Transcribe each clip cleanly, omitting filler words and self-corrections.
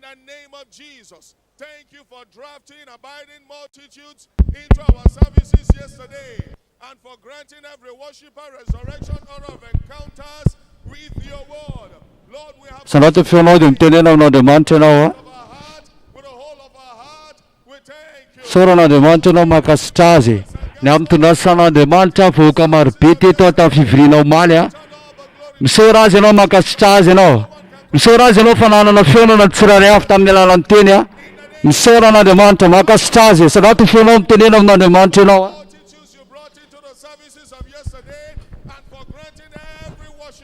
the name of Jesus. Thank you for drafting abiding multitudes into our services yesterday and for granting every worshiper resurrection honor of encounters with your word. Lord, we have with the whole of our heart, we thank you. Sorana de Montano Macastazi. Nam to Nasana de Manta, Fukamar, Petito, Fifrino Malia. Msorazino Macastazino. Msorazino Fanana Fiona Tsura after Milantina. Msorana de Monta Macastazi. So not to Fiona Tenino de Montano.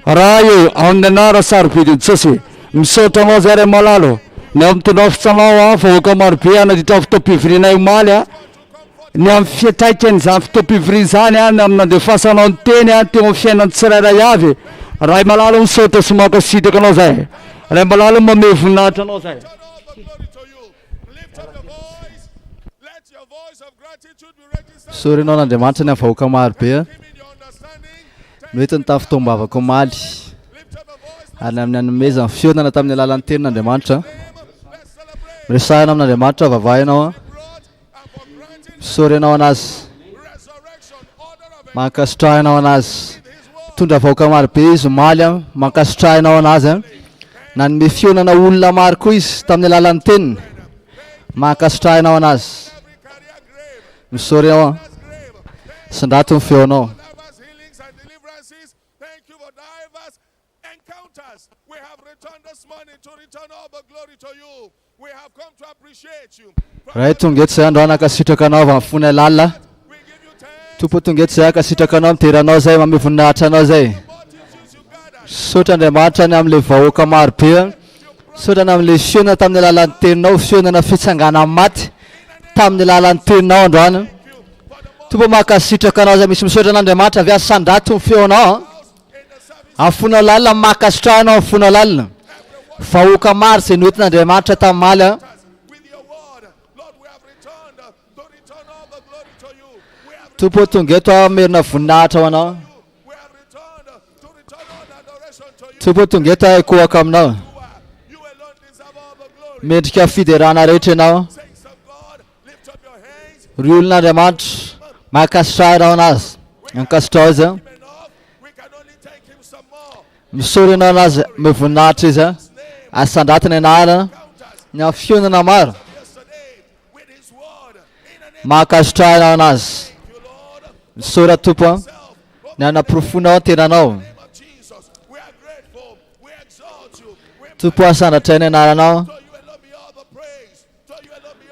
Rayu on the Narasar Pidit Sossi. Msotamo Zere Malalo. Nam to Nostanoa, Fukamar Piano, the top to Pifrina Malia. Nam Fiatans after Pifrizania, Nam the Fasan on Tenia, Timofian and Serayavi. Raimalalo Soto Smoke City Canose. Rambalalo Mamifnatanoze. Surinona de Mantana Fokamar Pier. Written tough tomba Comad. And I'm amazing. Fiona Tamila Lantina de Mantra. Resanam de Matra of Vino. Surinonas Macastinonas. Tunda Fokamar Piz, Maliam, Macastinonas. Nan Mifiona Ulla Marquis, Tamila Lantin. Macastinonas. Surio Sandatum Fiono. Thank you for diverse encounters. We have returned this morning to return all the glory to you. We have come to appreciate you. Right to get sand on a casitacanova funelala. To put to get Sakasitacanum Tiranoze, Mamifunatanoze. Sutan de Martanam Livokamar Pier. Sudanam Lishuna Tamila Lantino, Shuna Fitsangana Mat. Tamila Lantino Don. Tupomaka Sitacanoza, Miss Sudan de Mata, Via Sandatum Fiona. Afunalala Macastrano Funalal. Fauka Mars in Nutna de Mata Tamala. To put to get our Mirna Funata. To put to get a Kuakam now. Medka Fiderana Rete now. Rulna de Mat. Macastrar on us. And Castoza. Surinanas Mifunatiza. Asandatan and Ara. Now Funamar. Macastrar on us. Sura Tupa, Nana Profuna Tirano. Tupa Sana Tenenarano.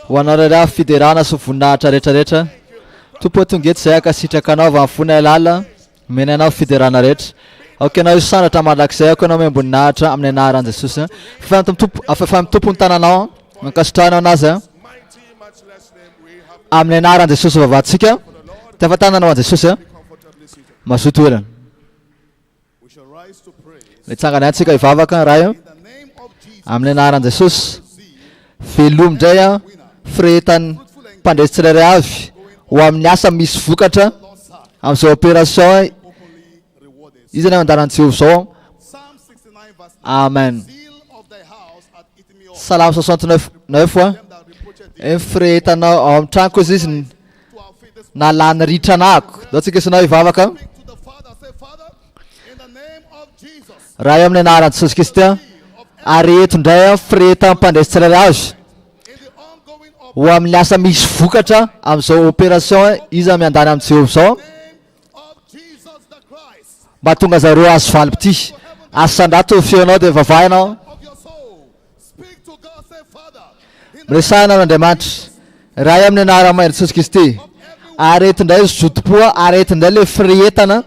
One other Fiderana Sufunata Retareta. Tupa to get Saka Sitakanova Funelala. Menena Fiderana Ret. Okay, now Sana Tamadax economy Bunata, Amnenara and the Susa. Phantom Tupuntana now. Macastano Naza. Amnenara and the Susa of Vatsika. Tavatana no the Susa Masutura. Let's hang an Atsika if Avaka Rayo. Amlenar and the Sus Filum Dea Fretan Pandesterav Wamnasa Miss Fukata. I'm so opera soy. Isn't it that so? Amen. Salam so something neufwa. Fretan Tankos na lan ritanak. That's the case now. Ivavaka. Rayam ne naran suskista. Aret ndaya freta pandesterash. Wam lasa mis fukata. Am so operation isa me andana am so. Batunga za rua asfalpti. Asandato fiono de vavaina. Mresana de mat. Rayam ne naran ma suskisti. Arrête d'aller soutpoa, arrête d'aller frietana.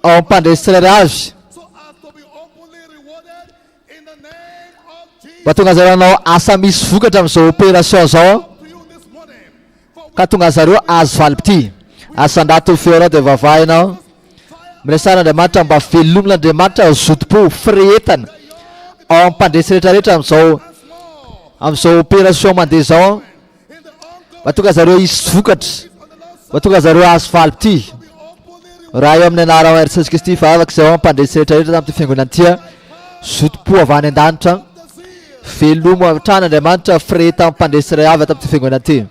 On pas d'estrelage. Batungazarano asamis fukatam so opération so. Katungazaro asfalpti. Asandato fiora de vavaina. Mresana de matam ba filumla de mata soutpo frietan. On pas d'estrelage so. Am so opération mandezon. Batugazaro is fukat. Batugazaro asfalpti. Rayam Nenara versus Kisti Favax on Pandeseta to Fingulantia. Shoot poor Van and Danta. Velomo Andriamanitra firehetana mpandresy avy tamin'ity fiangonana ity.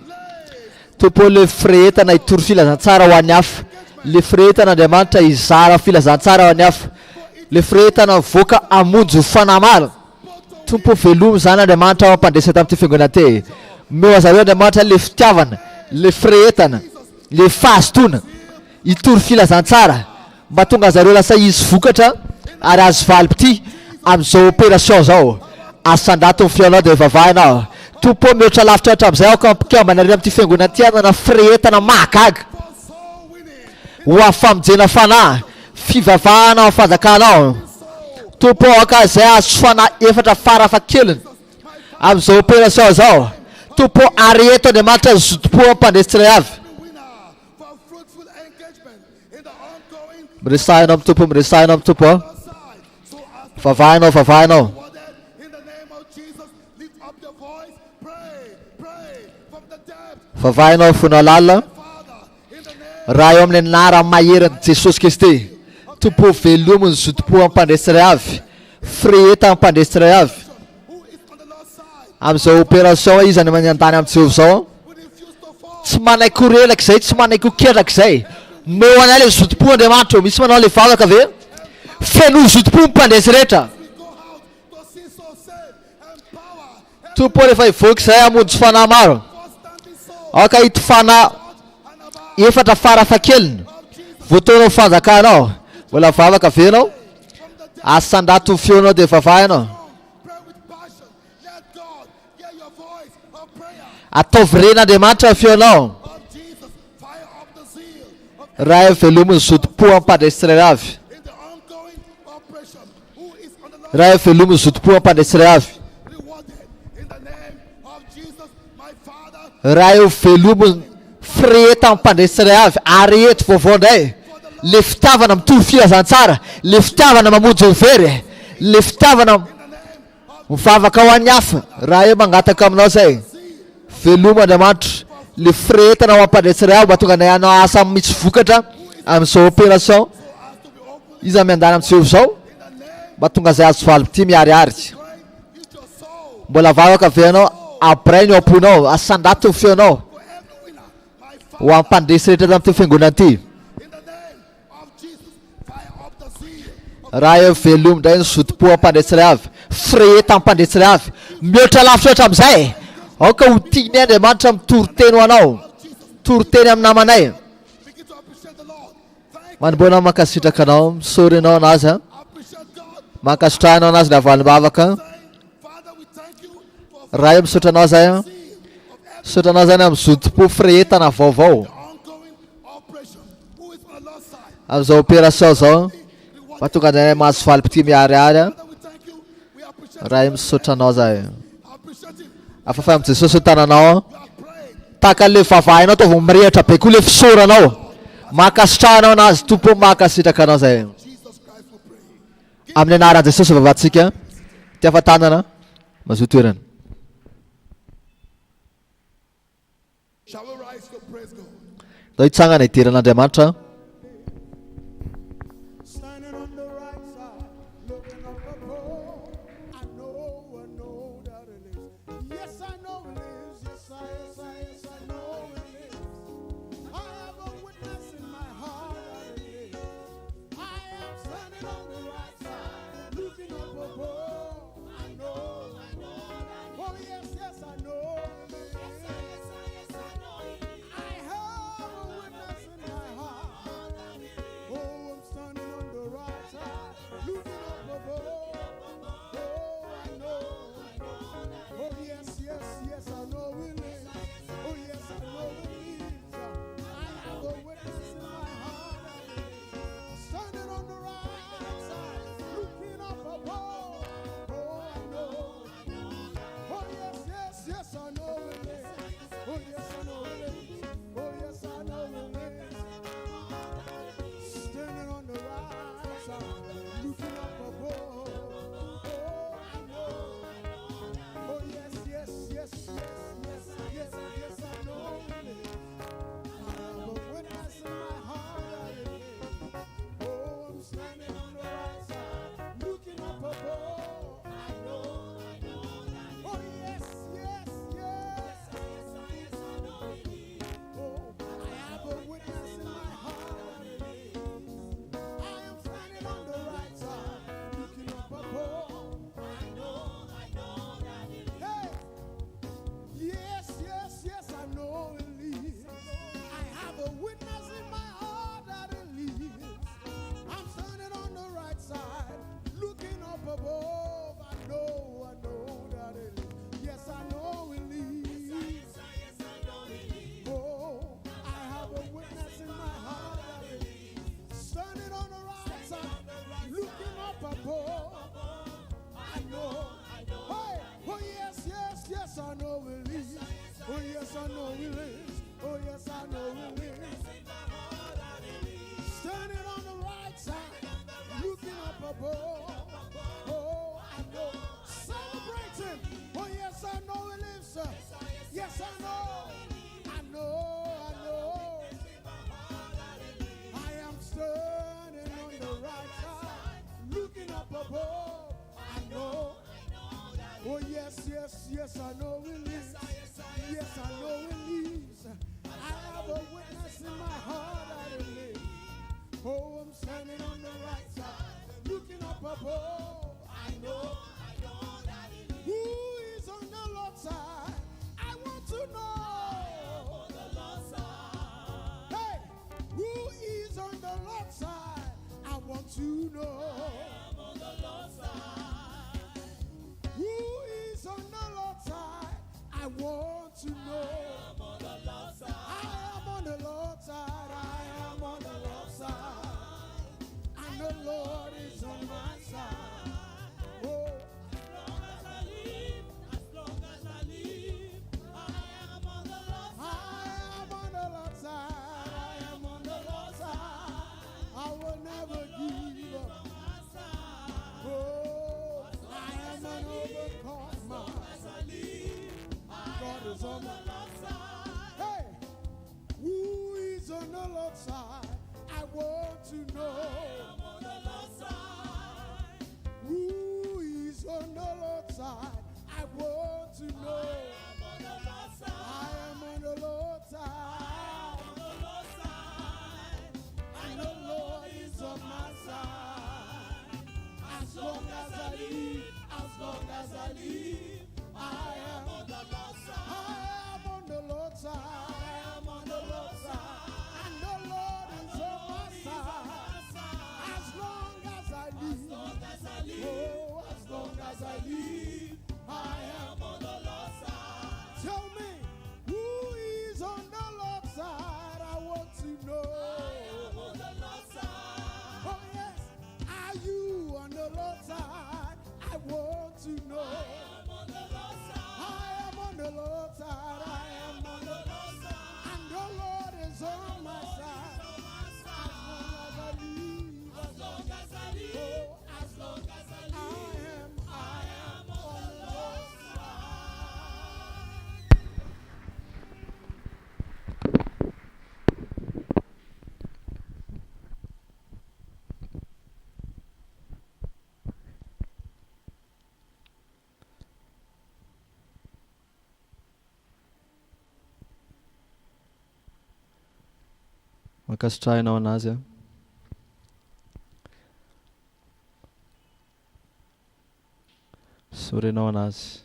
Tompo le firehetana hitory filazantsara ho an'ny hafa. Le firehetana Andriamanitra hizara filazantsara ho an'ny hafa. Le firehetana voaka hamonjy fanahy maro. Tompo velomo zany Andriamanitra mampandresy tamin'ity fiangonana ity. Meo zareo Andriamanitra le fitiavana, le firehetana, le fahazotona hitory filazantsara mba tonga zareo lasa izy vokatra ary azo valipity amin'izao opération zao. Asandato ny fiainao dia vavahinao. Tompo mihoatra lavitra hatramin'izay aho ka mpikambana ary amin'ity fiangonana ity anana firehetana mahagaga ho afamonjena fanahy, fivavahana ao fanjakanao. Tompo aka izay azo fanahy efatra farafahakeliny amin'izao opération zao. Tompo areto Andriamanitra zotom-po ampandresy tsiray avy. Miresahinao amin'ny tompo, miresahinao amin'ny tompo. Vavahinao, vavahinao. Vavahinao fonao lalina. Raha eo amin'ny anara maheran'i Jesosy Kristy. Tompo velomo ny zotom-po ampandresy tsiray avy. Fireheta ampandresy tsiray avy. Amin'izao opération izy any mandany amin'ny Jehovah zao. Tsy manaiky ho relaka izay, tsy manaiky ho keraka izay. Meo anay le zotom-po Andriamanitra. Misy manao le vavaka ve? Feno zotom-po mpandresy rehetra. Tompo rehefa hivoaka izay hamonjy fanahy maro. Aka hito fanahy efatra farafahakeliny voataonao fanjakanao. Mbola vavaka ve anao? Asandato ny feonao dia vavahinao. Ataovy ren'Andriamanitra ny feonao. Raha velomo ny zotom-po ampandresy tsiray avy. Raha velomo ny zotom-po ampandresy tsiray avy. Raha eo velomo ny fireheta ampandresy tsiray avy. Areheto vaovao indray. Le fitiavana mitory filazantsara. Le fitiavana mamonjy ny very. Le fitiavana mivavaka ho an'ny hafa. Raha eo mangataka aminao zay. Velomo Andriamanitra le firehetana ho ampandresy tsiray avy mba tonga anay anao asa misy vokatra amin'izao opération izy miandany amin'ny Jehovah zao mba tonga zay azo valipity miariary. Mbola vavaka ve anao? Après ny amponao asandato ny feonao ho ampandresy rehetra tamin'ity fiangonana ity. Raha eo velomo indray ny zotom-po ampandresy tsiray avy. Fireheta ampandresy tsiray avy. Mihoatra lavitra hatramin'izay. Aoka ho tiany Andriamanitra mitory teny ho anao. Tory teny amin'ny namanay. Manomboana mankasitraka anao, misory anao anazy. Mankasitrahanao anazy ny avalim-bavaka. Raha eo misotra anao zay. Misotra anao zany amin'ny zotom-po firehetana vaovao. Amin'izao opération zao. Mba tonga anay mahazo valipity miariary. Raha eo misotra anao zay. Afafay amin'ny Jesosy tananao. Taka le vavahinao taovy mirehatra be koa le fisoranao. Mankasitrahanao anazy tompo mankasitraka anao zay. Amin'ny anaran'i Jesosy vavatsika. Tiafatanana. Mazoto toerana. Dao hitsangana hidiran'Andriamanitra. yes, I know it is. Oh, yes, I know it is. Oh, yes, I know it is. Standing on the right side, looking up above. Oh, I know. Celebrating. Oh, yes, I know it lives. Yes, I know. I know. I know. I am standing on the right side, looking up above. I know. Oh, yes, yes, yes, I know it lives. Yes, I know it lives. I have a witness in my heart that it lives. Oh, I'm standing on the right side, looking up above. I know that it lives. Who is on the Lord's side? I want to know. On the Lord's side. Hey, who is on the Lord's side? I want to know. I am on the Lord's side. Who is on the Lord's side? I want to know. I am on the Lord's side. I am on the Lord's side. I am on the Lord's side. And the Lord is on my side. Oh, as long as I live, I am on the Lord's side. I am on the Lord's side. I am on the Lord's side. I will never give up. Oh, I am an overcomer. God is on the Lord's side. Hey, who is on the Lord's side? I want to know. I am on the Lord's side. Who is on the Lord's side? I want to know. I am on the Lord's side. I am on the Lord's side. And the Lord is on my side. As long as I live, as long as I live, I am on the Lord's side. I am on the Lord's side. I am on the Lord's side. And the Lord is on my side. As long as I live, oh, as long as I live, I am on the Lord's side. Tell me, who is on the Lord's side? I want to know. I am on the Lord's side. Oh yes, are you on the Lord's side? I want to know. I am on the Lord's side. I am on the Lord's side. I am on the Lord's side. And the Lord is on my side. As long as I live, oh, as long as I live, I am on the Lord's Makasitrahinao anazy a. Sorenao anazy.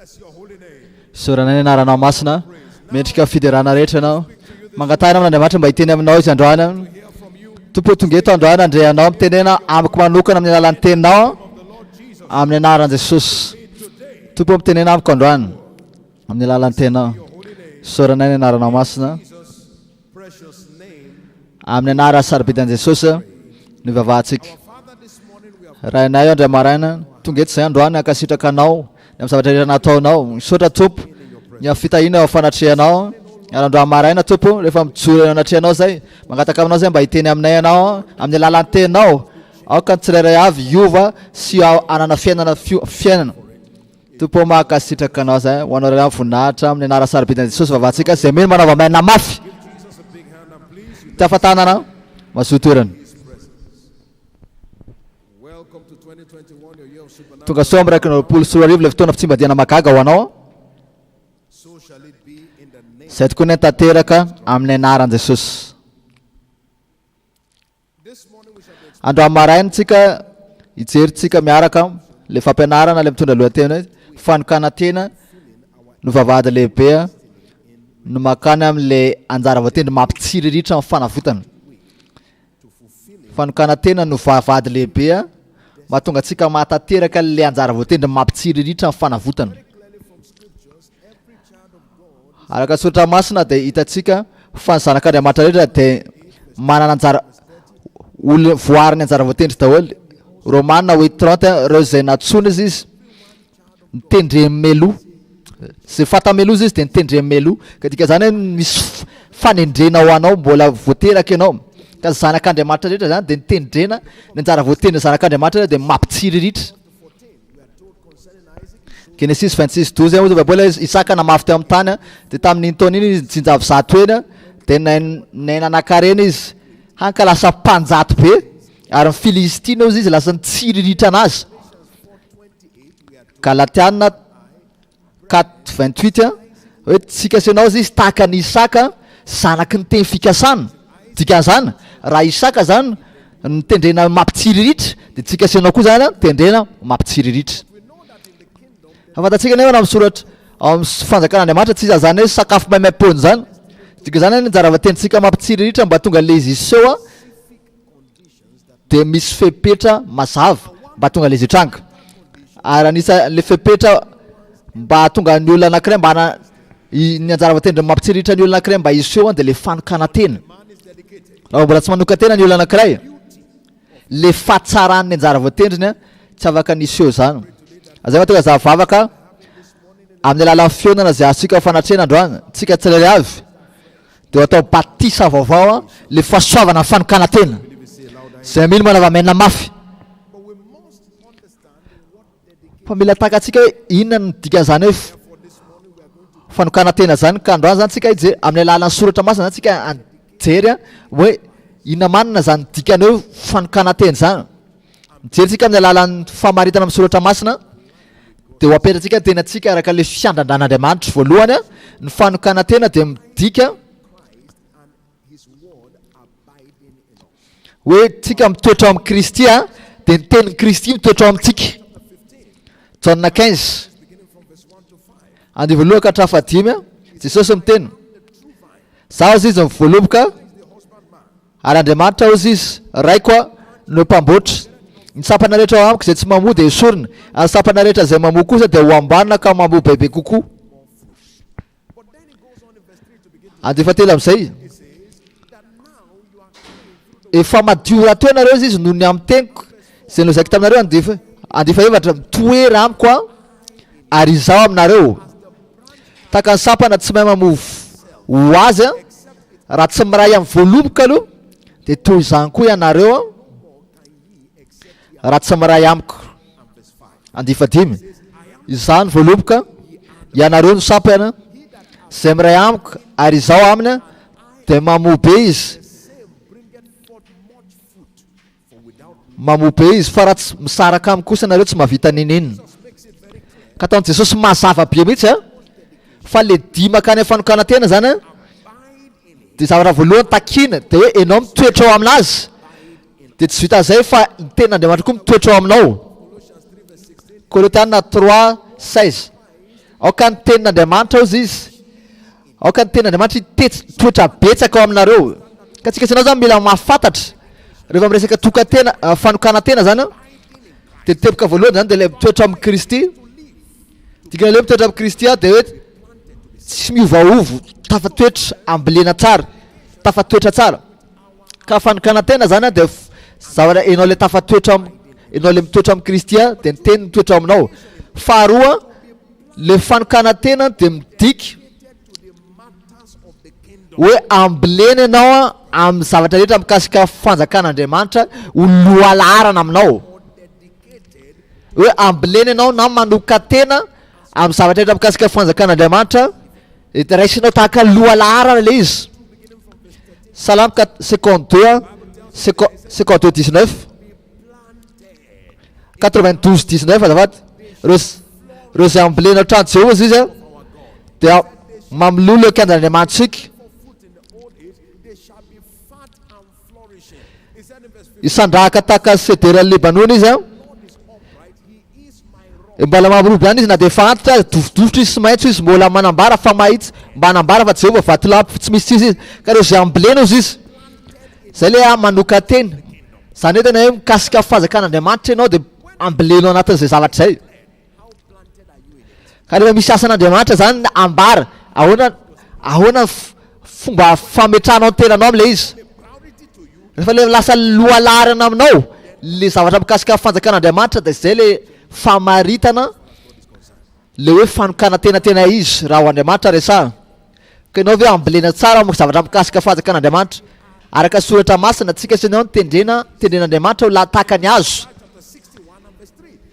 bless your holy name. Soranay ny anaranao masina, mendrika fiderana rehetra ianao. Mangatahana amin'Andriamanitra mba hiteny aminao izy androany. Tompo tonga eto androany andreanao mitenena amiko manokana amin'ny alalan'ny teninao amin'ny anaran'i Jesosy. Tompo mitenena amiko androany amin'ny alalan'ny teninao. Soranay ny anaranao masina. Amin'ny anara sarobidan'i Jesosy ny vavahantsika. Raha inay andray maraina tonga eto izay androany ankasitraka anao amin'ny zavatra rehetra nataonao. Misaotra Tompo ny fitahiana ao fanatrehanao. Androany maraina Tompo rehefa mijoro eo anatrehanao zay mangataka aminao zay mba hiteny aminay ianao amin'ny alalan'ny teninao. Aoka ny tsirairay avy hiova sy anana fiainana. Tompo mahakasitraka anao zay ho anao ray voninahitra amin'ny anara sarobidan'i Jesosy vavahantsika zay meno manao vamaina mafy. Tafatanana mazoto toerana. Tonga soa amin'ny raiky roapolo sy roa arivo ilay fotoana fitsimbadiana mahagaga ho anao. Zay tokoa ny tanteraka amin'ny anaran'i Jesosy. Androany maraina tsika hijeritsika miaraka le fampianarana le mitondra lohateny fanokana tena no vavahady lehibe no makany amin'le anjara voatendry mampitsiriritra amin'ny fanavotana. Fanokana tena no vavahady lehibe mahatonga atsika mahatateraka le anjara voatendry mampitsiriritra amin'ny fanavotana. Araka soratra masina dia hitatsika fa ny zanak'Andriamanitra rehetra dia manana anjara olona voariny anjara voatendry daholo Romaina 8:30 reo zay natsona izy mitendre meloa zay fata meloa izy de mitendre meloa ka dika zany hoe misy fanendrena ho anao mbola voateraka ianao ka zanak'Andriamanitra rehetra zany de nitendrena ny anjara voatendrena zanak'Andriamanitra de mampitsiriritra. Genesis 26:12 ozy Baiboly Isaka namafy teo amin'ny tany de tamin'iny taona iny izy tsinjavy zato ena de naina anakarena izy hanka lasa mpanjato be ary ny Filistina ozy izy lasa nitsiriritra anazy. Galatiana 4:28 hoe tsika senao izy tahaka ny Isaka zanaky ny teny fikasana dikan'izany raha Isaka zany nitendrena mampitsiriritra de tsika senao koa zany tendrena mampitsiriritra. Afantatsika nefa amin'ny soratra amin'ny fanjakan'Andriamanitra tsy zany hoe sakafo maimaimpony zany dika zany hoe njara vatendritsika mampitsiriritra mba tonga le izy iseo de misy fepetra mazava mba tonga le izy hitranga ary anisa le fepetra mba tonga ny olona anankiray mba ny anjara vatendry mampitsiriritra ny olona anankiray mba iseo de le fanokana tena raha mbola tsy manoka tena ny olona anankiray le fatsaran'ny anjara vatendriny tsy afaka ny iseo zany. Azay mahatonga za vavaka amin'ny alalan'ny fionana zay asika fanatrena androany tsika tsirairay avy de atao batisa vaovao le fahasoavana ny fanokana tena zay mino manava-maina mafy fa mila takatsika hoe inona ny dikan'izany hoe fanokana tena zany ka androany zany tsika hijery amin'ny alalan'ny soratra masina zany tsika anjery hoe inona manina zany dikany hoe fanokana tena zany mijery tsika amin'ny alalan'ny famaritana amin'ny soratra masina de ho apetratsika tena tsika araka le fiandandran'Andriamanitra voalohany ny fanokana tena de midika hoe tsika mitoetra ao amin'ny Kristy de ny tenin'ny Kristy mitoetra ao amintsika. Jaunina 15 andy voalohany ka hatrafadimy Jesosy miteny za ozy izy mivoaloboka ary Andriamanitra ozy izy raiko no mpamboatra ny sapana rehetra ao amiko zay tsy mamoa de esorina ary sapana rehetra zay mamoa kosa de ho ambanina ka mamoa bebe kokoa. Andy fatelo am'izay efa madio raha teo nareo izy noho ny amin'ny teniko zay no zaiko taminareo andefa evatra mitoera amiko ary izao aminareo taka ny sapana tsy mahay mamoa ho azy raha tsy miray amin'ny voaloboka aloha de toy izany koa ianareo raha tsy miray amiko. Andifa dimy izany voaloboka ianareo no sapana zay miray amiko ary izao aminy de mamoa be izy mamoa be izy fa raha tsy misaraka amiko kosa nareo tsy mahavita ninina ka ataon'i Jesosy mazava be mihitsy fa le dimaka any fanokana tena zany de zavatra voalohany takina de hoe enao mitoetra ao aminazy de tsy vita zay fa ny tenan'Andriamanitra koa mitoetra ao aminao. Kolosiana 3:16 aoka ny tenin'Andriamanitra ozy izy aoka ny tenin'Andriamanitra toetra betsaka ao aminareo ka tsika sinao zany mila mahafantatra rehefa miresaka tokantena fanokana tena zany de teboka voalohany zany de le mitoetra amin'ny Kristy dikana le mitoetra amin'ny Kristy de hoe tsy miovaovo tafatoetra ambilena tsara tafatoetra tsara ka fanokana tena zany de zavatra enao le tafatoetra enao le mitoetra amin'ny Kristy de ny teny mitoetra aminao. Faharoa le fanokana tena de midika hoe ambilena ianao amin'ny zavatra rehetra mikasika fanjakan'Andriamanitra ho lohalarana aminao hoe ambilena ianao na manoka tena amin'ny zavatra rehetra mikasika fanjakan'Andriamanitra de raisinao tahaka lohalarana le izy. Salamo 52 52:19 92:19 azafady reo zay ambilena trano Jehovah izy de mamilolo ekian'Andriamanitsika isandrahaka tahaka sederan'ny Lebanon izy mbala mampiroby ihany izy na de efa antitra azy dovidovitra izy sy maitso izy mbola manambara fa mahitsy mba hanambara fa Jehovah vaty lampy tsy misy tsisy izy ka reo zay ambilena ozy izy zay le manoka tena zany hoe tena hoe mikasika fanjakan'Andriamanitra ianao de ambilenao anatin'izay zavatra zay ka rehefa misy asan'Andriamanitra zany ambara ahoana fomba fametranao ny tenanao am'le izy rehefa le lasa lohalarana aminao le zavatra mikasika fanjakan'Andriamanitra dia zay le famaritana le hoe fanokana tena izy raha ho Andriamanitra resahana. Ka ianao ve ambolena tsara moa zavatra mikasika fanjakan'Andriamanitra araka soratra masina antsika senao tendren'Andriamanitra ho lataka ny azo.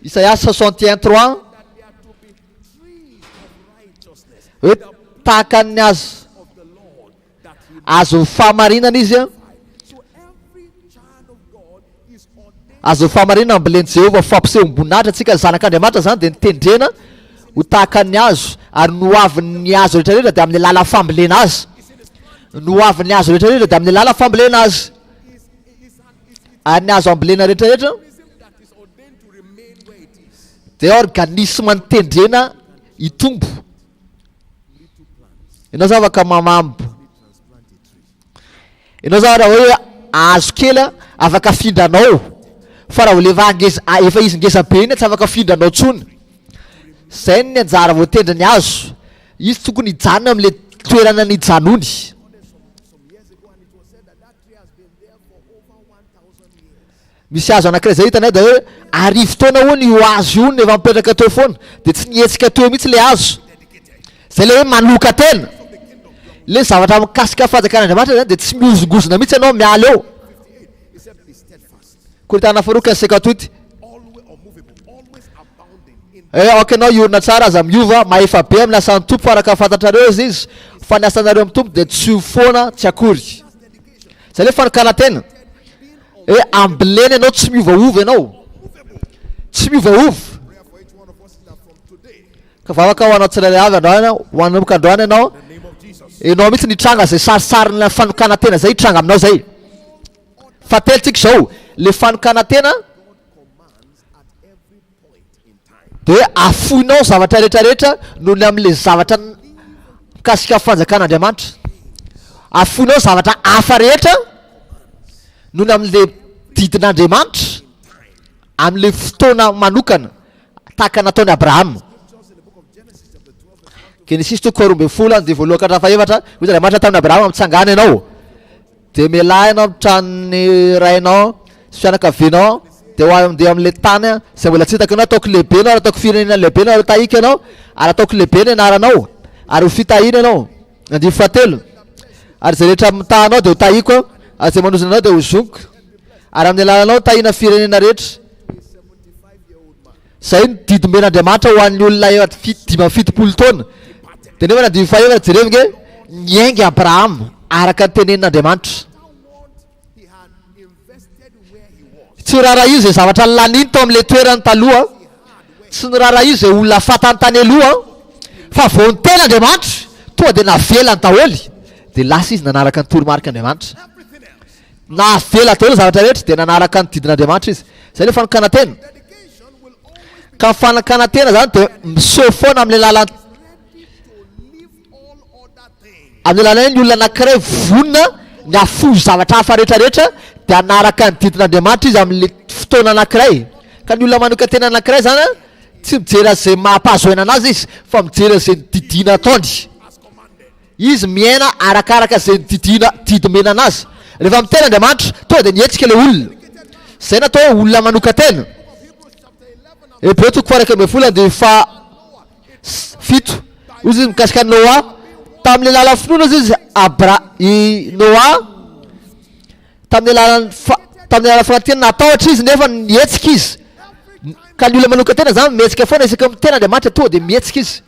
Isaia 61:3 hoe tahaka ny azo fahamarinana izy a. Azo fahamarinana amboleny Jehova fampisehoam-boninahitra antsika zanak'Andriamanitra zany dia nitendrena ho tahaka ny azo ary noavin'ny azo rehetrarehetra dia amin'ny lala fambolena azy. Noavin'ny azo rehetrarehetra dia amin'ny lala fambolena azy. Ary ny azo ambolena rehetrarehetra dia organisme nitendrena hitombo. Ianao zany afaka mamambo. Ianao zany raha hoe azo kely afaka afindranao, fa raha lefa efa izy ngeza be iny tsy afaka afindranao tsony. Zay ny anjara voatendry ny azo. Izy tokony hijanona amin'le toerana nijanony. Misy azo anankiray zay hitanay da hoe arivo taona hono io azo io efa mipetraka teo foana dia tsy nietsika teo mihitsy le azo. Zay le hoe manoka tena. Le zavatra mikasika fanjakan'Andriamanitra zany dia tsy miozongozona mihitsy ianao miala eo. Koritana faharoa 58. Ok anao iorina tsara aza miova maefa be amin'ny asan'ny tompo fa araka fantatrareo izy fa ny asanareo amin'ny tompo dia tsy ho foana tsy akory. Zay le fanokana tena. Ambolena ianao tsy miovaova ianao. Tsy miovaova. Ka vavaka ho anao tsirairay avy androany ho anomboka androany ianao. Ianao mihitsy nitranga zay sarisarina fanokana tena zay hitranga aminao zay. Fatelitsika zao le fanokana tena dia afoinao zavatra rehetrarehetra noho ny amin'le zavatra mikasika fanjakan'Andriamanitra. Afoinao zavatra hafa rehetra noho ny amin'le didin'Andriamanitra amin'le fotoana manokana tahaka nataony Abrahama. Genesis 2:12 dia voaloha ka fahaefatra hoy Andriamanitra tamin'ny Abrahama mitsangana ianao dia mialahy ianao mitranony rainao sy fianakavianao dia ho mandeha amin'le tany zay mbola tsy hitako ianao ataoko lehibe ianao ary ataoko firenena lehibe ianao ary tahika ianao ary ataoko lehibe ny anaranao ary ho fitahina ianao. 7 ary zay rehetra mitahanao dia ho tahiko ary zay manozona anao dia ho zoniko ary amin'ny alalanao tahina firenena rehetra. Zay ny didim-ben'Andriamanitra ho an'ny olona 570 taona. Dia nefa ny 5 jerevenge niainga Abrahama araka ny tenenin'Andriamanitra. Tsy rara io zay zavatra laniny tao amin'le toerany taloha, tsy ny rara io zay olona fatany tany aloha, fa vao niteny Andriamanitra tonga dia navelany daholo dia lasa izy nanaraka ny toromarik'Andriamanitra. Navela daholo zavatra rehetra dia nanaraka ny didin'Andriamanitra izy. Zay le fanokana tena. Ka fanokana tena zany dia miseho foana amin'le lalany. Amin'ny lalany ny olona anankiray vonona ny afoy zavatra hafa rehetrarehetra dia anaraka ny didin'Andriamanitra izy amin'le fotoana anankiray. Ka ny olona manoka tena anankiray zany tsy mijery zay mampahazoana anazy izy fa mijery zay nididina ataony. Izy miaina arakaraka zay didimena anazy. Rehefa miteny Andriamanitra tonga dia nietsika le olona. Zay natao olona manoka tena. Hebreo 11:7 dia fito izy mikasika Noa tamin'le lala finoana izy Noa tamin'le lala fanantena natahotra izy nefa nietsika izy. Ka ny olona manoka tena zany mietsika foana isaka miteny Andriamanitra tonga dia mietsika izy.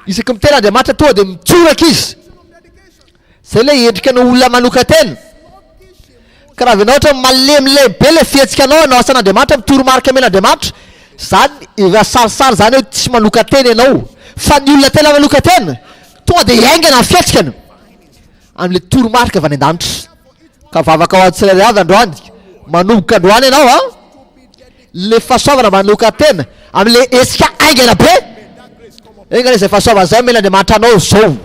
Isaka miteny Andriamanitra tonga dia mitsoraka izy. Zay le endrika ny olona manoka tena. Ka raha venao ohatra malemilebe le fihetsikanao anao asan'Andriamanitra mitoromarika men'Andriamanitra zany efa sarisary zany hoe tsy manoka tena ianao fa ny olona tena manoka tena tonga dia hiaingana ny fihetsikana amin'le toromarika avy any an-danitra. Ka vavaka ho tsirairay avy androany manomboka androany ianao a le fahasoavana manoka tena amin'le hetsika aingana be engana izay fahasoavana zay men'Andriamanitra anao zao.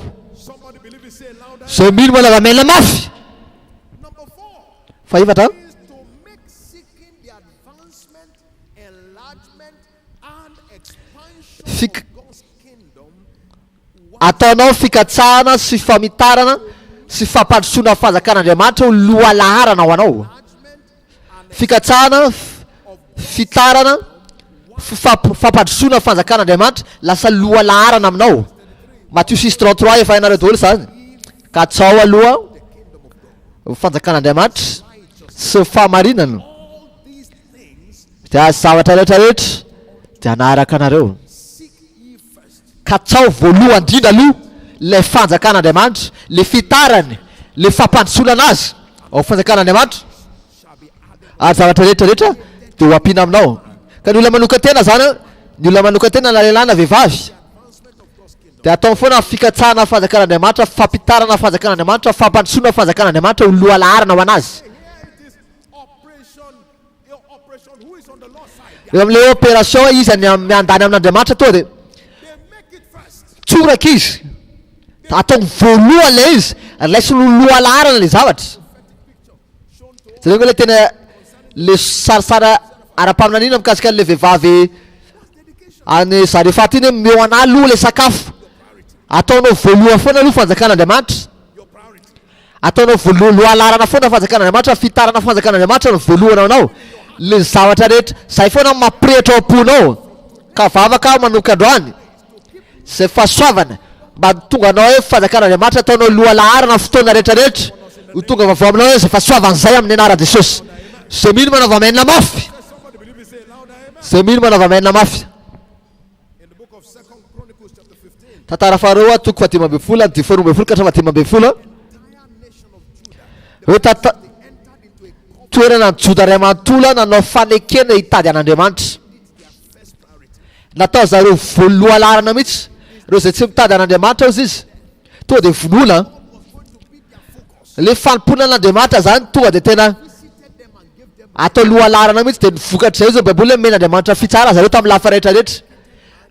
Zay mino manava mena mafy. Fahefatra ataonao fikatsahana sy famitarana sy fampandrosoana fanjakan'Andriamanitra ho loha laharana ho anao. fikatsahana fitarana fampandrosoana fanjakan'Andriamanitra lasa loha laharana aminao. Matthieu 6:33 efa hainareo daholo zany. Ka tsao aloha fanjakan'Andriamanitra sy fahamarinana dia zavatra rehetrarehetra dia anaraka anareo. Ka tsao voalohany indrindra aloha le fanjakan'Andriamanitra, le fitarany, le fampandrosoana anazy ao fanjakan'Andriamanitra, ary zavatra rehetrarehetra dia ho ampiana aminao. Ka ny olona manoka tena zany, ny olona manoka tena na lehilahy na vehivavy dia atao foana fikatsahana fanjakan'Andriamanitra, fampitarana fanjakan'Andriamanitra, fampandrosoana fanjakan'Andriamanitra ho loha laharana ho anazy. Eo amin'ilay opération izy miandany amin'Andriamanitra toa dia tsoraka izy, atao voalohany le izy, raisiny loha laharana le zavatra. Zareo le tena le sarisara ara-paminanina mikasika an'le vehivavy any Zarefaty iny meo ana aloha le sakafo. Ataonao voalohany foana aloha fanjakan'Andriamanitra, ataonao loha laharana foana fanjakan'Andriamanitra, fitarana fanjakan'Andriamanitra no voalohany anao. Le zavatra rehetra zay foana mampirehitra ao am-ponao. Ka vavaka manoka androany zay fahasoavana mba tonga anao hoe fanjakan'Andriamanitra ataonao loha laharana fotoana rehetrarehetra, ho tonga vaovao aminao hoe zay fahasoavan'izay amin'ny anaran'i Jesosy. Zay mino manao vamainina mafy, zay mino manao vamainina mafy. Tantara faharoa toko 15 dia 12 ka 15. Hoe toerana ny Joda ray manontolo nanao fanekena hitady an'Andriamanitra. Natao zareo voaloha laharana mihitsy, reo zay tsy mitady an'Andriamanitra izy tonga dia vonoina. Le fanompona an'Andriamanitra zany tonga dia tena atao loha laharana mihitsy, dia nivokatra zay izy Baiboly hoe men'Andriamanitra fitsara zareo tamin'ny lafa rehetrarehetra.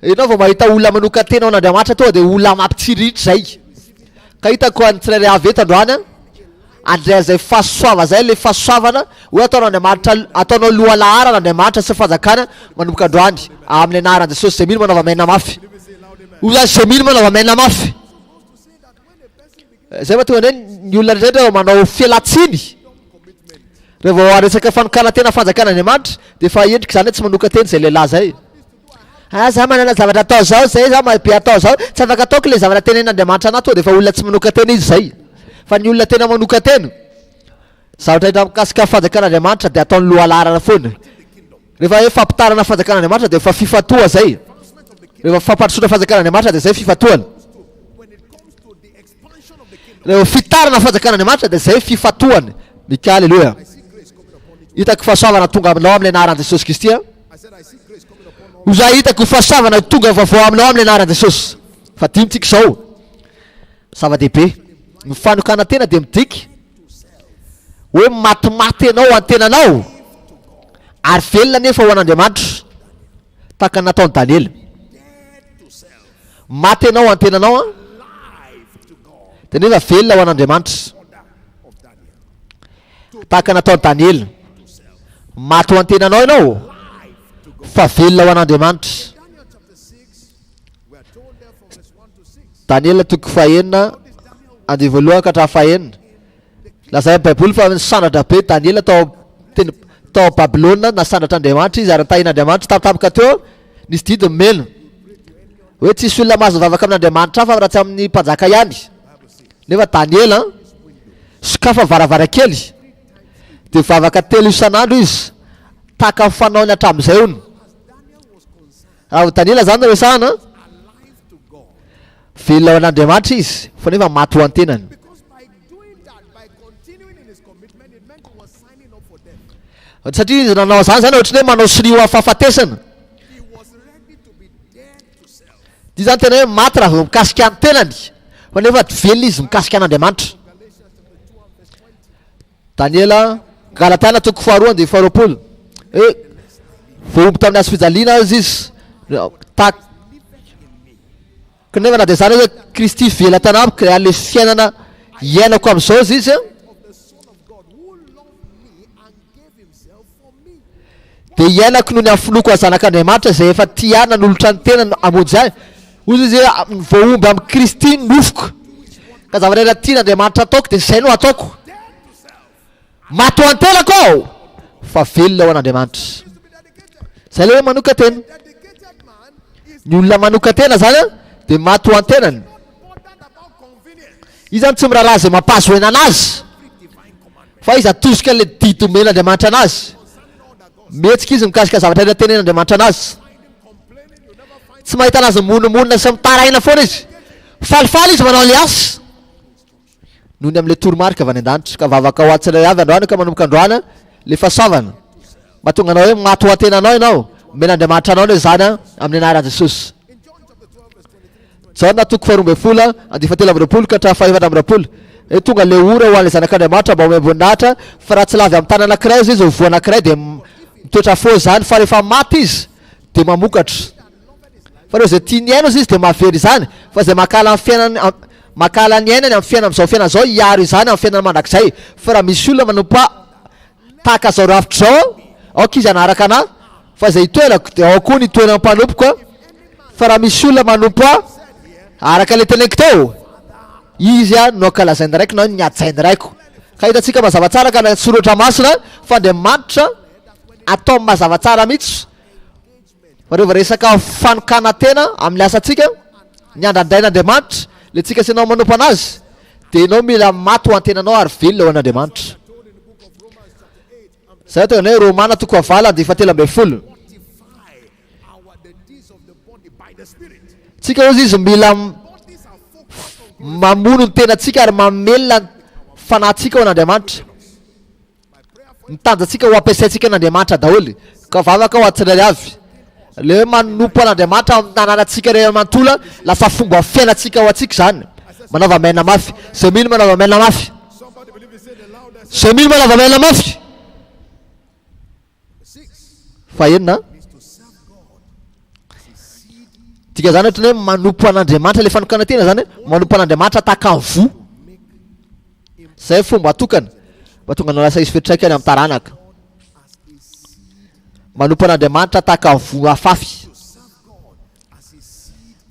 Ianao vao mahita olona manoka tena ao an'Andriamanitra tonga dia olona mampitsiriritra zay. Ka hitako an'ny tsirairay avy eto androany andray zay fahasoava zay, le fahasoavana hoe ataonao Andriamanitra, ataonao loha laharana Andriamanitra sy fanjakana manomboka androany amin'ny anaran'i Jesosy. Zay mino manao vamainina mafy, io zany zay mino manao vamainina mafy. Zay mahatonga ny olona rehetra manao fialatsiny rehefa resaka fanokana tena fanjakan'Andriamanitra dia efa endrika zany tsy manoka teny zay lehilahy zay. Za manana zavatra atao zao, zay za mabe atao zao, tsy afaka ataoko le zavatra tenen'Andriamanitra anahy, tonga dia efa olona tsy manoka tena izy zay. Fa ny olona tena manoka tena zavatra hita mikasika fanjakan'Andriamanitra dia ataony loha laharana foana. Rehefa hoe fampitarana fanjakan'Andriamanitra dia efa fifatoa zay. Rehefa fampandrosoana fanjakan'Andriamanitra dia zay fifatoana. Rehefa fitarana fanjakan'Andriamanitra dia zay fifatoana. Mika haleloya. Hitako fahasoavana tonga aminao amin'ny anaran'i Jesosy Kristy. Za hitako fahasoavana tonga vaovao aminao amin'ny anaran'i Jesosy. Fa dimitsika izao zava-dehibe ny fanokana tena dia midika hoe matimaty anao antenanao ary velona nefa ho an'Andriamanitra, tahaka nataony Daniel. Maty anao antenanao dia nefa velona ho an'Andriamanitra, tahaka nataony Daniel. Maty ho antenanao ianao fa velona ho an'Andriamanitra. Daniel toko 9 andiny voalohany ka hatramin'ny 9. Lazay Baiboly fa nisandratra be Daniel tao Babilôna, nasandratra Andriamanitra izy ary tahin'Andriamanitra tampotampoka teo nisy didiny mena hoe tsisy olona mahazo vavaka amin'Andriamanitra fa raha tsy amin'ny mpanjaka ihany. Nefa Daniel sokafa varavarankely dia vavaka 3 isan'andro izy, tahaka fanaony hatramin'izay hono. Raha Daniel zany resahana velona ho an'Andriamanitra izy fa nefa maty ho antenany. Satria izy nanao zany ohatran'ny hoe manao sinoa fahafatesana. Dy zany tena hoe maty raha vao mikasika ny tenany fa nefa velona izy mikasika an'Andriamanitra. Daniela Galatiana toko 2 dia 20 voaomby tamin'ny azo fijaliana izy kanefa na dia zany hoe Kristy vela tanamiko ale fiainana iainako amin'izao izy dia iainako noho ny afoloko a zanak'Andriamanitra zay efa tiana nolotra ny tena amonjy zay. Ozy izy voaomby amin'ny Kristy nofoko ka zavatra rehetra tian'Andriamanitra ataoko dia zay no ataoko. Maty ho antenako ao fa velona ao an'Andriamanitra. Zay le hoe manoka tena. Ny olona manoka tena zany dia matoan-tenany. Izy zany tsy miraharaha zay mampahazoena anazy, fa izy atosika an'ilay didy omen'Andriamanitra anazy. Mihetsika izy mikasika zavatra ina tenen'Andriamanitra anazy. Tsy mahita anazy monomonina sy mitaraina foana izy. Falifaly izy manao le asa. Noho ny amin'ilay toromarika avy any an-danitra ka vavaka ho atsiray avy androany ka manomboka androana le fahasoavana. Mahatonga anao hoe matoan-tena anao ianao, omen'Andriamanitra anao le zany amin'ny anaran'i Jesosy. Jaona toko 12 andifatelo amby roapolo ka hatramin'ny fahaefatra amby roapolo. Tonga le ora ho an'ilay zanak'Andriamanitra mba ho ambonahitra, fa raha tsy lavy amin'ny tany anankiray izy ho voa anankiray dia mitoetra fo zany, fa rehefa maty izy dia mamokatra. Fa rehefa zay tiany aina izy dia mahavery izany, fa zay makala amin'ny fiainany makala ny ainany amin'ny fiainana amin'izao fiainana izao hiaro izany amin'ny fiainana mandrakizay. Fa raha misy olona manompa tahaka zao ravitra zao, aoka izy anaraka anahy, fa zay itoerako dia ao koa ny toerana mpanompoko. Fa raha misy olona manompa araka le teneniko teo, izy no ankalazainy raiko na niajainy raiko. Ka hitantsika mazava tsara ka na soratra masina fa Andriamanitra atao mazava tsara mihitsy. Fa rehefa resaka fanokana tena amin'ny asantsika, ny andrandrain'Andriamanitra le tsika sy anao manompo anazy, dia ianao mila maty ho an-tenanao ary velona ao an'Andriamanitra. Zay tena hoe Romana toko 9:17. Tsika ozy izy mila mamono ny tenantsika ary mamelona fanahintsika ao an'Andriamanitra. Ny tanjantsika ho ampiasaintsika an'Andriamanitra daholo ka vavaka ho atsiray avy. Le hoe manompo an'Andriamanitra amin'ny tanànantsika rehetra manontolo lasa fomba fiainantsika ho antsika zany. Manaova maina mafy. Zay mino manaova maina mafy. Zay mino manaova maina mafy. Fa enina tika zany ohatra hoe manompo an'Andriamanitra le fanokana tena zany, manompo an'Andriamanitra tahaka ny vo. Zay fomba atokana mba tonga anao lasa izy fitraikany amin'ny taranaka. Manompo an'Andriamanitra tahaka ny vo afafy.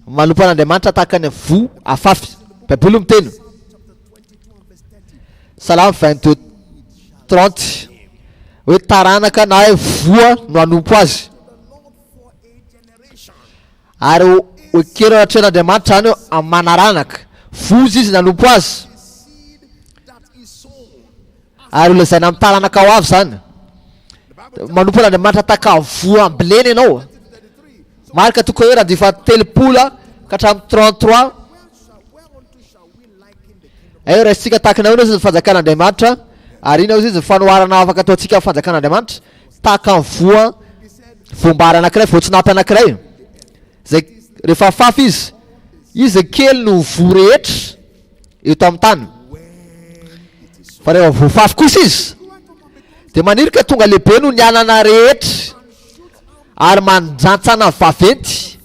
Manompo an'Andriamanitra tahaka ny vo afafy. Baiboly miteny Salamo 22:30 hoe taranaka na hoe voa no hanompo azy. Ary okera atren'Andriamanitra zany amin'ny manaranaka vozy izy nanompo azy, ary olazaina amin'ny taranaka ho avy zany. Manompo an'Andriamanitra tahaka voa ambileny ianao. Marika toko hoe 2:30 ka hatramin'ny 33. Ay raisitsika tahaka nahoana izy ny fanjakan'Andriamanitra, ary ina izy fanoharana afaka ataontsika amin'ny fanjakan'Andriamanitra tahaka ny voa voambary anankiray, voatsinampy anankiray. Zay rehefa afafy izy kely no vo rehetra eto amin'ny tany. Fa rehefa voafafy kosa izy dia manirika tonga lehibe no ny anana rehetra ary manjantsana vaventy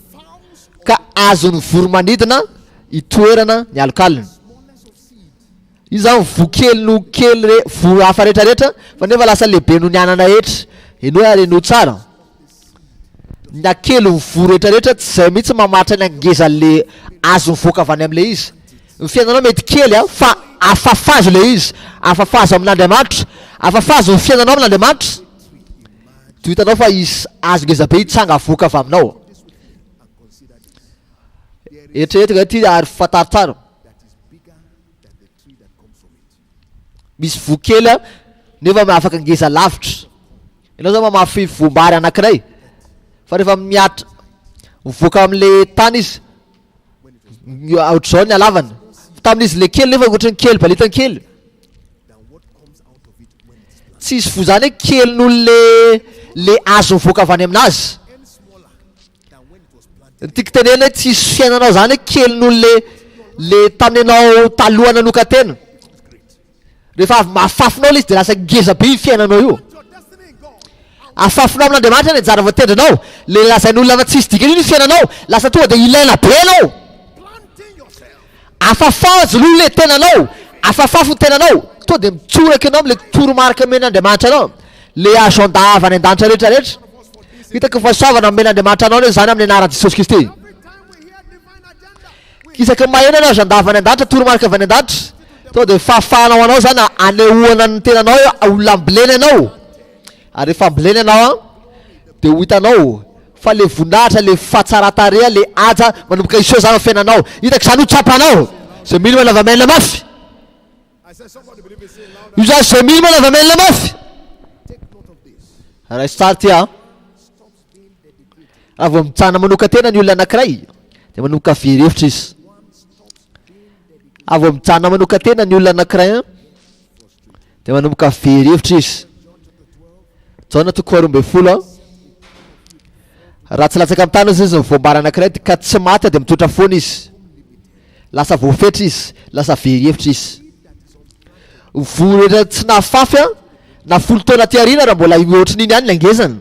ka azony voromanidina itoerana ny alokaliny. Izy zany vo kely no kely vo hafa rehetrarehetra fa nefa lasa lehibe no ny anana rehetra. Eno hoe areno tsara. Ny akely ny vo rehetrarehetra tsy zay mihitsy mamaritra ny angezan'le azo mivoaka avy any amin'ilay izy. Ny fiainanao mety kely fa afafazo le izy, afafazo amin'Andriamanitra, afafazo ny fiainanao amin'Andriamanitra. Dia hitanao fa izy azo ngeza be hitsanga avoaka avy aminao. Eritreretika ty ary fantaro tsara. Misy vo kely nefa afaka ngeza lavitra. Ianao zao mamafy voambary anankiray, fa rehefa miatra mivoaka amin'le tany izy ohatr'izao ny halavana. Tamin'izy le kely nefa ohatrany kely balitany kely. Tsy izy vo zany hoe kely noho le azo mivoaka avy any aminazy. Tiako tenena hoe tsy isy fiainanao zany hoe kely noho le tamin'ny taloha nanoka tena. Rehefa avy mahafafinao le izy dia lasa ngeza be fiainanao io. Afafinao amin'Andriamanitra ny anjara voatendrinao, le lazain'olona fa tsisy dikany io fiainanao, lasa tonga dia ilaina be anao. Afafazo aloha le tenanao, afafafo ny tenanao, tonga dia mitsoraka ianao amin'le toromarika men'Andriamanitra anao, le azo andava any an-danitra rehetrarehetra. Hitako fahasoavana men'Andriamanitra anao le zany amin'ny anaran'i Jesosy Kristy. Isaky maheno anao azo andava any an-danitra, toromarika avy any an-danitra, tonga dia fahafahanao anao zany anehoana ny tenanao olona ambilena ianao. Ary rehefa ambolena anao dia ho hitanao fa le voninahitra le fahatsaratareha le aja manomboka iseo zany fiainanao. Hitako zany ho tsapanao zay mily manava mailina mafy. Io zany zay mily manava mailina mafy. Raha sary ty raha vao mijanona manoka tena ny olona anankiray dia manoka verevitra izy. Raha vao mijanona manoka tena ny olona anankiray dia manomboka verevitra izy. Jaona 2:12 raha tsy latsaka amin'ny tany izy voambara anankiray ka tsy maty dia mitotra foana izy, lasa voafetra izy, lasa verevitra izy. Vorehetra tsy nafafy na folo taona ty arina raha mbola ohatran'iny ihany langezana.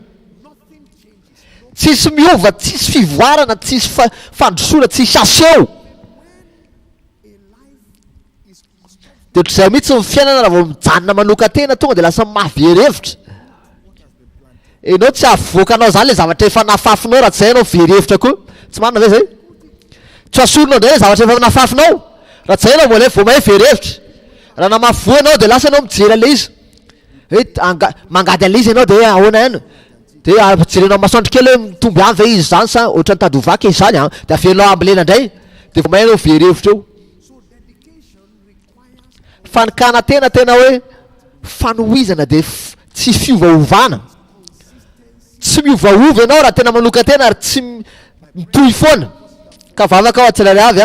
Tsisy miova, tsisy fivoarana, tsisy fandrosoana, tsisy aseho. Dia ohatr'izay mihitsy ny fiainana raha vao mijanona manoka tena tonga dia lasa mahaverevitra. Enao tsy avoakanao zany le zavatra efa nafafinao raha tsy zay anao verevitra koa. Tsy marina ve zay? Tsy asorinao indray le zavatra efa nafafinao raha tsy zay anao mbola vao mahay verevitra. Raha namafy anao dia lasa anao mijery an'ilay izy. Mangady an'ilay izy ianao dia ahoana ihany. Dia jerenao masoandro kely hoe mitomby any ve izy zany sa ohatran'ny tadovaka izy zany dia afianao ambolena indray dia vao mahay anao verevitra eo. Fanikana tena hoe fanohizana dia tsy fiovaovana. Tsy miovaova ianao raha tena manoka tena ary tsy mitohy foana. Ka vavaka ao atsirary avy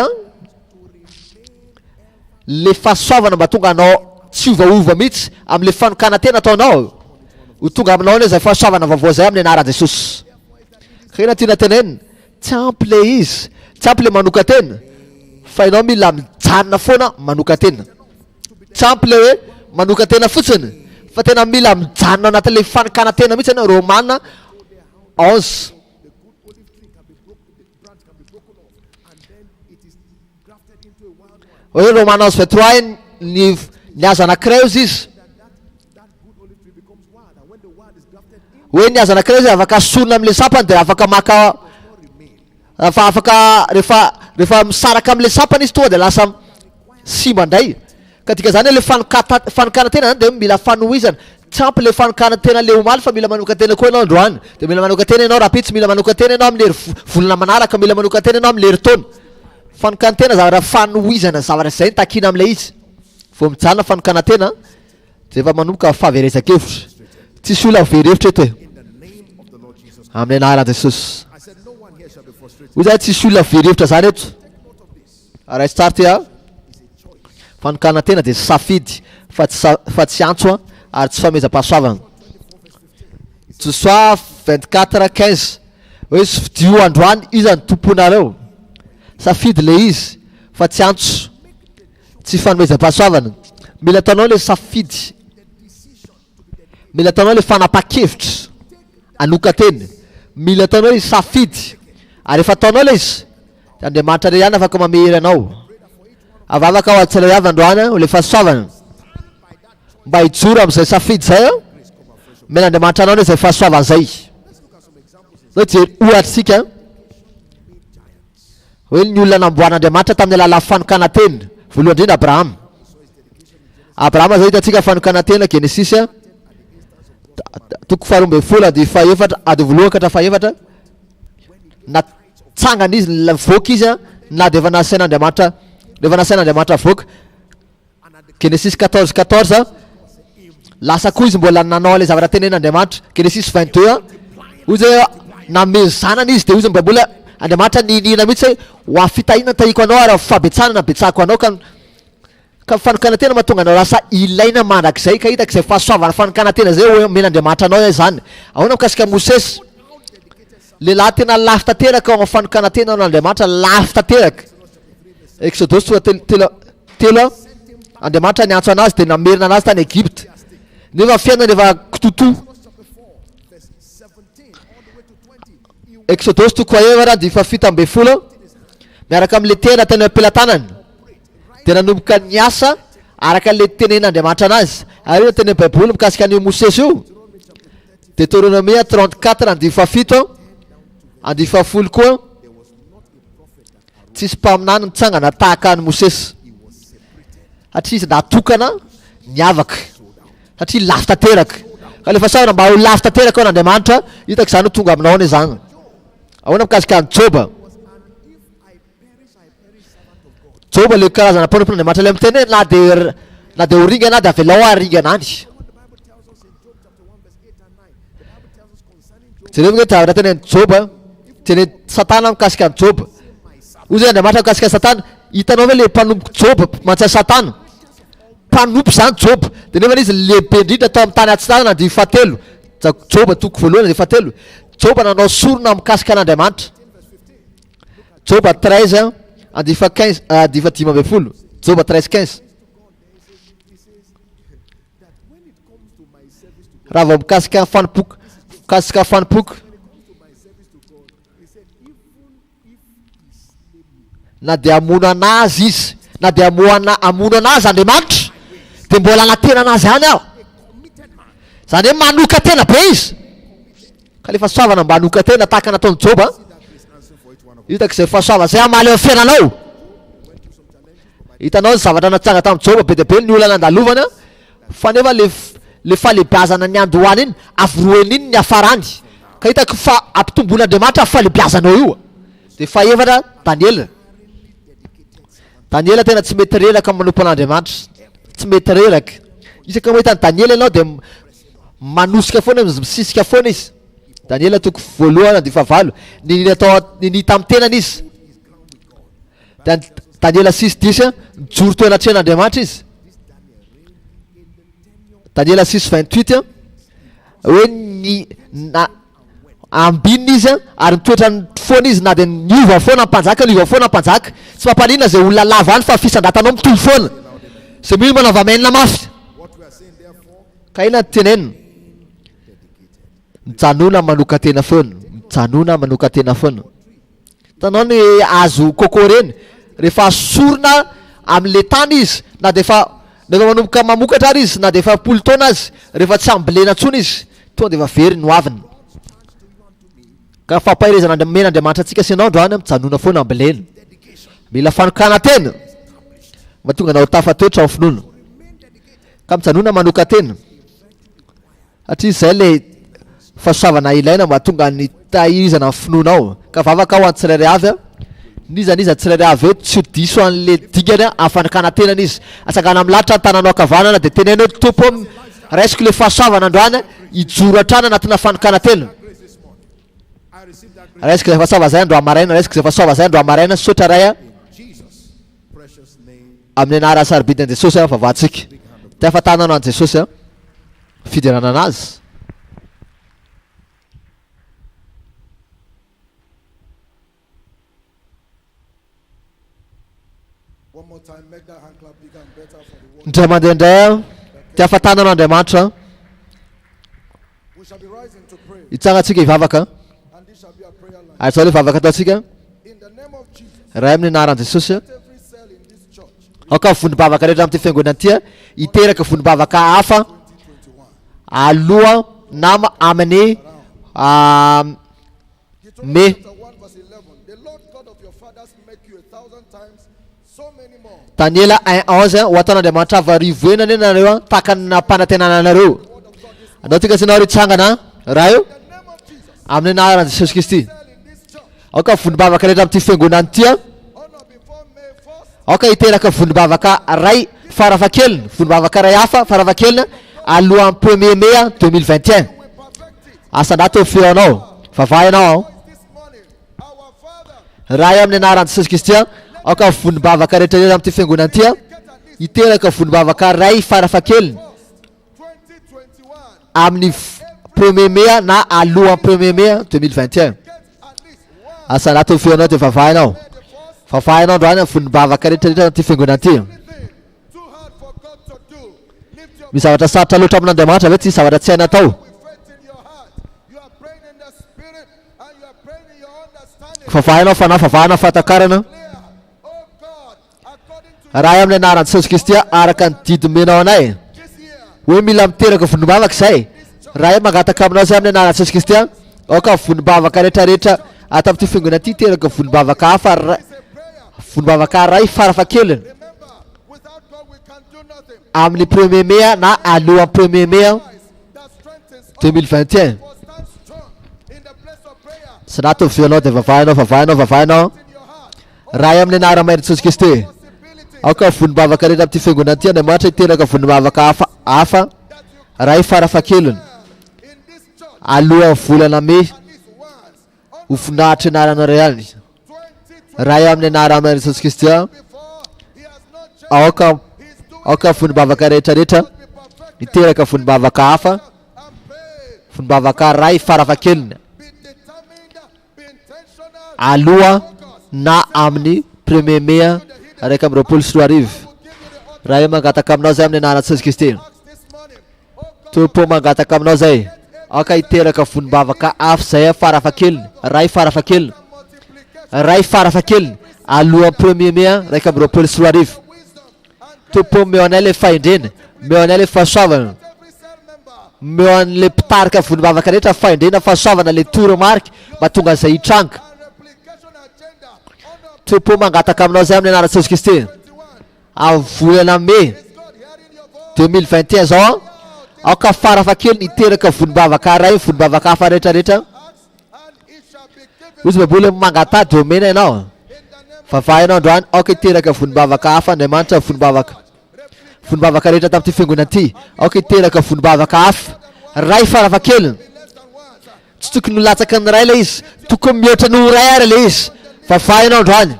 le fahasoavana mba tonga anao tsy ovaova mihitsy amin'le fanokana tena ataonao ho tonga aminao ny zay fahasoavana vaovao zay amin'ny anaran'i Jesosy. Kena tiana tenenina tsy ampy le izy, tsy ampy le manoka tena fa ianao mila mijanona foana manoka tena. Tsy ampy le hoe manoka tena fotsiny fa tena mila mijanona anatin'le fanokana tena mihitsy ianao. Romana 11 hoe Romana 11:23 ny azo anankiray izy hoe ny azo anankiray izy afaka asorona amin'le sapany dia afaka maka afaka rehefa misaraka amin'le sapany izy tonga dia lasa simba indray. Ka dika zany le fanokana tena zany dia mila fanohizana. Tsy ampy le fanokana tena le omaly fa mila manoka tena koa ianao androany. Dia mila manoka tena ianao rapitsy, mila manoka tena ianao amin'ny volana manaraka, mila manoka tena ianao amin'ny herintaona. Fanokana tena zavatra fanohizana, zavatra zay takina amin'ilay izy. Vao mijanona fanokana tena dia efa manomboka fahaverezan-kevitra. Tsisy olona verevitra eto e amin'ny anaran'i Jesosy. Hoy zany tsisy olona verevitra zany eto. Raha tsara ty fanokana tena dia safidy fa tsy antso ary tsy famezam-pahasoavana. Joshua 24:15 hoe sy fidio androany iza ny tomponareo. Safidy le izy fa tsy antso, tsy fanomezam-pahasoavana. Mila ataonao le safidy, mila ataonao le fanapa-kevitra anoka tena, mila ataonao le safidy ary efa ataonao le izy Andriamanitra re ihany afaka mamery anao. Avavaka ao atsirairay avy androany le fahasoavana mba hijoro amin'izay safidy zay mena Andriamanitra anao zay fahasoavana zay. Zao jery ohatritsika hoe ny olona namboaran'Andriamanitra tamin'ny alalan'ny fanokana tena. Voalohany indrindra Abrahama. Abrahama zao hitantsika fanokana tena Genesis 12:12 ady voalohany ka hatrafahefatra natsangana izy voaka izy na dia efa nasain'Andriamanitra rehefa nasain'Andriamanitra voaka. Genesis 14:14 lasa koa izy mbola nanao le zavatra tenen'Andriamanitra. Genesis 22 hoy zay nameny zanany izy dia hoy zay mbola Andriamanitra ninina mihitsy ho afitahina tahiko anao ary fabetsanana betsako anao ka fanokana tena mahatonga anao lasa ilaina mandrakizay. Ka hitaka izay fahasoavana fanokana tena zay hoe men'Andriamanitra anao zany. Ahoana mikasika Mosesy lehilahy tena lafy tanteraka ao amin'ny fanokana tena an'Andriamanitra, lafy tanteraka. Exodus 3:3 Andriamanitra niantso anazy dia namerina anazy tany Egypte nefa fiainana efa kitoto. Exodus 2:7 miaraka amin'le tena teny am-pelantanany dia nanomboka niasa araka le tenen'Andriamanitra anazy. Ary teny Baiboly mikasika an'io Mosesy io. Deutéronomie 34:7 koa tsisy mpaminany mitsangana tahaka any Mosesy satria izy natokana niavaka satria lafy tanteraka. ka le fasahana mba ho lafy tanteraka ao n'Andriamanitra hitako zany ho tonga aminao ny zany ahoana mikasika ny Joba. Joba le karazana mpampian'Andriamanitra le miteny na de oringa na de avelao aringanany. Jereo hoe tavatra teny Joba teny Satana mikasika ny Joba. Hoy zay Andriamanitra mikasika Satana, hitanao ve le mpanompoka Joba mantsy Satana mpanompo zany Joba de nefa izy lehibe indrindra tao amin'ny tany atsitana de fahatelo Joba toko voalohany de fahatelo. Joba nanao sorona mikasika an'Andriamanitra. Joba 13 andifa 15 andifa 10 Joba 13:15. Raha vao mikasika fanompoka na de amono anazy izy na de amono anazy Andriamanitra de mbola anatena anazy any aho zany hoe manoka tena be izy ka le fahasoavana mba hanoka tena tahaka nataony Joba hitako zay fahasoavana zay amaly amin'ny fiainanao. Hitanao zavatra natsanga tamin'ny Joba be de be ny olana andalovana fa nefa le falebiazana ny andohany iny avoroeny iny ny afarany ka hitako fa ampitomboin'Andriamanitra falebiazanao io. De fahaefatra Daniela tena tsy mety reraka manompo an'Andriamanitra, tsy mety reraka. Isaka mahita Daniela ianao de manosika foana misisika foana izy. Daniela toko voalohany de fahavalo ny hita amin'ny tenany izy. Daniela 6:10 mijoro teo anatrehana Andriamanitra izy. Daniela 6:28 hoe ambinina izy ary mitoetra ny foana izy na de niova foana mpanjaka tsy mampaninona zay olona lava any fa fisandratanao mitovy foana zay mino manavamenina mafy ka ina tenenina mijanona manoka tena foana. Tanao ny azo kôkô reny rehefa asorona amin'le tany izy na de fa manomboka mamokatra ary izy na de fa 10 taona azy rehefa tsy ambolena intsony izy tonga de efa very no aviny. Ka fampahirezana men'Andriamanitra antsika isan'andro androany mijanona foana ambolena mila fanokana tena mahatonga anao tafatoetra ao finoana ka mijanona manoka tena satria zay le fahasoavana ilaina mahatonga ny tahirizana finoana ao ka vavaka ao antsirairay avy niza tsirairay avy eo tsy diso an'le dingany afanokana tenany izy atsangana amin'ny lalitra ny tananao akavanana de teneny hoe tompo raisiko le fahasoavana androany ijoro hatrany anatina fanokana tena. Raisiko zay fahasoava zay andro amaraina sotra ray amin'ny anarany sarobidin'i Jesosy favatsika te afatananao an Jesosy fidirana anazy. Ndray mandehandray te afatananao Andriamanitra hitsangatsika hivavaka ary zao le vavaka ataotsika ray amin'ny anaran'i Jesosy aoka vonibavaka rehetra amin'ity fiangonana ity hiteraka vonibavaka hafa aloha nama amin'ny me Daniela 1:11 ho ataon'Andriamanitra avarivo enany nareo tahaka ny nampanantenana anareo. Anao tika sinao ry tsangana raha io amin'ny anaran'i Jesosy Kristy aoka vonibavaka rehetra amin'ity fiangonana ity aoka hiteraka vonibavaka ray farafakeliny vonibavaka ray hafa farafakelina alohan'ny 1er mai 2021 asandrato eo feonao vavahinao raha io amin'ny anaran'i Jesosy Kristy aoka vonibavaka rehetra rehetra amin'ity fiangonana ity hiteraka vonibavaka ray farafakeliny amin'ny 1er mai na alohan'ny 1er mai 2021 asandrato eo feonao de vavahinao androany vonibavaka rehetrarehetra ty fiangonana ty. Misy zavatra sarotra loatra amin'Andriamanitra ve tsy zavatra tsy haina atao. Favahinao fatakarana raha amin'ny anaran'i Jesosy Kristy araka ny didimenao anay hoe mila miteraka vonibavaka zay raha mangataka aminao zay amin'ny anaran'i Jesosy Kristy aoka vonibavaka rehetrarehetra ata amin'ity fiangonana ty teraka vonibavaka hafa vonibavaka ray farafakeliny amin'ny 1er mai na alohan'ny 1er mai 2021. Sanato fianao dia vavainao. Raha amin'ny anarana Jesosy Kristy. Aoka vonimbavaka rehetra amin'ity fiangonana ity Andriamanitra hiteraka vonimbavaka hafa. Raha farafahakeliny. Alohan'ny volana May. Ho voninahitra anarana ihany. Raha amin'ny anarana Jesosy Kristy. Aoka vonimbavaka rehetrarehetra hiteraka vonimbavaka hafa. Vonimbavaka ray farafahakeliny. Aloha na amin'ny 1er Mai 2024. Raha mangataka aminao zay amin'ny anarana Jesosy Kristy. Tompo mangataka aminao zay. Aoka hiteraka vonimbavaka hafa zay farafahakeliny. Ray farafahakeliny. Ray farafahakeliny. Aloha 1er Mai 2024. Tompo meo anay le fahendrena. Meo anay le fahasoavana. Meo an'le mpitarika vonimbavaka rehetra fahendrena fahasoavana le toromarika mba tonga an'izay hitranga. Tompo mangataka aminao zay amin'ny anarana Jesosy Kristy. Amin'ny volana Mai 2021 zao. Aoka farafahakeliny hiteraka vonimbavaka ray vonimbavaka hafa rehetrarehetra. Ozy baboly mangata domena ianao. Vavainao androany aoka hiteraka vonimbavaka hafa Andriamanitra vonimbavaka rehetra tamin'ity fiangonana ity. Aoka hiteraka vonimbavaka hafa ray farafahakeliny. Tsy tokony ho latsaka ny ray le izy. Tokony mihoatra ny ray ary le izy. Vavainao androany.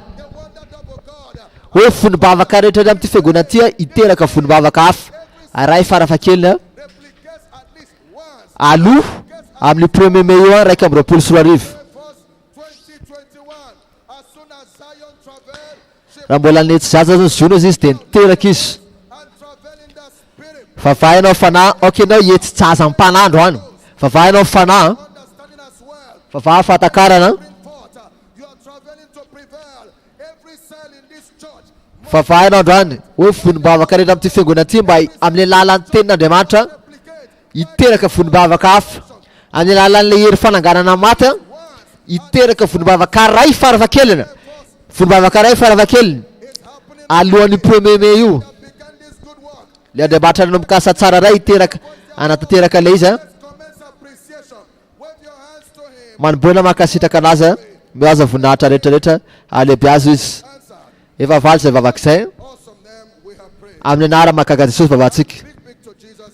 Hoe vonimbavaka rehetra amin'ity fiangonana ity hiteraka vonimbavaka hafa ray farafahakeliny. Aloha amin'ny 1er Mai 2024. Raha mbola nety zaza ny zona izy dia niteraka izy. Vavainao fanahy. Aoka ianao hety tsaza ampanah androany. Vavainao fanahy. Vavaha fatakarana. Vavainao androany hoe vonimbavaka rehetra amin'ity fiangonana ity mba amin'ny lalan'ny tenin'Andriamanitra hiteraka vonimbavaka hafa. Amin'ny lalan'le hery fananganana maty hiteraka vonimbavaka ray farafahakeliny. Vonimbavaka ray farafahakeliny alohan'ny 1er Mai io. Le Andriamanitra nanomboka tsara ray hiteraka anatanteraka le izy. Manomboana mankasitraka anazy. Mihaza voninahitra rehetrarehetra alehibe azy izy. Efa valy zay vavakizay. Amin'ny anarana mahagaga Jesosy vavantsika.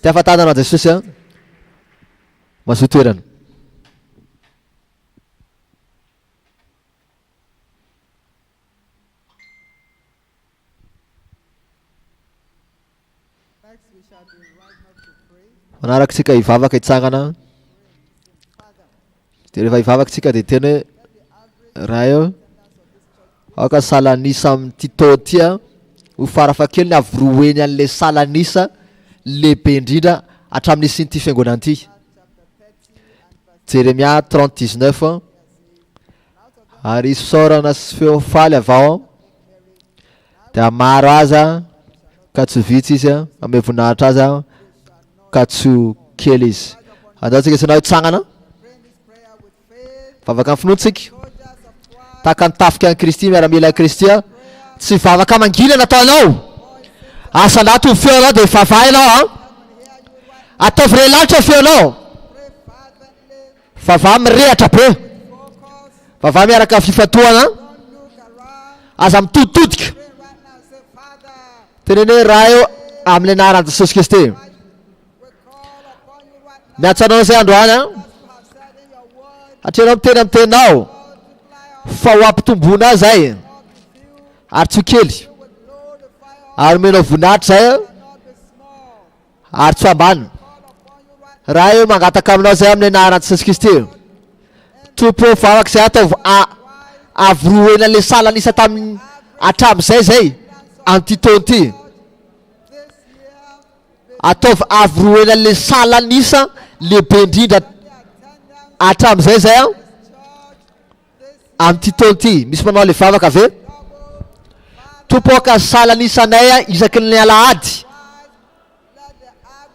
Ty ahafantanana Jesosy mazoa toerana. Manaraka tsika hivavaka hitsangana. Dia rehefa hivavaka tsika dia tena hoe raha eo aoka salanisa amin'ity tao ty ho farafahakeliny avoroeny an'le salanisa lehibe indrindra hatramin'ny isin'ity fiangonana ity. Jeremia 30:19. Ary isaorana sy feo faly avao dia maro aza ka tsy vitsy izy ame voninahitra aza ka tsy kely izy. Andatsika sanao hitsangana. Vavaka amin'ny finoantsika. Tahaka ny tafika an'i Kristy miaramila Kristy. Tsy vavaka mangina nataonao. Asanato ny feonao dia vavainao. Ataovy re lanitra feonao. Vava mirehatra be. Vava miaraka amin'ny fifatoana. Aza mitoditodika. Tenene raha eo amin'ny anaran'i Jesosy Kristy. Miantsanao zay androany. Atrenao miteny amin'ny teninao fa ho ampitomboana zay ary tsy kely ary menao voninahitra zay ary tsy ambany. Raha eo mangataka aminao zay amin'ny anaran'i Jesosy Kristy. Tompo vavaka zay ataovy avoroena le salanisa tamin'ny hatramin'izay zay amin'ity taona ity. Ataovy avoroena le salanisa lehibe indrindra hatramin'izay zay amin'ity taona ity. Misy manao le vavaka ve? Tompo ka salanisanay isaky ny alahady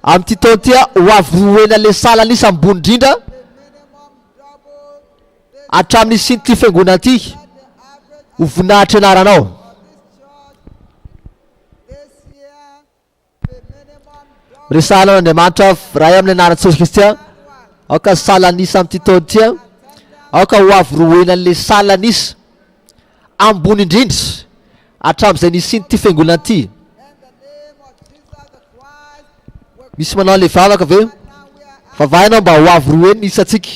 amin'ity taona ity ho avoroena le salanisa ambony indrindra hatramin'ny isin'ity fiangonana ity ho voninahitra anaranao. Miresahanao Andriamanitra raha eo amin'ny anaran'i Jesosy Kristy Aoka salanisa amin'ity taona ity a. Aoka ho avy roena an'le salanisa ambony indrindra hatramin'izay nisiny ity fiangonana ity. Misy manao le vavaka ve? Vavahinao mba ho avy roena nisantsika.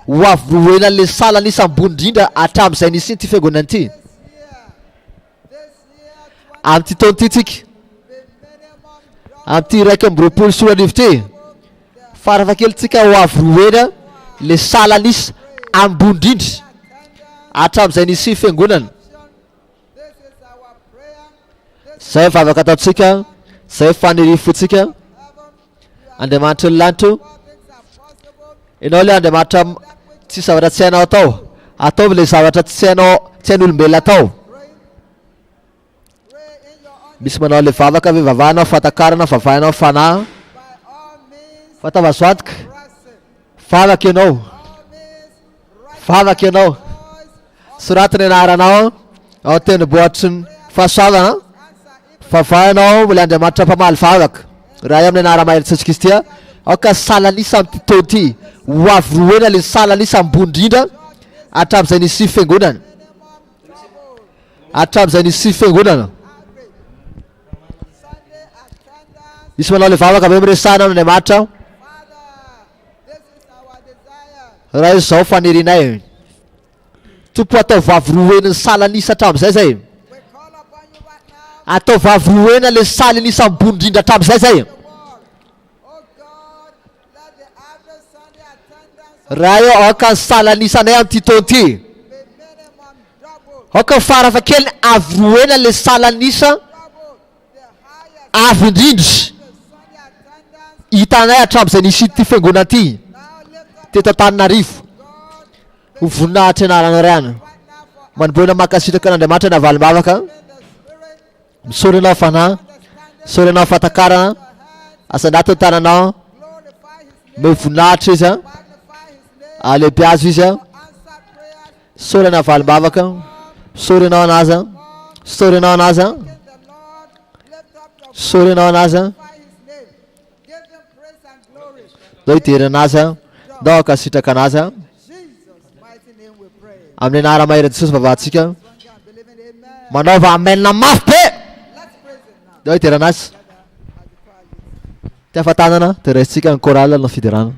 Ho avy roena an'le salanisa ambony indrindra hatramin'izay nisiny ity fiangonana ity. Amin'ity taona ity tsika. Amin'ity raika amby roapolo sy roa arivo ity. Farafahakelitsika ho avy roena le salanisa ambony indrindra hatramin'izay nisy fiangonana. Zay vavaka ataontsika, zay fanirifotsika. Andriamanitra ny lanitro. Ianao le Andriamanitra tsy zavatra tsy hainao atao. Ataovy le zavatra tsy hain'olombelona atao. Misy manao le vavaka ve vavahanao fatakarana vavahanao fanahy. Fatavazoantoka. Vavaka ianao. Vavaka ianao. Soratiny anaranao ao tendrombohitry ny fahasoavana. Vavahanao mbola Andriamanitra mpamaly vavaka. Raha amin'ny anara-mahery Kristy a. Aoka salanisa amin'ity taona ity. Ho avy roena le salanisa ambony indrindra hatramin'izay nisy fiangonana. Hatramin'izay nisy fiangonana. Misy manao le vavaka be miresahana Andriamanitra. Raha izao fanerinay. Tompo atao vavy roena ny salanisa hatramin'izay zay. Atao vavy roena le salanisa ambony indrindra hatramin'izay zay. Raha io aoka ny salanisanay amin'ity taona ity. Aoka farafakely avy roena le salanisa avy indrindra hitanay hatramin'izay nisy ity fiangonana ity teto Antananarivo. Ho voninahitra anarana riana. Manomboana makasitraka n'Andriamanitra ny avalimbavaka. Misaory anao fanahy. Misaory anao fatakarana. Asandato tananao. Me voninahitra izy a. Alehibe azy izy a. Misaory anao avalimbavaka. Misaory anao anazy a. Misaory anao anazy a. Misaory anao anazy a. Dao hidery anazy a. Dao akasitraka anazy a. Amin'ny anara-mahery Jesosy vavahantsika. Manaova amenina mafy be. Dao hidery anazy. Ty afatanana teresitsika ny chorale na fiderana.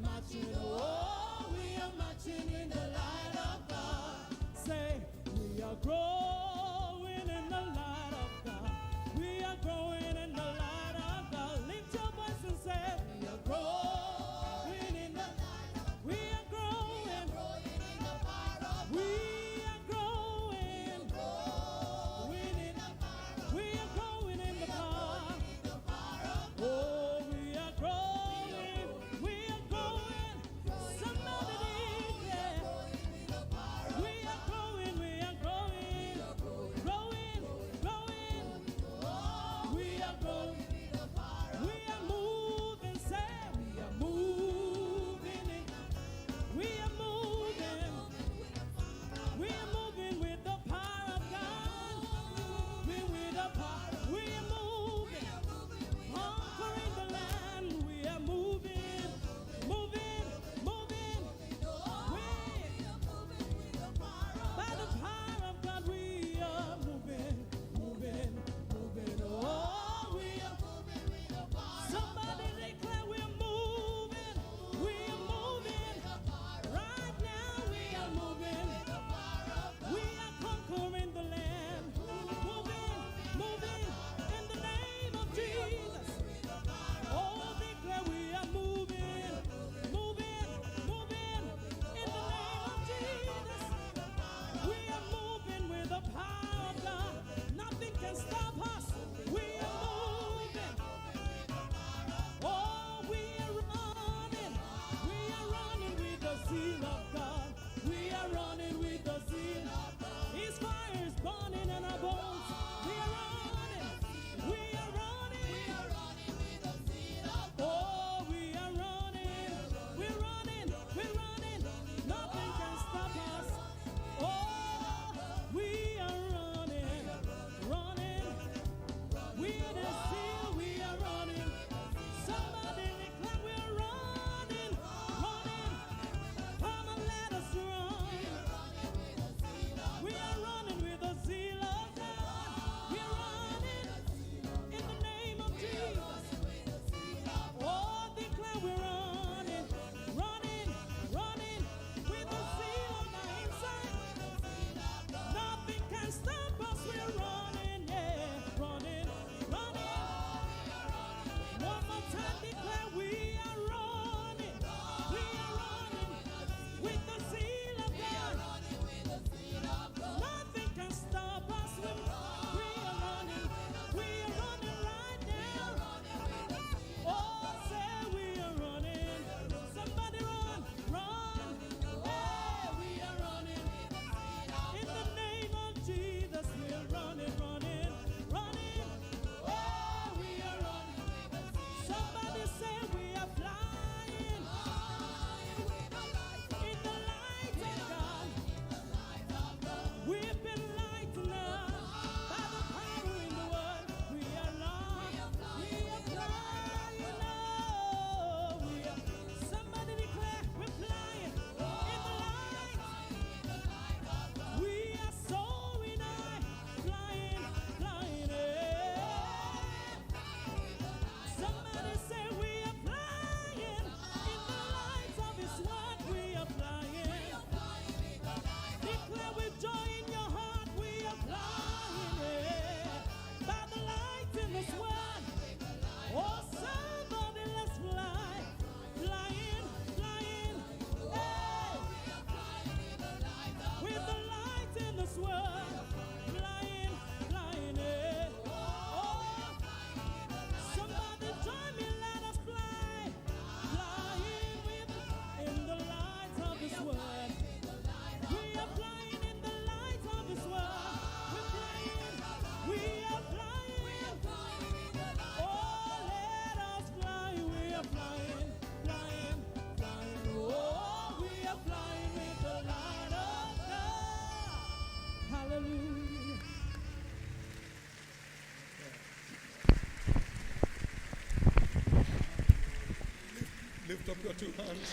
Marching, oh, we are marching in the light of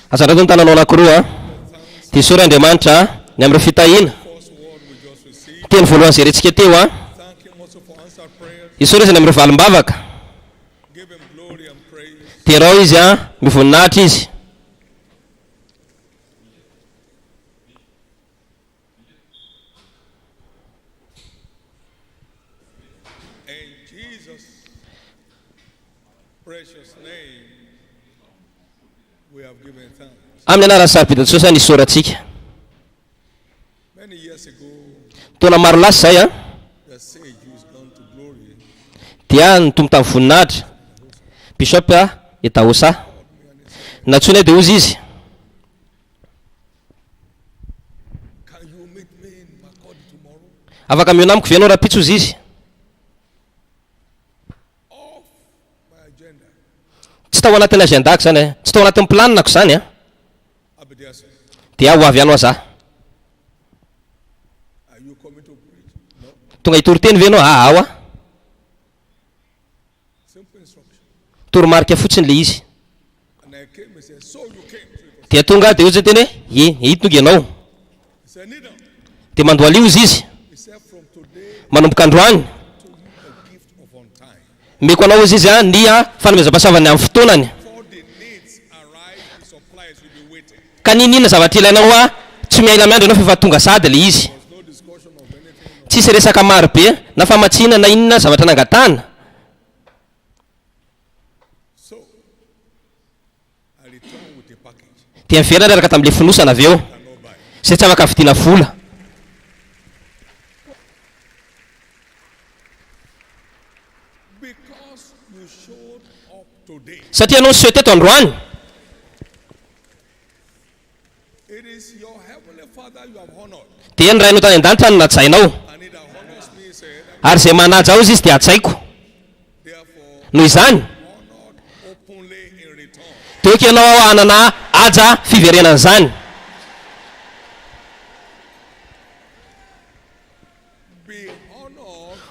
Azandrato ny tananao anankiroa dia sory Andriamanitra ny amin'ny fitahiana teny voalohany izay rentsika teo isory izy ny amin'ny valim-bavaka dia rao izy mivoninahitra izy. Amin'ny anaran'ny saripedin'i Jesosy ny isorantsika. Taona maro lasa zay dia nitombo tamin'ny voninahitra Bishop Etahosa natsoina dia ozy izy afaka miona amiko ve anao raha pitsozy izy tsy tao anatin'ny agendako zany tsy tao anatin'ny planinako zany dia ho avy anao za tonga hitory-teny ve anao ao toromarika fotsiny le izy dia tonga dia ozy teny hoe hitonga ianao dia mandohalio izy izy manomboka androany meko anao izy izy ny fanomezam-pasavany amin'ny fotoanany ka ninina zavatra ilainao tsy miaila miandro ianao fa efa tonga sady le izy tsisy resaka maro be na famatsiana na inona zavatra nangatana dia miverana araka tamin'ile finosana avy eo izay tsy afaka vidiana vola satria anao niseho teto androany dia ny rainao tany an-danitra no natsainao ary izay manaja ao izy izy dia atsaiko noho izany dia oka ianao hanana aja fiverenana zany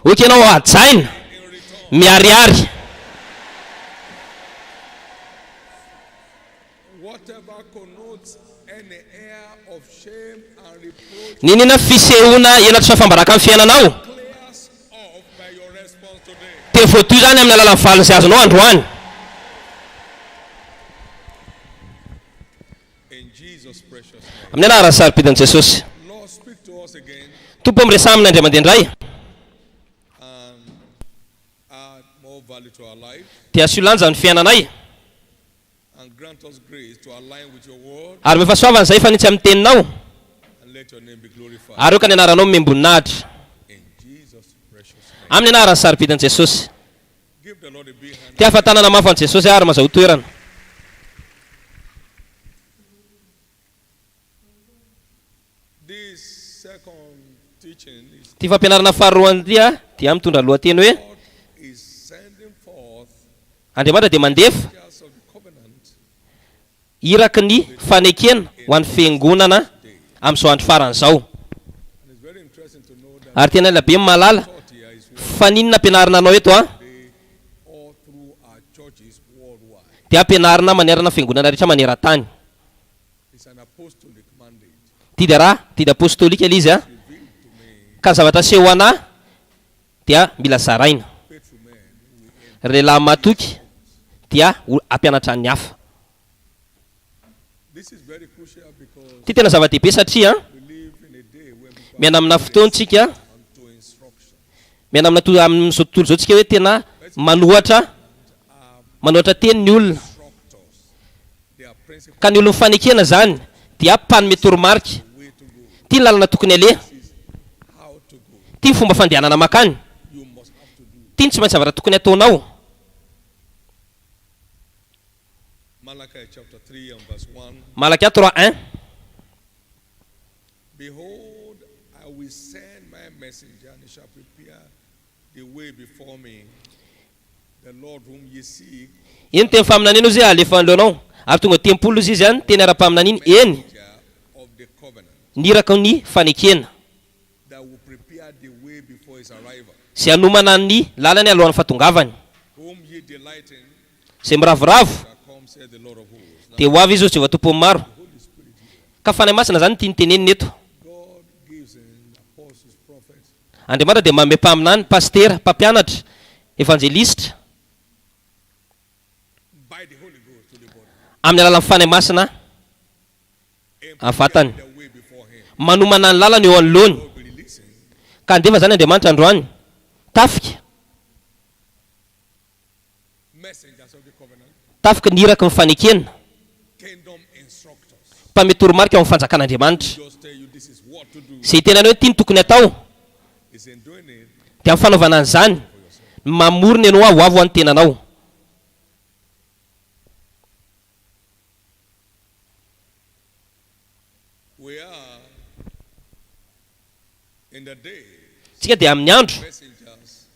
oka ianao ajaina miariary ninina fisehoana elato fafambaraka amin'ny fiainanao dia voatoy zany amin'ny alalan'ny valiny izay azonao androany amin'ny anaran'ny saripedin'i Jesosy. Tompo amiresa amina indray mandeha indray dia asolanja ny fiainanay ary mefasoavana izay fanitsy amin'ny teninao ary oka ny anaranao memboninahitra amin'ny anaran'ny saripedin'i Jesosy. Tia ahafantanana mafy an'i Jesosy ary mazao toerana. Ty fampianarana faharoany dia mitondra lohateny hoe Andriamanitra dia mandefa iraky ny fanekena ho an'ny fiangonana amin'izao andro faran'izao. Ary tena ela be malala fa ninona ampianarina anao eto dia ampianarina manerana fiangonana rehetra maneran-tany. Tidy apostolika ilay izy ka zavatra sehoana dia mila zaraina. Lehilahy matoky dia ampianatra ny hafa. Ty tena zava-dehibe satria miaina amina fotoantsika miaina amin'izao tontolo izao tsika hoe tena manohatra teny ny olona ka ny olona mifanekena zany dia mpanome toromarika ty ny lalana tokony aleha ty ny fomba fandehanana makany ty ny tsy maintsy zavatra tokony ataonao. Malakia 3:1 Behold, I will send my messenger and he shall prepare the way before me. The Lord whom ye seek. Iny teny faminanina izy alefa anleonao ary tonga tempolo izy izany teny ara-paminanina eny niraka ny fanekena sy anomana ny lalany alohan'ny fatongavany izay miravoravo dia ho avy izy ozy vatompo maro ka fanahy masina zany tia nyteneniny eto God gives in apostles, prophets, Andriamanitra dia manome mpaminany pastera mpampianatra evangelistra by the Holy Ghost to the body. amin'ny alalan'ny fanahy masina avatany The way before him. manomana ny lalana eo anoloany God will release him. ka andefa zany Andriamanitra androany tafika Messengers of the covenant. tafika niraka mifanekena Kingdom instructors. mpame toromarika ao amin'ny fanjakan'Andriamanitra Just tell you this is what to do. izay tenany hoe tia ny tokony atao Is in doing it. dia amin'ny fanaovana an'izany mamorona ianao ho avy ho an'ny tenanao We are in the day tsika dia amin'ny andro messengers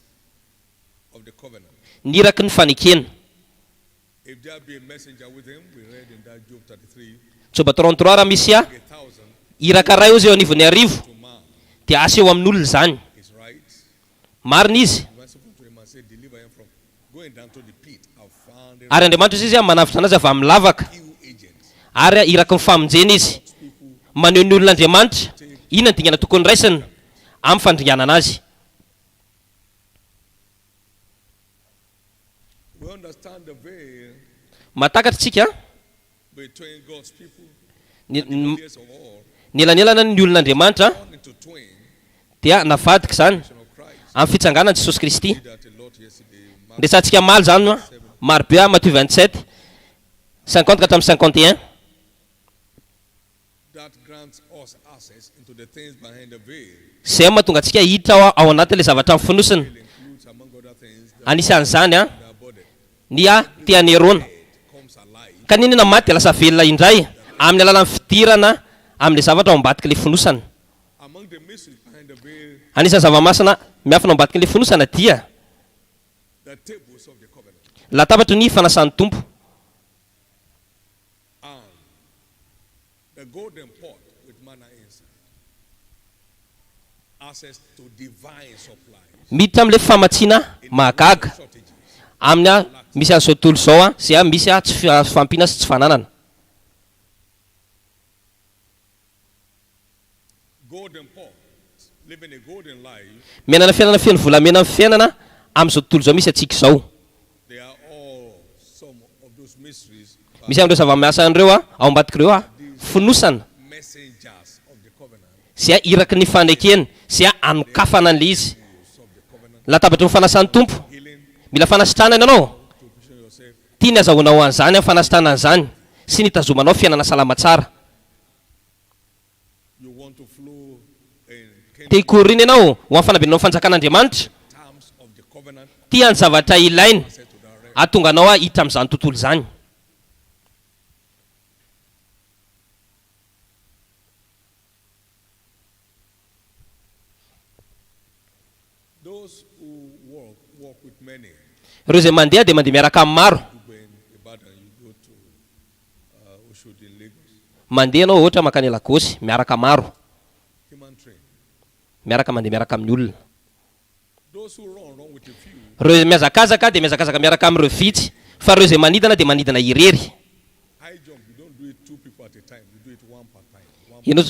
of the covenant. niraky ny fanekena If there be a messenger with him, we read in that Job 33, Joba 33 raha misy 1,000 iraka ray ozy eo anivon'ny arivo to man dia asa eo amin'olona zany is right. marina izy Merciful to him and say, deliver him from going down to the pit. I've found ary Andriamanitra izy manavitra anazy avy amin'ny lavaka few agents. ary iraky ny famonjena izy maneho ny olon'Andriamanitra inona ny dingana tokony raisina amin'ny fandringanana azy We understand the veil matakatra tsika between God's people ny years of all ny elanelana ny olon'Andriamanitra torn into twain dia navadika zany of Christ. amin'ny fitsanganana Jesosy Kristy Did that a lot yesterday. resantsika maly zany maro be Matthieu 27 50 ka hatramin'ny 51 That grants us access into the things behind the veil. zay mahatonga antsika hiditra ao anatin'ilay zavatra amin'ny fonosina It includes, among other things, the anisan'izany body. ny tianerona It comes alive. kaninina maty dia lasa velona indray amin'ny alalan'ny fidirana amin'ilay zavatra ao ambadika ilay fonosana Among the mysteries behind the veil, anisan'ny zavamasina miafina ao ambadika ilay fonosana dia the tables of the covenant. latabatra ny fanasan'ny tompo And the golden pot with manna inside. Access to divine supply. miditra amin'ilay famatsiana mahagaga Shortages. amin'ny misy an'izao tontolo izao zay misy tsy fampiana sy tsy fananana Golden pot. Living a golden life. menana fiainana feno volamena amin'ny fiainana amin'izao tontolo izao misy atsika izao They are all some of those mysteries. misy amin'ireo zava-miasa an'ireo ao ambadika ireo fonosana Messengers of the covenant. zay iraky ny fanekena zay anokafana an'le izy Of the covenant. latabatra ny fanasan'ny tompo Healing mila fanasitranana ianao to position yourself. tia ny azahoanao an'izany amin'ny fanasitranana an'izany sy nitazomanao fiainana salama tsara You want to flow in te kingdom hikorina ianao ho amin'ny fanabenanao fanjakan'Andriamanitra terms of the covenant. tia ny zavatra ilaina Set to direct. ahatonga anao hiditra amin'izany tontolo izany Those who walk with many. ireo zay mandeha dia mandeha miaraka amin'ny maro You go in Ibadan, you go to Oshodi in Lagos. mandeha anao ohatra makany Lagosy miaraka maro Human train. miaraka mandeha miaraka amin'ny olona Those who run with a few. ireo miazakazaka dia miazakazaka miaraka amin'ireo vitsy fa ireo zay manidana dia manidana irery High jump, you don't do it two people at a time. You do it one per time. One ianao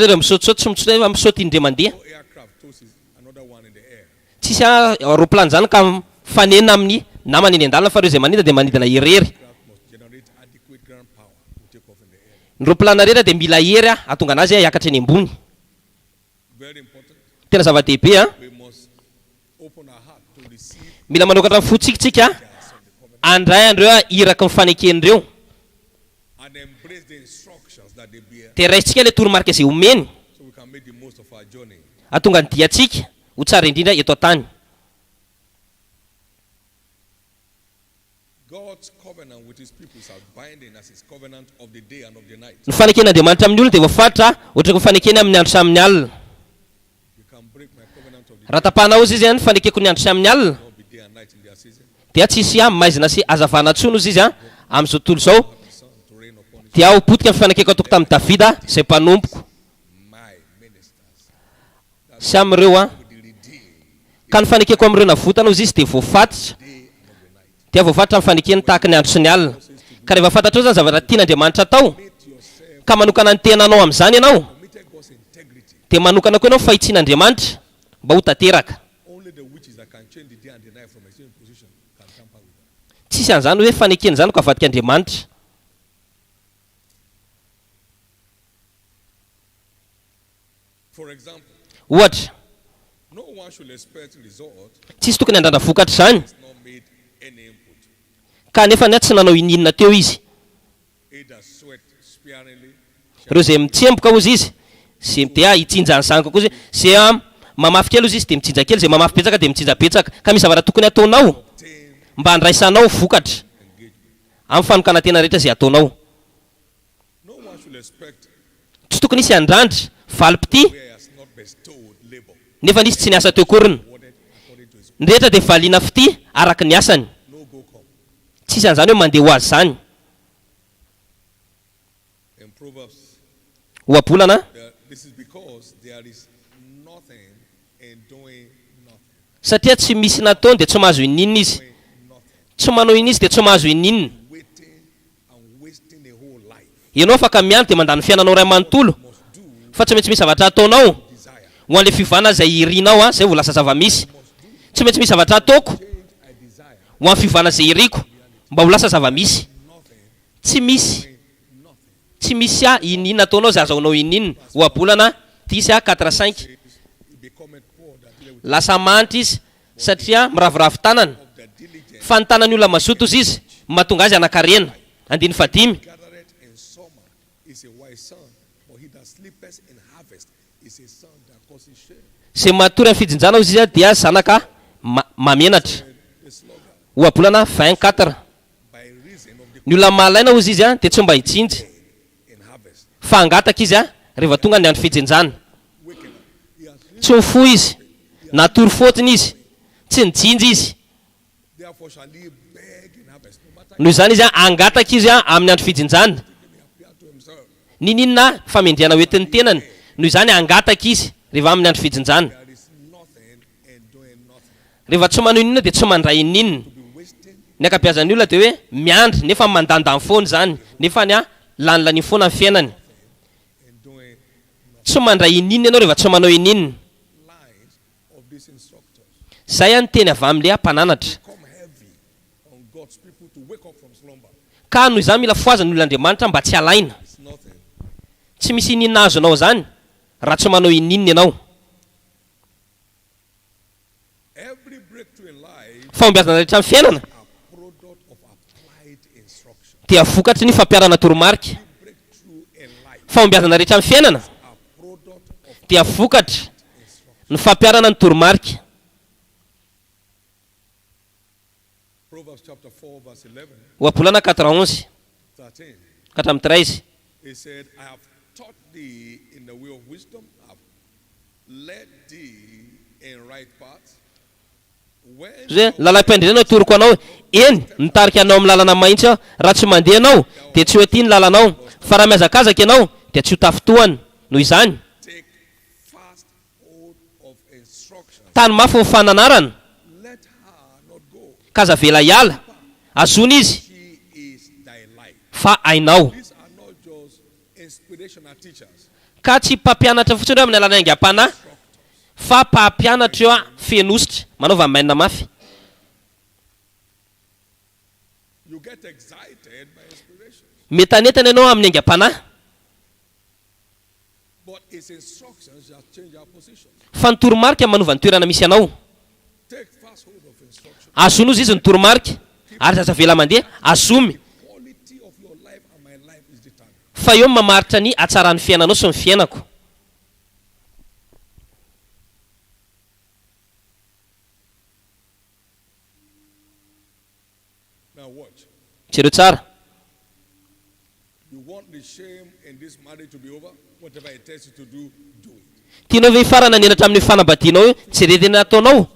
zay ireo misaotisaoty sy mitsotra fa misaoty indray mandeha no aircraft tosses another one in the air. tsisy aeroplane zany ka fanenina amin'ny namany eny an-dalana fa ireo zay manidana dia manidana irery Aircraft must generate adequate ground power to take off in the air. ny roplanina rera dia mila hery ahatonga anazy hiakatra eny ambony Very important. tena zava-dehibe We must open our heart to receive mila manokatra ny fotsikytsika andray andreo iraky ny faneken'ireo and embrace the instructions that they bear dia raisitsika ilay toromarika izay omeny so we can make the most of our journey. ahatonga ny diatsika ho tsara indrindra eto an-tany God's covenant with his people is as binding as his covenant of the day and of the night. ny faneken'Andriamanitra amin'ny olona dia voafaritra ohatra ny fanekeny amin'ny andro sy amin'ny alina You can break my covenant of the raha tapahanao izy izy ny fanekeko ny andro sy amin'ny alina day, not be day and night in their season. dia tsisy maizina sy azavana tsono izy izy amin'izao tontolo izao The sun to rain upon his dia ho potika ny fanekeko atoko tamin'ny Davida zay mpanompoko my ministers. sy amin'ireo With the redeemed ka ny fanekeko amin'ireo navotana izy izy dia voafatitra day and of the night. dia voafaritra amin'ny fanekeny tahaka ny andro sy ny alina ka rehefa fantatrao zany zavatra tian'Andriamanitra atao ka manokana ny tenanao amin'izany ianao committed God's integrity. dia manokana koa ianao fahitsian'Andriamanitra mba ho tanteraka. Only the witches that can change the day and the night from a certain position can tamper with that. Tsisy an'izany hoe fanekena zany ko avadika Andriamanitra. For example, Ohatra, no one should expect result tsisy tokony handrandra vokatra zany has not made any input. kanefa ny tsy nanao ininona teo izy. Either sweat sparingly, Ireo izay mitsemboka ozy izy zay dia hitsinja ny zanaka koa zay mamafy kely ozy izy dia mitsinja kely, zay mamafy betsaka dia mitsinja betsaka. Ka misy zavatra tokony ataonao mba handraisanao vokatra amin'ny fanokana tena rehetra zay ataonao. no one should expect Tsy tokony isy handrandra valim-pity where he has not bestowed labor nefa nisy tsy niasa teo koriny. awarded according to his Ny rehetra dia valiana fity araka ny asany. no go come. Tsisy an'izany hoe mandeha ho azy zany. In Proverbs, Ohabolana, this is because there is nothing in doing nothing. satria tsy misy nataony dia tsy mahazo ininina izy. Doing nothing. Tsy manao iny izy dia tsy mahazo ininina. Waiting and wasting a whole life. Ianao afaka miany dia mandany fiainanao ray manontolo Must do fa tsy maintsy misy zavatra ataonao desire. ho an'ilay fivana izay irinao zay ho lasa zava-misy. Tsy maintsy misy zavatra ataoko Change I desire. ho amin'ny fivana izay iriko mba ho lasa zava-misy. Nothing. Tsy misy. Doing nothing. Tsy misy ininina ataonao zay azahoanao ininina. Ohabolana 10:4-5. You become poor that deal with Lasa manitra izy satria miravoravo tanana. the diligent Fa ny tanany olona mazoto izy izy mahatonga azy anakarena. 5. gathereth in summer is a wise son, but he that sleepeth in harvest is a son that causes shame. Zay matory amin'ny fijinjana izy dia zanaka mamenatra. The slogan, Ohabolana 24. by reason of the Ny olona malaina ozy izy dia tsy mba hitsinjy in harvest, fa angataka izy rehefa tonga ny andro fijinjana. waken up. He has Tsy mifo izy, natory fotony izy, tsy nijinjy izy. therefore shall he beg in harvest, no matter Noho izany izy angataka izy amin'ny andro fijinjana. he appear to himself. Ninina famendriana hoentin'ny tenany. Noho izany angataka izy rehefa amin'ny andro fijinjana. There is nothing in doing nothing. Rehefa tsy manao inona dia tsy mandray ininina. To be wasting Ny akabeazan'ny olona dia hoe miandry nefa mandandany foana zany. Nefa ny lanilany foana amin'ny fiainany. in doing Tsy mandray ininina ianao rehefa tsy manao ininina. lines of these instructors. Zay any teny avy amin'ilay mpananatra. Come heavy on God's people to wake up from slumber. Ka noho izany mila foazana olon'Andriamanitra mba tsy alaina. It's nothing. Tsy misy ininina azonao zany raha tsy manao ininina ianao. Every breakthrough in life Fahombiazana rehetra amin'ny fiainana are product of applied instruction. dia vokatry ny fampiarana toromarika. Breakthrough in life Fahombiazana rehetra amin'ny fiainana are product of dia vokatra ny fampiarana ny toromarika. Proverbs chapter 4 verse 11, Ohabolana 4:11 13. hatramin'ny 13. He said, I have taught thee in the way of wisdom, I have led thee in right paths. When Zay lalam-piandrinana toroko anao, eny nitarika anao amin'ny lalana mahitsy aho. Raha tsy mandeha anao dia tsy ho ety ny lalanao, fa raha miazakazaka ianao dia tsy ho tafotohany. Noho izany take fast hold of instruction, tany mafy ny fananarana let her not go. ka aza vela hiala, azony izy She is thy life. fa ainao. These are not just inspirational teachers. Ka tsy mpampianatra fotsiny amin'ny alalana aingam-panahy fa mpampianatra eo fenosotra manaova mainina mafy. You get excited by inspiration, Metanetana ianao amin'ny aingam-panahy but its instructions shall change our position. fa ny toromarika manova ny toerana misy anao. Take fast hold of instruction. Azono izy ny toromarika ary aza vela mandeha azomy Quality of your life and my life is determined. fa eo mamaritra ny atsaran'ny fiainanao sy ny fiainako. Now watch. Jereo tsara. You want the shame in this marriage to be over? Whatever it tells you to do, do it. Tianao ve farana nenatra amin'ny fanambadianao io tsy retena ataonao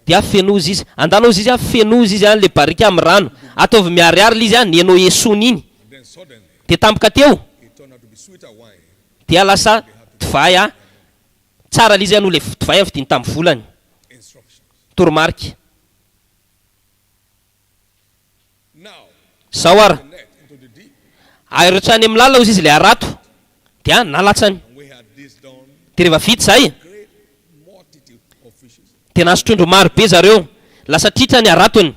dia fenozy izy. Andana izy izy fenozy izy le barika amin'ny rano. Ataovy miariary le izy nenao esony iny. And then suddenly, Dia tampoka teo it turned out to be sweeter wine. dia lasa divay tsara le izy no le divay avy diny tamin'ny volany. Instructions. Toromarika. Now, Zao ara. connect aerotrany amin'ny lalina ozy izy le arato dia nalatsany And we had this done. dia rehefa vita zay Great multitude of fishes. dia nasotrondro maro be zareo lasa tritra ny aratony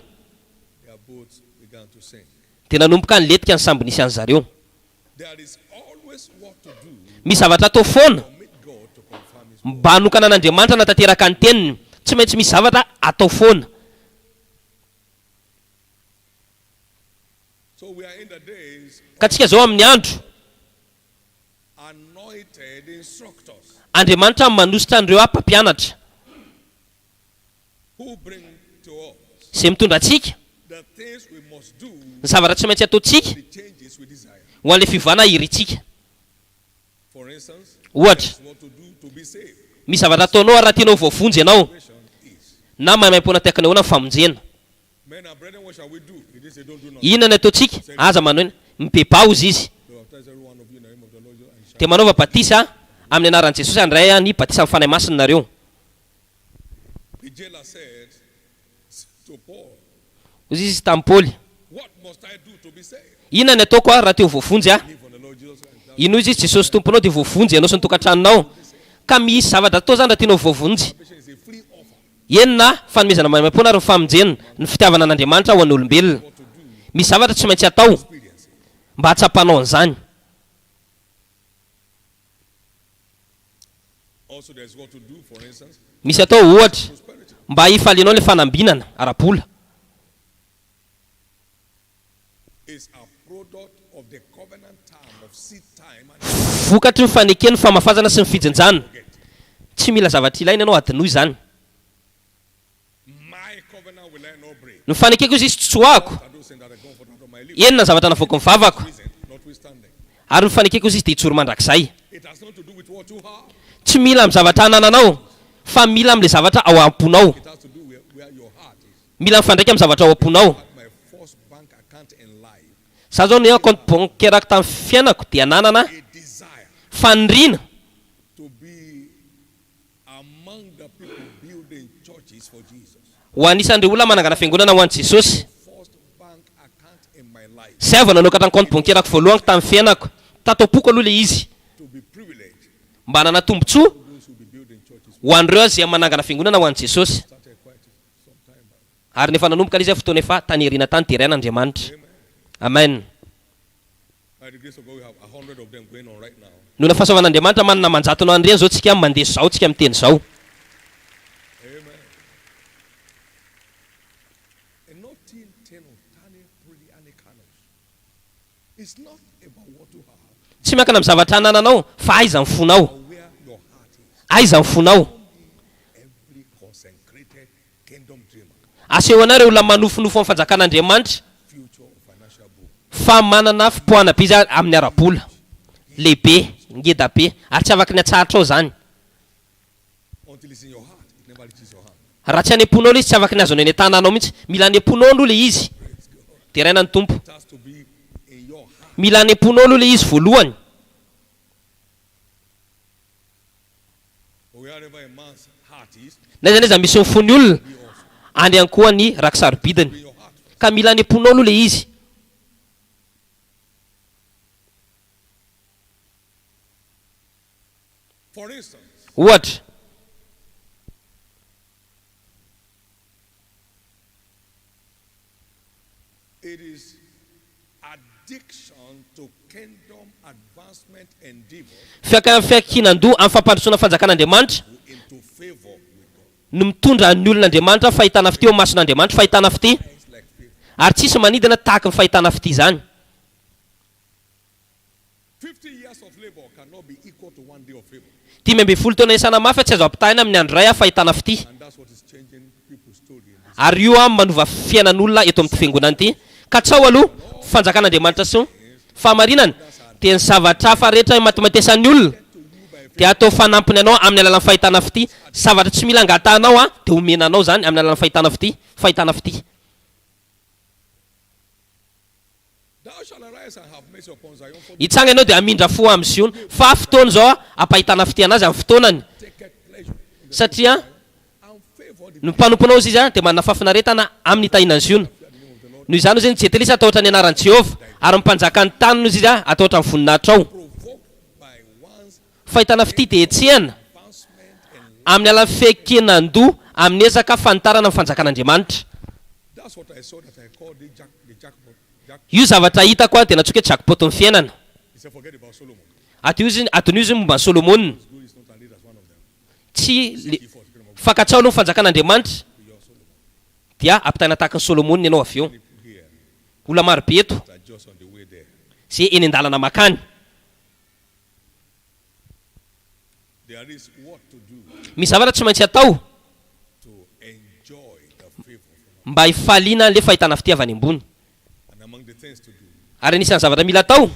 Their boats began to sink. dia nanomboka nyletika ny sambo nisy an'zareo. There is always what to do Misy zavatra atao foana to meet God to confirm His mba hanokana an'Andriamanitra na tanteraka ny teniny, tsy maintsy misy zavatra atao foana. So we are in the days Ka tsika zao amin'ny andro anointed instructors Andriamanitra manositra an'ireo mpampianatra who bring to us izay mitondra antsika the things we must do, ny zavatra tsy maintsy ataontsika the changes we desire. ho an'le fivana irintsika. For instance, Ohatra what to do to be saved. misy zavatra ataonao raha tianao voavonjy ianao Question is, na maimaimpona tekana ahoana ny famonjena. men and brethren, what shall we do? He did say, don't do nothing. Inona ny ataontsika? Aza manao mibebao izy izy So baptize every one of you in the name of the Lord Jesus, and shall dia manaova batisa amin'ny anaran'i Jesosy andray ny batisa amin'ny fanahy masina nareo. the jailer said to Paul, Ozy izy tamin'ny Paoly, what must I do to be saved? inona ny ataoko raha te ho voavonjy a? Believe on the Lord Jesus Christ. Ino izy Jesosy tomponao dia voavonjy ianao sy ny tokantranonao. Ka misy zavatra atao zany raha tianao voavonjy. Salvation is a free offer. Enina fanomezana maimaimpona ary ny famonjena ny fitiavana an'Andriamanitra ho an'ny olombelona. Misy zavatra tsy maintsy atao Experience it. mba hatsapanao an'izany. Also, there's what to do, for instance, Misy atao ohatra prosperity. mba hifalianao le fanambinana ara-bola. Is a product of the covenant time of seed time and Vokatry ny fanekeny famafazana sy ny fijanjana. Tsy mila zavatra ilaina ianao adinoy zany. my covenant will I not break. Ny fanekeko izy tsy tsoahako. I do say that I come for out of my lips. Enina zavatra navoako ny vavako. Reason, notwithstanding. Ary ny fanekeko izy dia hitsoro mandrakizay. It has not to do with what you have. Tsy mila amin'ny zavatra anananao fa mila amin'le zavatra ao am-ponao. It has to do with where your heart is. Mila mifandraika amin'ny zavatra ao am-ponao. At my first bank account in life, Za zao ny compte bancaire tamin'ny fiainako dia nanana a desire fanirina to be among the people building churches for Jesus. ho anisan'ireo olona manangana fiangonana ho an'i Jesosy. First bank account in my life, Zay avy nanokatra ny compte bancaire voalohany tamin'ny fiainako. Tataopoko aloha le izy to be privileged. mba hanana tombotsoa Those who be building churches ho an'ireo izay manangana fiangonana ho an'i Jesosy. started quite some time back. Ary nefa nanomboka ilay izy fotoana efa taneriana tany teren'Andriamanitra. Amen. By the grace of God, we have 100 of them going on right now. Nohona fahasoavan'Andriamanitra manana manjatona an'ireny zao tsika mandeha zao tsika miteny zao. Amen. And not in ten of tani pretty and it's not about what you have, Tsy miankina amin'ny zavatra anananao fa aiza ny fonao. but where your heart is. Aiza ny fonao. Every consecrated kingdom dreamer, Aseho anareo olona manofinofo amin'ny fanjakan'Andriamanitra future financial book. fa manana fipoahana be izy amin'ny ara-bola lehibe, ngeda be, ary tsy afaka ny atsaratra ao zany. Until it's in your heart, it never reaches your hand. Raha tsy aneponao le izy tsy afaka ny azony any tananao mihitsy. Mila aneponao aloha le izy. Dia raina ny tompo. It has to be in your heart. Mila aneponao aloha le izy voalohany. But wherever a man's heart is, Na zany izy misy ny fony olona be also any ihany koa ny rakisarobidiny. in your heart. Ka mila aneponao aloha le izy. For instance, Ohatra it is addiction to kingdom advancement endeavor fiankinan-doha amin'ny fampandrosoana fanjakan'Andriamanitra into favor with God. no mitondra ny olon'Andriamanitra fahitana fity eo amin'ny mason'Andriamanitra fahitana fity. It's like favor. Ary tsisy manidina tahaka ny fahitana fity zany. 50 years of labor cannot be equal to 1 day of favor. 12 taona isana mafy tsy azo ampitahina amin'ny andro ray fahitana fity. And that's what is changing people's story in this. Ary io manova fiainan'olona eto amin'ny fiangonana ity. Ka tsao aloha fanjakan'Andriamanitra sy fahamarinana dia ny zavatra hafa rehetra matematesan'ny olona dia atao fanampiny anao amin'ny alalan'ny fahitana fity. Zavatra tsy mila angatahanao dia omenanao zany amin'ny alalan'ny fahitana fity. Fahitana fity. Thou shalt arise and have mercy upon Zion, for Hitsanga ianao dia hamindra fo amin'ny Sion. Fa fotoana zao ampahitana fity anazy amin'ny fotoanany. take pleasure in the Satria and favor the ny mpanomponao izy dia manana fahafinaretana amin'ny tahinan'ny Sion. noho izany izy tsy etelisa atao ohatran'ny anaran'i Jehova ary mpanjaka ny tany noho izy atao ohatran'ny voninahitra ao. Fahitana fitidetsehana amin'ny alalan'ny fekenan-doha amin'ny ezaka fanitarana amin'ny fanjakan'Andriamanitra. Io zavatra hitako a tena tsoka hoe jackpot ny fiainana. Atony izy momba ny Solomona. Tsy fankatrao aloha ny fanjakan'Andriamanitra dia ampitaina tahaka ny Solomona ianao avy eo. Olona maro be eto zay eny an-dalana makany. Misy zavatra tsy maintsy atao mba hifaliana le fahitana fitiavany ambony. Ary anisan'ny zavatra mila atao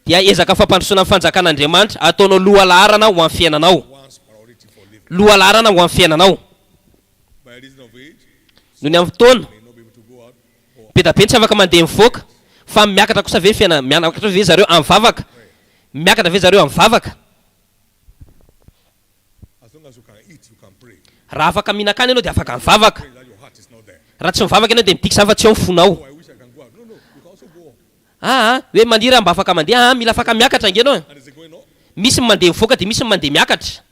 dia ezaka fampandrosoana amin'ny fanjakan'Andriamanitra ataonao loha laharana ho amin'ny fiainanao. Loha laharana ho amin'ny fiainanao. Noho ny amin'ny fotoana be da be tsy afaka mandeha mivoaka fa miakatra kosa ve fiaina miakatra ve zareo amin'ny vavaka. Miakatra ve zareo amin'ny vavaka. Raha afaka mihinan-kany ianao dia afaka mivavaka. Raha tsy mivavaka ianao dia midika fa tsy ao ny fonao. Hoe maniry mba afaka mandeha, mila afaka miakatra angenao. Misy mandeha mivoaka dia misy mandeha miakatra.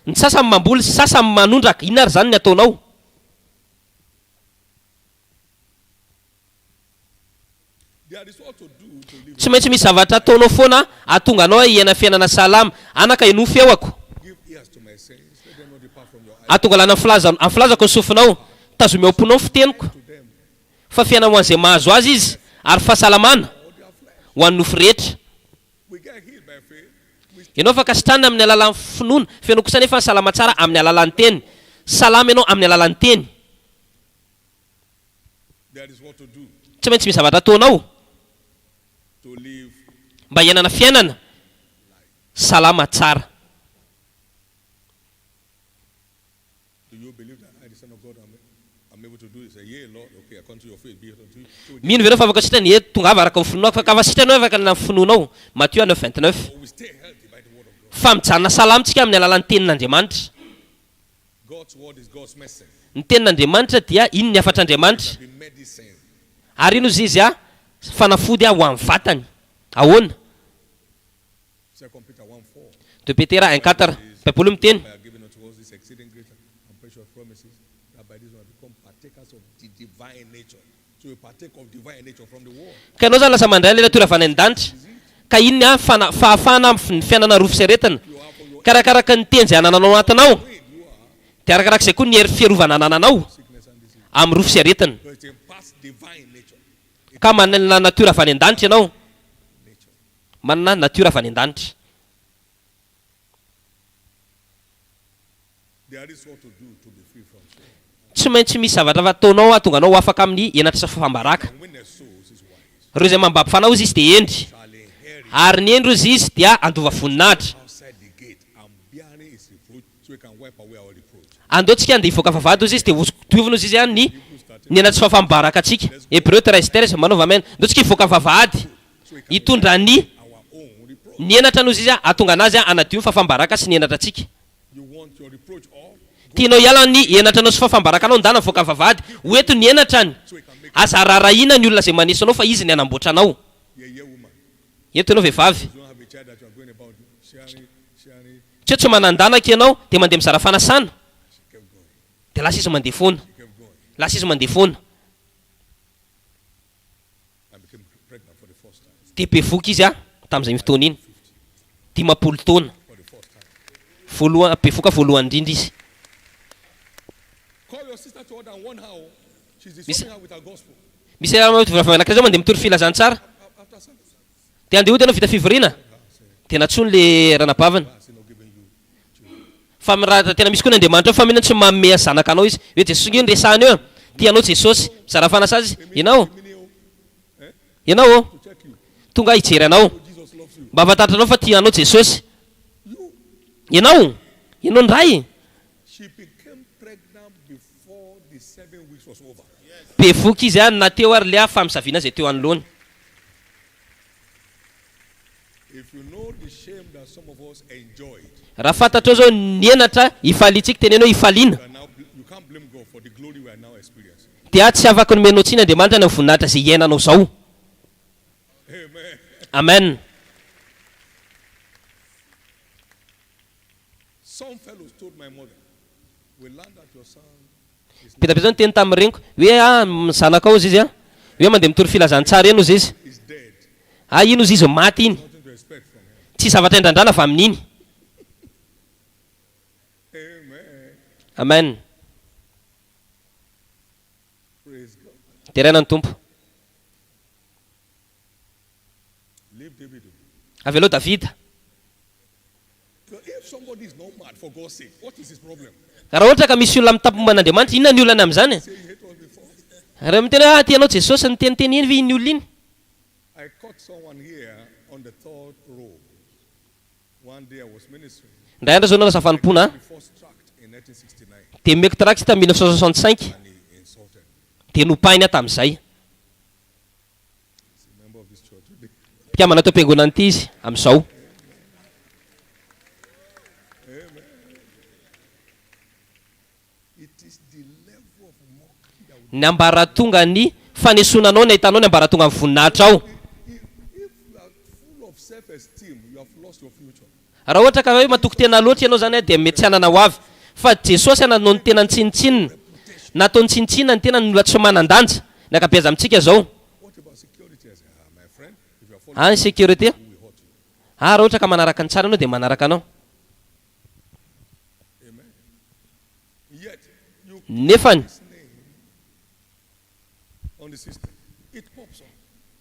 Ny sasany mamboly, sasany manondraka, inona ary zany ny ataonao? Tsy maintsy misy zavatra ataonao foana ahatonga anao hiaina fiainana salama. Anaka eno feoako. Ahatonga lana amin'ny filazako ny sofinao. Tazomeo amponao ny fiteniko. Fa fiainana ho an'izay mahazo azy izy ary fahasalamana ho an'ny nofo rehetra. Ianao fa kasitrana amin'ny alalan'ny finoana, fiainao kosa nefa ny salama tsara amin'ny alalan'ny teny. Salama ianao amin'ny alalan'ny teny. Tsy maintsy misy zavatra ataonao mba hiainana fiainana salama tsara. Mino ve fa afaka sitrana ny tonga avy araka ny finoanao, fa kafa sitranao afaka ny finoanao. Matthieu 9:29. Fa mijanona salamantsika amin'ny alalan'ny tenin'Andriamanitra. Ny tenin'Andriamanitra dia iny ny afatr'Andriamanitra. Ary ino izy fanafody ho amin'ny vatany. Ahoana? 2 Petera 1:4. Baiboly miteny ka ianao zany lasa mandray le natiora avy any an-danitra. Ka iny fahafahana amin'ny fiainana roa fiseretana. Karakaraka ny teny izay anananao anatinao dia arakaraka izay koa ny hery fierovana anananao amin'ny roa fiseretana. Ka manana natiora avy any an-danitra ianao. Manana natiora avy any an-danitra. Tsy maintsy misy zavatra ataonao ahatonga anao afaka amin'ny henatra fambaraka. Reo izay mambabo fanao izy dia endry. Ary ny endry izy dia andova voninahitra. Andeontsika andeha hivoaka vavahady izy dia diovina izy ny henatra fambaraka atsika. Hébreu 13:13 manova amen. Andeontsika hivoaka vavahady hitondra ny henatra noho izy ahatonga anazy anadio ny fafambaraka sy ny henatra atsika. Tianao hiala ny henatra anao sy fafambaraka anao ndana voaka vavahady hoeto ny henatrany. Aza rarahina ny olona izay manisy anao fa izy ny anamboatra anao. Eto ianao vehivavy. Tsy manan-danaka ianao dia mandeha mizara fanasana. Dia lasa izy mandeha foana. Lasa izy mandeha foana. Dia bevoka izy tamin'izay fotoana iny. 50 taona. Bevoka voalohany indrindra izy. Misy anak'iray zao mandeha mitory filazana tsara. Dia andeha ody ianao vita fivoriana. Tena tsony le ranabavana. Fa raha tena misy koa ny Andriamanitra fa mena tsy manome zanaka anao izy. Hoe Jesosy io resahana eo. Tianao Jesosy. Mizara fanasa azy. Ianao. Ianao. Tonga hijery anao. Mba afantaratra anao fa tianao Jesosy. Ianao. Ianao ndray. Bevoka izy nateo ary le famisaviana izay teo anoloana. raha fantatrao zao nienatra ifalitsika tenenao ifaliana You can't blame God for the glory we are now experiencing. dia tsy afaka nomenao tsiny Andriamanitra ny voninahitra izay iainanao zao. Amen. Amen. Some fellows told my mother, we learned that your son Pitapita ny teny tamin'ny reniko hoe zanakao izy hoe mandeha mitory filazantsara eny ozy izy. is dead. Ino izy maty iny. Nothing to expect from him. Tsy zavatra indrandrana fa amin'iny. Amen. Amen. Praise God. Terena ny tompo. Leave David. Avy aloha Davida. If somebody is not mad for God's sake, what is his problem? Raha ohatra ka misy olona mitapomban'Andriamanitra, inona ny olana amin'izany? Say you hate us before. Raha miteny tianao Jesosy ny teniteny iny iny olona iny. I caught someone here on the third row. One day I was ministering. Ndray andro zao nalaza fanompoana Before tract in 1969, dia meko tract tamin'ny 1965 and he insulted me. dia nopainy tamin'izay. He's a member of this church today. Mpikamana tao am-piangonana ity izy amin'izao. It is the level of mockery that Ny ambaratonga ny fanesonanao ny ahitanao ny ambaratonga amin'ny voninahitra ao. if you are full of self-esteem, you have lost your future. Raha ohatra ka hoe matoko tena loatra ianao zany dia mety tsy hanana ho avy. Fa Jesosy ananao ny tena tsinitsinina. Natao ny tsinitsinina ny tena ny olona tsy manan-danja. Ny akabeaza amintsika zao. What about security? I say, my friend, if you are following Ny sécurité. we will hurt you. Raha ohatra ka manaraka ny tsara anao dia manaraka anao. Amen. Yet you put Nefany his name on the system. It pops up.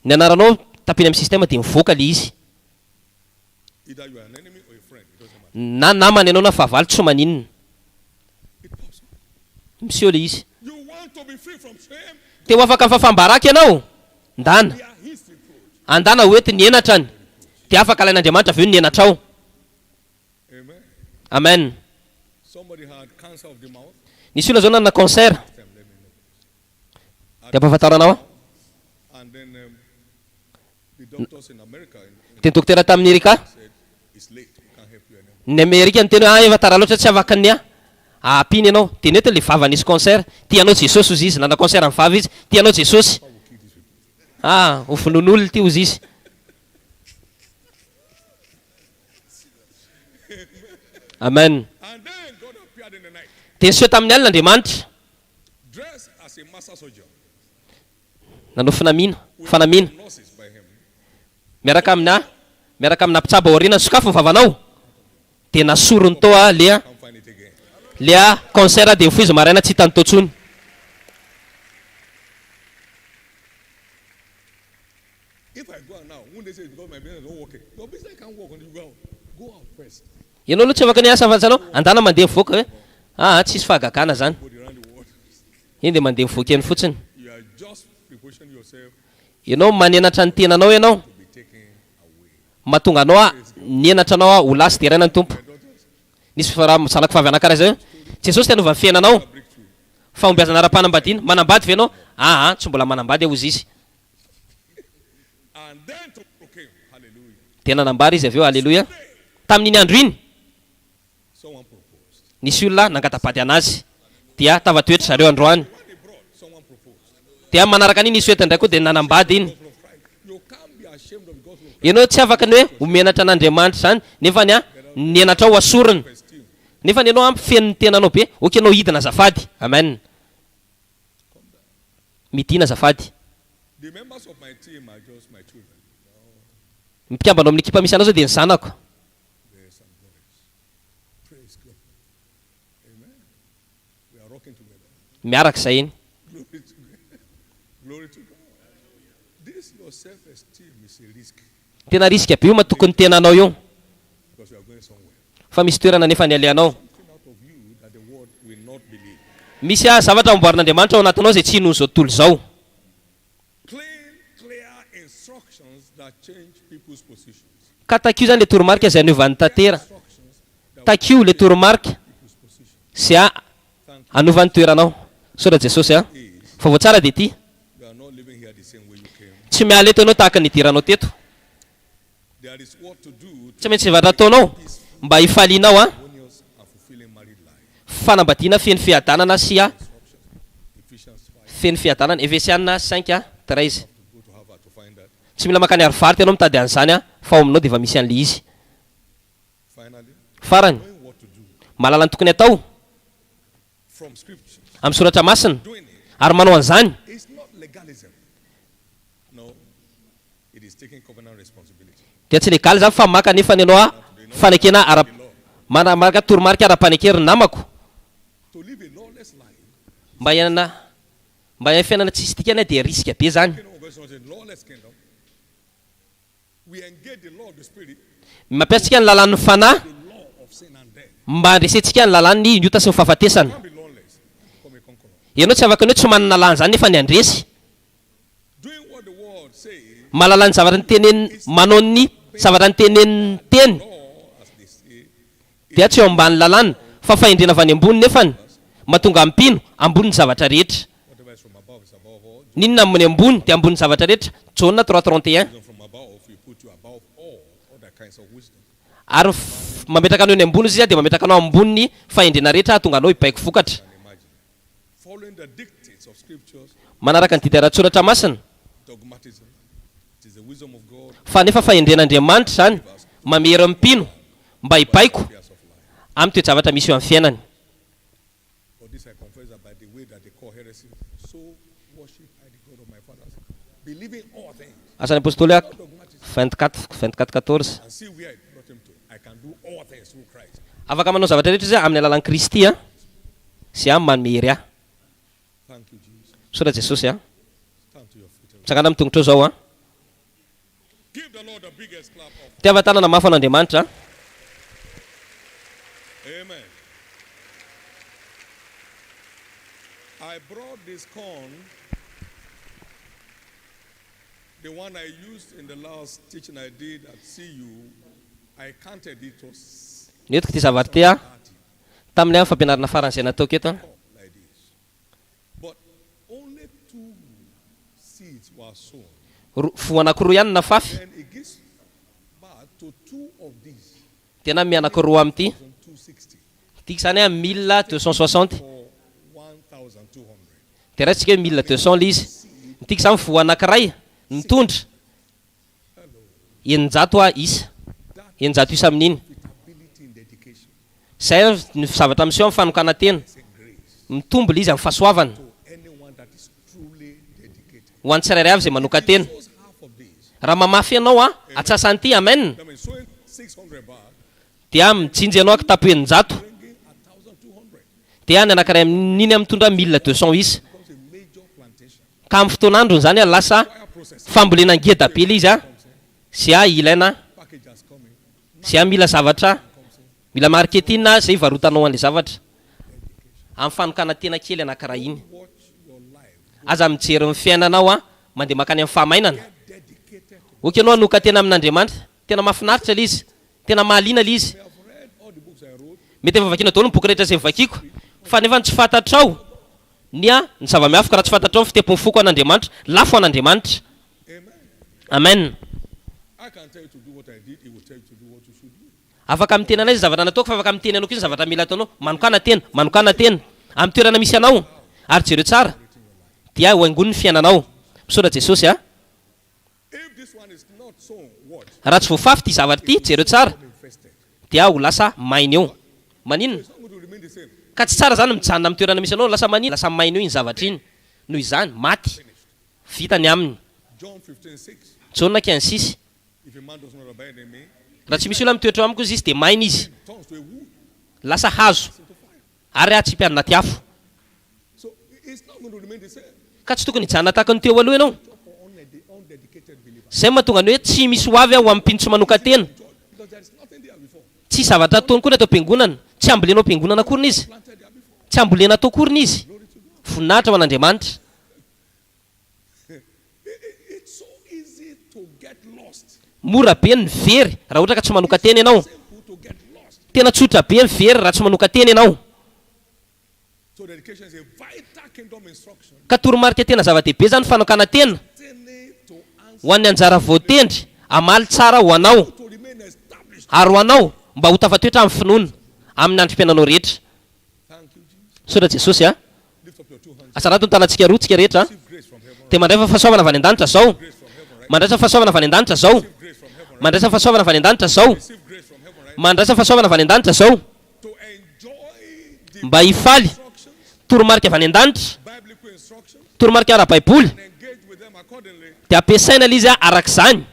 ny anaranao tapiny amin'ny sistema dia mivoaka le izy. Either you are an enemy or a friend. It doesn't matter. Na namana ianao na fahavalo tsy maninona. It pops up. Miseho le izy. You want to be free from shame? Te ho afaka mifambaraka ianao? Ndana. They are his reproach. Andana hoety ny enatrany. Dia afaka alain'Andriamanitra avy eo ny enatra ao. Amen. Amen. Somebody had cancer of the mouth. Nisy olona zao nanana cancer. Let me know. Dia ampahafantaranao. And then the doctors in America Teny dokotera tamin'ny Erika. said, it's late. We can't help you anymore. Ny Amerika ny teny hoe efa tara loatra tsy afaka ny ampiny ianao. Teny hoe le vava nisy cancer. Tianao Jesosy ozy izy. Nana cancer amin'ny vava izy. Tianao Jesosy. How will kill these people? Ho fonon'olona ty ozy izy. Amen. And then God appeared in the night, Teny seho tamin'ny alina Andriamanitra. dressed as a master surgeon, Nanao fanamiana. nurses by him. Miaraka amina mpitsabo aoriana ny sokafo ny vavanao. Dia nasorony tao Can't find it again. le cancer dia foizy maraina tsy hitany tao tsony. If I go out now, won't they say because my business is not working? Your business can't work until you go out. Go out first. Ianao aloha tsy afaka niasa fantanao. Andana mandeha mivoaka hoe tsisy fahagagana zany. Go around the world. Iny dia mandeha mivoaka eny fotsiny. You are just prepositioning yourself Ianao manenatra ny tenanao ianao. to be taken away. Mahatonga anao nienatra anao ho lasy dia raina ny tompo. Nisy zanako vavy anakara zay. Jesosy te hanova ny fiainanao. Breakthrough. Fahombiazana ara-panambadiana. Manambady ve ianao? Tsy mbola manambady aho izy izy. And then to proclaim, hallelujah. Dia nanambary izy avy eo, haleloia. Tamin'iny andro iny, Someone proposed. nisy olona nangatapady anazy. Dia tava-toetra zareo androany. When they brought, someone proposed. Dia manaraka an'iny nisy oety indray koa dia nanambady iny. Gospel of Christ. You can't be ashamed of the gospel of Christ. Ianao tsy afaka ny hoe homenatra an'Andriamanitra zany, nefa ny nienatra ao asoriny. Esteem. Nefa ianao ampy feno ny tenanao be, oky ianao hidina azafady. Amen. Midina azafady. The members of my team are just my children. Mpikambanao amin'ny ekipa misy anao zao dia ny zanako. There are some boys. Praise God. Amen. We are rocking together. Miaraka izay iny. Glory to God. Glory to God. This your self-esteem is a risk Tena risika be io matoko ny tenanao io. because you are going somewhere. Fa misy toerana nefa ny aleanao. Something out of you that the world will not believe. Misy zavatra amboarin'Andriamanitra ao anatinao zay tsy hinony zao tontolo zao. Clear instructions that change people's positions. Ka takio zany le toromarika zay aniovan'ny tantera. Instructions that Takio le toromarika people's positions. zay anovan'ny toeranao. Saotra Jesosy fa vao tsara dia ity. You are not living here the same way you came. Tsy miala eto ianao tahaka ny idiranao teto. There is what to do Tsy maintsy zavatra ataonao mba hifalianao a harmonious and fulfilling married life. fanambadiana feny fiadanana sy a Ephesians 5. feny fiadanana Efesiana 5 13 Go to Harvard to find that. tsy mila makany arivarity ianao mitady an'izany a fa ao aminao dia efa misy an'le izy Finally, farany knowing what to do mahalala ny tokony atao from scripture. amin'ny soratra masina Doing it ary manao an'izany is not legalism. No, it is taking covenant responsibility. dia tsy legaly zany fa maka nefa ny anao a fanekena manamaraka toromarika ara-panekery namako To live a lawless life, mba hiaina fiainana tsisy dikany dia riska be zany kingdom of God is not a lawless kingdom. We engage the law of the spirit, mampiasitsika ny lalàn'ny fanahy the law of sin and death. mba handresentsika ny lalàn'ny nyota sy ny fahafatesana Can't be lawless. Come a conqueror. ianao tsy afaka anao tsy manana lany zany nefa ny andresy Doing what the word says, mahalala ny zavatra ny teneny manao ny zavatra ny teneny teny law as they say, dia tsy eo ambany lalàna fa fahendrena avy any ambony nefany mahatonga ampino ambony zavatra rehetra whatever is from above is above all. ninona amin'ny ambony dia ambony zavatra rehetra Jauna 3:31 Wisdom from above, you put you above all other kinds of wisdom. ary mametraka anao ny ambony izy dia mametraka anao ambony ny fahendrena rehetra atonga anao hibaiko vokatra And imagine. Following the dictates of scriptures, manaraka ny didy ara-tsoratra masina dogmatism, it is the wisdom of God, fa nefa fahendren'Andriamanitra zany mamery mpino mba hibaiko affairs of life. amin'ny toe-javatra misy eo amin'ny fiainany For this I confess that by the way that they call heresy, so worship I the God of my fathers, believing all things, asan'ny apôstoly a dogmatism, 24:14 and see where it brought him to. I can do all things through Christ. afaka manao zavatra rehetra izy amin'ny alalan'i Kristy a sy amin'ny mamery a Thank you, Jesus. sotra Jesosy a Stand to your feet. tsangana amin'ny tongotra zao a Give the Lord the biggest clap of tiava tanana mafy an'Andriamanitra Amen. I brought this corn, the one I used in the last teaching I did at CU. I counted it was netiko ty zavatra ty a tamin'ny amin'ny fampianarana faran'izay nataoko eto a like this. But only 2 seeds were sown. fo anankiroa ihany na fafy Then it gives birth to 2 of these, tena mianankiroa amin'ity 260 tiky zany a 1260 for 1,200. dia raitsika hoe 1200 le izy tiky zany vo anankiray mitondra eninjato a isa eninjato isa amin'iny Ability in dedication, zay ny zavatra miseho amin'ny fanokana tena and grace mitombo le izy amin'ny fahasoavana to anyone that is truly dedicated. ho an'ny tsirairay avy zay manoka tena Sows half of these. raha mamafy ianao a atsasanyity amen I mean, sowing 600 baht, dia mijinjy ianao akitapo eninjato bringing 1,200. dia ny anankiray amin'iny mitondra 1200 isa Becomes a major plantation. ka amin'ny fotoan'androny zany a lasa Fire process. fambolena ngeda be le izy a sy a ilaina Package has come in. sy a mila zavatra mila marketing zay varotanao an'le zavatra amin'ny fanokana tena kely anankiray iny Watch your life. aza mijery ny fiainanao a mandeha makany amin'ny fahamainana Dedicated to. oka ianao anoka tena amin'Andriamanitra tena mahafinaritra le izy tena mahaliana le izy I have read all the books I wrote. mety efa vakiana daholo ny boky rehetra zay vakiko fa nefa ny tsy fantatrao nia ny zava-miafaka raha tsy fantatrao ny fitepon'ny foko an'Andriamanitra lafo an'Andriamanitra Amen. amen I can tell you to do what I did. He will tell you to do what you should do. afaka miteny anay zavatra nataoko fa afaka miteny anao koa zavatra mila ataonao manokana tena amin'ny toerana misy anao ary jereo tsara dia ho aingon'ny fiainanao misaotra Jesosy a If this one is not sown, what? raha tsy voafafy ty zavatra ty jereo tsara Infested. dia ho lasa maina eo maninona It's not going to remain the same. ka tsy tsara zany mijanona amin'ny toerana misy anao lasa maninona lasa maina eo iny zavatra iny noho izany maty vita ny aminy John 15:6. Jauna 15:6 If a man does not abide in me, raha tsy misy olona mitoetra amiko izy dia maina izy he turns to a wood, lasa hazo into fire. ary a tsy mpianina ty afo So it's not going to remain the same. ka tsy tokony hijanona tahaka ny teo aloha ianao For undedicated believers. zay mahatonga ny hoe tsy misy ho avy aho amin'ny mpino tsy manoka tena Because there is nothing there before. tsy zavatra ataony koa ny atao am-piangonana tsy ambolenao am-piangonana akoriny izy Planted there before. tsy ambolena atao akoriny izy Glory to God. voninahitra ho an'Andriamanitra It's so easy to get lost. mora be ny very raha ohatra ka tsy manoka tena ianao Simple to get lost. tena tsotra be ny very raha tsy manoka tena ianao So dedication is a vital kingdom instruction. ka toromarika tena zava-dehibe zany fanokana tena Destiny to answer, ho an'ny anjara voatendry amaly tsara ho anao to remain established. ary ho anao mba ho tafatoetra amin'ny finoana amin'ny androm-piainanao rehetra. Sotra Jesosy a asarato ny tanantsika roa tsika rehetra dia mandray fa fahasoavana avy any an-danitra zao, mandraisa fahasoavana avy any an-danitra zao, mandraisa fahasoavana avy any an-danitra zao, mandraisa fahasoavana avy any an-danitra zao, mba hifaly toromarika avy any an-danitra, toromarika ara-baiboly, dia ampiasaina ilay izy arak'izany.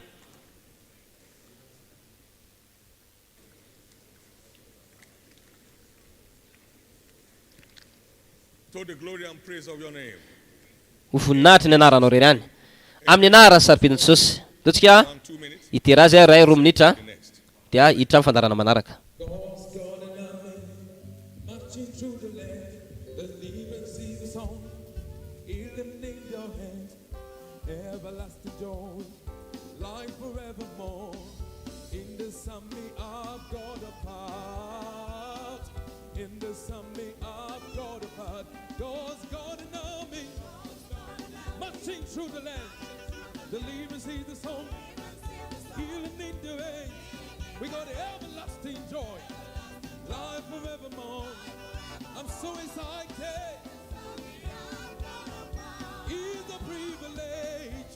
To the glory and praise of your name. Ho voninahitra ny anaranao rery any amin'ny anaran'ny saripedin'i Jesosy. Ataontsika itery azy ray roa minitra dia hiditra amin'ny fandarana manaraka. Through the land, the leaves see the song, healing in the way. We got everlasting joy, life forevermore. I'm so excited. It's a privilege.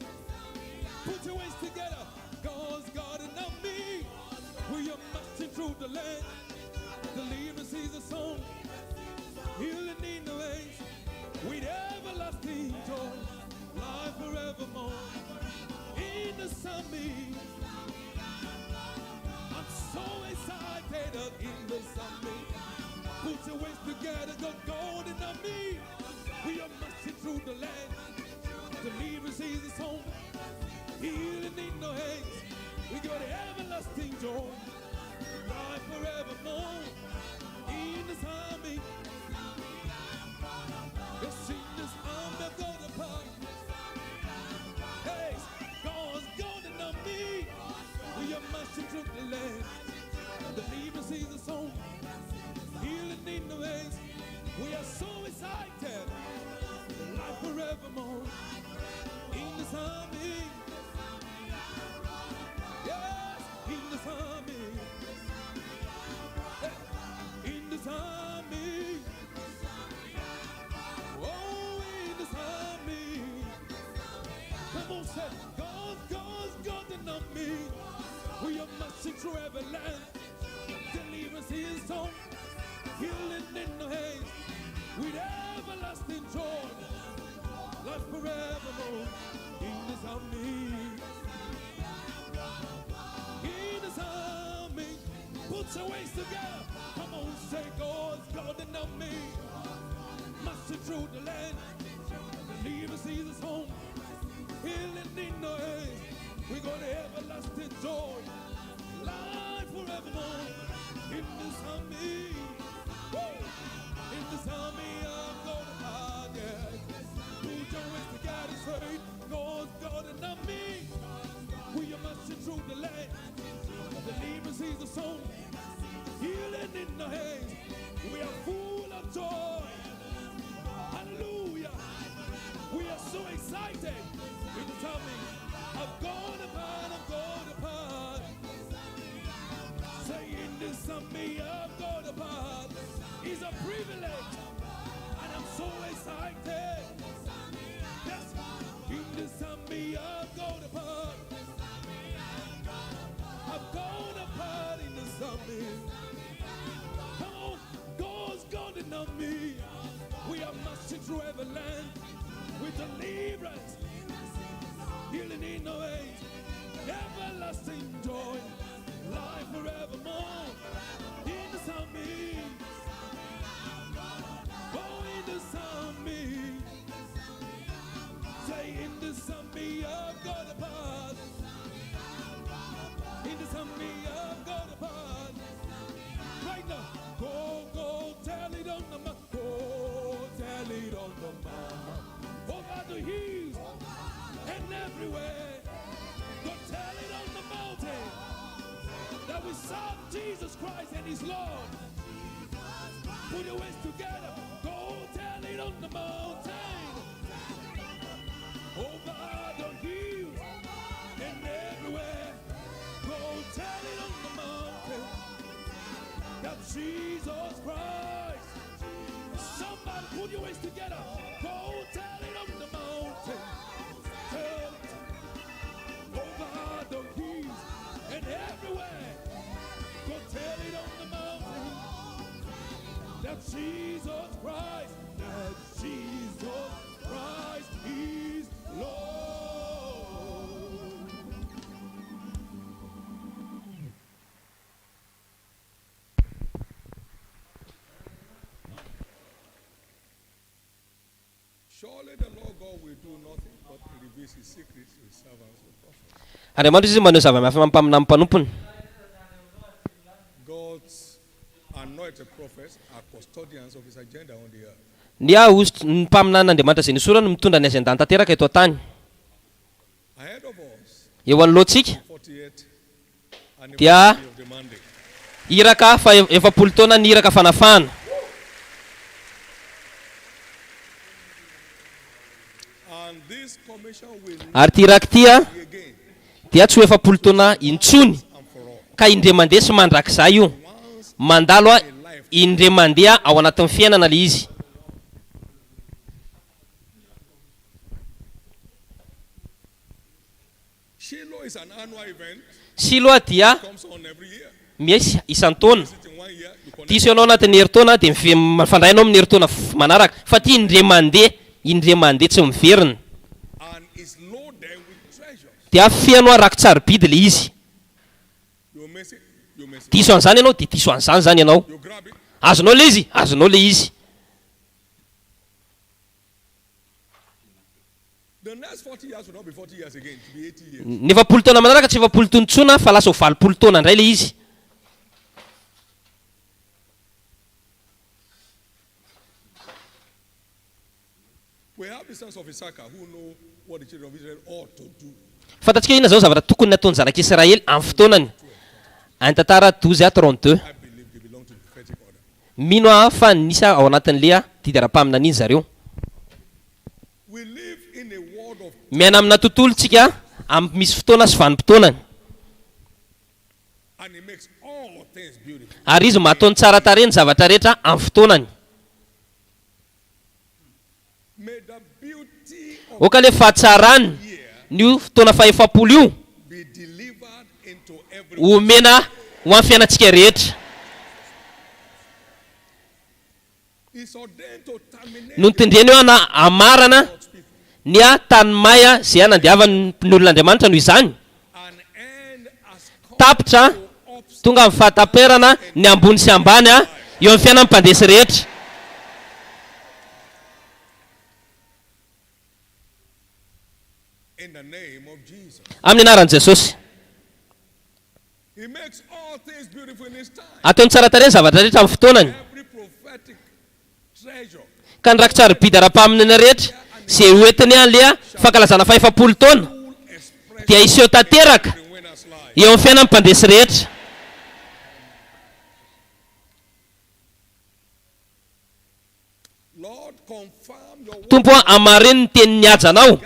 Put your ways together. God's got enough me. We are marching through the land. The leaves see the song, healing in the ways. With everlasting joy. Life forevermore in the summit. I'm so excited in the summit. Put your ways together, the golden of me. We are marching through the land. The leaves see the song, healing in the hands. We got everlasting joy. Life forevermore in the summit. Yes, in this army of God apart. Hey, God's golden on me. We are marching through the land. The leaves see the song, healing in the ways. We are so excited. Life forevermore in the army. Yes, in the army. Hey, in the army. Oh, in the army. Come on, say, God's on me. We are marching through every land. Deliverance His song, healing in the hands. With everlasting joy, life forevermore. In this army, in this army. Put your ways together. Come on, say, God's on me. Marching through the land. Deliverance His song. Healing in the hands. We got everlasting joy. Life forevermore. In this army. Woo! In this army I'm gonna hide, yeah. Put your ways together, say, God and me. We are marching through the land. The leaves see the song. Healing in the hands. We are full of joy. Hallelujah. We are so excited. In the army, I've gone apart. Say in this army, I've gone apart. It's a privilege, and I'm so excited. Yes, in this army, I've gone apart. I've gone apart in this army. Come on, God's golden on me. We are marching through every land with deliverance. Healing in the ways, everlasting joy, life forevermore. In the army, oh, in the army. Say in the army, I've got a part. In the army, I've got a part. Right now, go, tell it on the mouth. Go, tell it on the mouth. Over the hills. And everywhere, go tell it on the mountain that we serve Jesus Christ and His Lord. Put your ways together, go tell it on the mountain, over the hills and everywhere. Go tell it on the mountain Jesus Christ. Somebody put your waist together. Go tell it on the mountain. Tell it over the keys and everywhere. Go tell it on the mountain. That Jesus Christ, is Lord. Surely the Lord God will do nothing but reveal his secrets to his servants and prophets. Andriamanitra izy manao zava-mafy mampamina amin'ny mpanompony. God's anointed prophets are custodians of his agenda on the earth. Ny ny mpaminan'Andriamanitra izay nisorana no mitondra ny azendany tanteraka eto an-tany. Ahead of us, Eo anoloantsika 48 dia anniversary of the mandate. iraka fa 70 taona ny iraka fanafana. And this commission will Ary ty iraka tia be again dia tsy ho 70 taona intsony and for all. ka indre mandeha sy mandrakizay io. Mandalo a indre mandeha ao anatin'ny fiainana le izy. Shiloh is an annual event, Siloa dia comes on every year. misy isan-taona. Visit in 1 year, you connect. Ty isanao anatin'ny herintaona dia mifandrainao amin'ny herintaona manaraka. Fa ty indre mandeha tsy miverina. And is loaded with treasures. Dia fianao araka tsara bidy le izy. You miss it, you miss it. Diso an'izany ianao dia diso an'izany zany ianao. You grab it. Azonao le izy, azonao le izy. The next 40 years will not be 40 years again, it will be 80 years. Ny 70 taona manaraka tsy 70 taona intsona fa lasa ho 20 taona indray le izy. We have the sons of Issachar who know what the children of Israel ought to do. Fantatsika ina zao zavatra tokony nataon'ny zanak'Israely amin'ny fotoanany. Any tantara 12 à 32. I believe they belong to the prophetic order. Mino aho fa nisy ao anatin'le didy ara-paminana iny zareo. We live in a world of Miaina amina tontolo tsika amin'ny misy fotoana sy vanim-potoanany. and it makes all things beautiful. Ary izy mataony tsara tarehy ny zavatra rehetra amin'ny fotoanany. May the beauty of Oka le fahatsarany n'io fotoana fa 70 io be delivered into every omena ho amin'ny fiainantsika rehetra. It's ordained to terminate No nitendreny eo ana amarana God's people ny a tany-maya izay nandiavany ny olon'Andriamanitra noho izany. and end as Tapitra tonga amin'ny fahataperana ny ambony sy ambany eo amin'ny fiainan'ny mpandesy rehetra. in the name of Jesus. Amin'ny anaran'i Jesosy. He makes all things beautiful in his time. Ataony tsara tarehy ny zavatra rehetra amin'ny fotoanany. Every prophetic treasure Ka ny rakotsara bidy ara-paminana rehetra izay hoentiny an'le fankalazana fa 70 taona full expression dia iseho tanteraka in winner's life. eo amin'ny fiainan'ny mpandesy rehetra. Lord, confirm your word Tompo amariny ny tenin'ny hajanao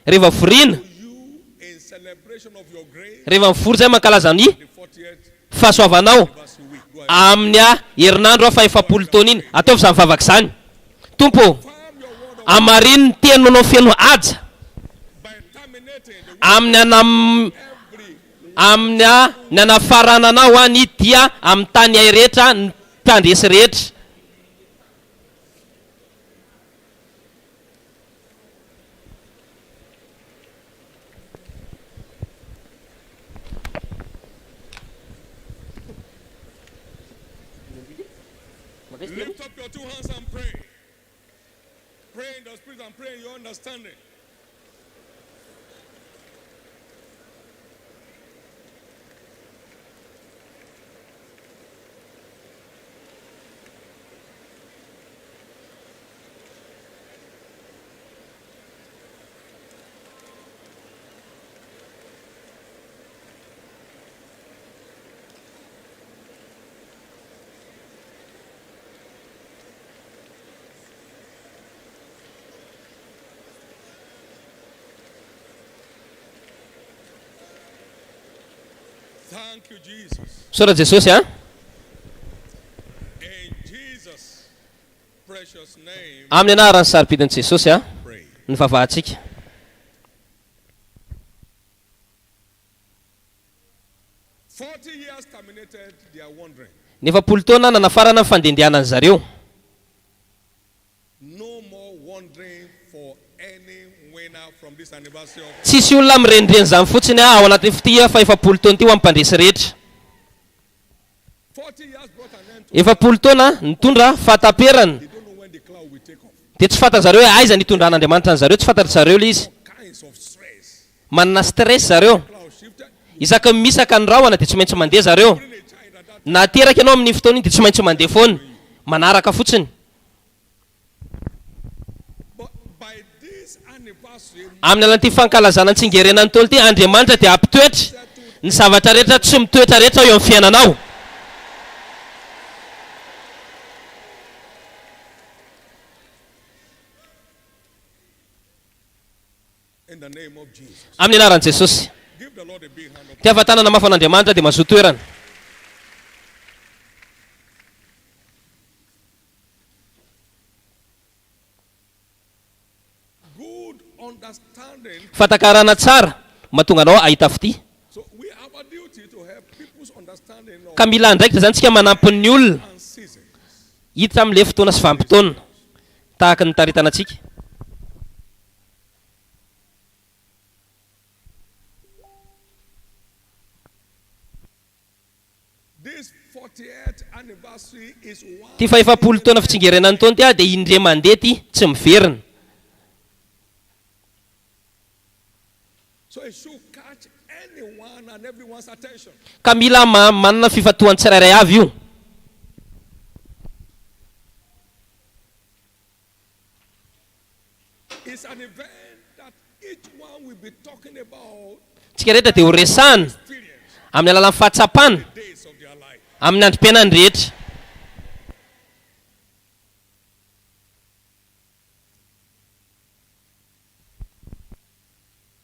rehefa vorina, you in celebration of your grace. rehefa mivory zay mankalaza ny The 40th fahasoavanao anniversary week. Go ahead. amin'ny herinandro fa 70 taona iny. Ataovy izany vavaka izany. Tompo Confirm your word of amariny ny teninao feno haja by terminating the amin'ny every amin'ny ny anafarananao any dia amin'ny tany ay rehetra ny mpandesy rehetra. lift up your two hands and pray. Pray in the spirit and pray in your understanding. Thank you, Jesus. Sora Jesosy a Jesus' precious name, amin'ny anarany saripidin'i Jesosy a pray. ny vavahantsika. 40 years terminated their wandering. Ny 40 taona nanafarana ny fandehandehanany zareo. No more wandering for any winner from this anniversary of Tsisy olona mirenireny zany fotsiny ao anatin'ny fitia fa 40 taona ty ho ampandresy rehetra. 40 years brought an end to 40 taona nitondra fahataperana. they don't know when the cloud will take off. Dia tsy fantany zareo hoe aiza nitondran'Andriamanitra ny zareo, tsy fantatra zareo ilay izy. Kinds of stress. Manana stress zareo. Cloud shifted. Isaka misaka ny rahona dia tsy maintsy mandeha zareo. Bring a child at that. Na teraka ianao amin'ny fotoana iny dia tsy maintsy mandeha foana. Manaraka fotsiny. But by this anniversary, Amin'ny alan'ity fankalazana ny tsingerenan'ny taona ity, Andriamanitra dia ampitoetra ny zavatra rehetra tsy mitoetra rehetra eo amin'ny fiainanao. in the name of Jesus, Amin'ny anaran'i Jesosy. give the Lord a big hand of Tiavantanana mafy an'Andriamanitra dia mahazo toerana. good understanding. Fatakarana tsara mahatonga anao ahita fity. So we have a duty to help people's understanding of Ka mila andraikitra zany tsika manampy ny olona and seasons. hita amin'ilay fotoana sy vanim-potoana tahaka ny taritana antsika. This 40th anniversary is one. Ty fa 40 taona fitsingerenan'ny taona ty a dia indray mandeha ty tsy miverina. So it should catch anyone and everyone's attention. Ka mila manana fifatohany tsirairay avy io. It's an event that each one will be talking about Tsika rehetra dia ho resahana experience, amin'ny alalan'ny fahatsapana days of their life. amin'ny androm-piainany rehetra.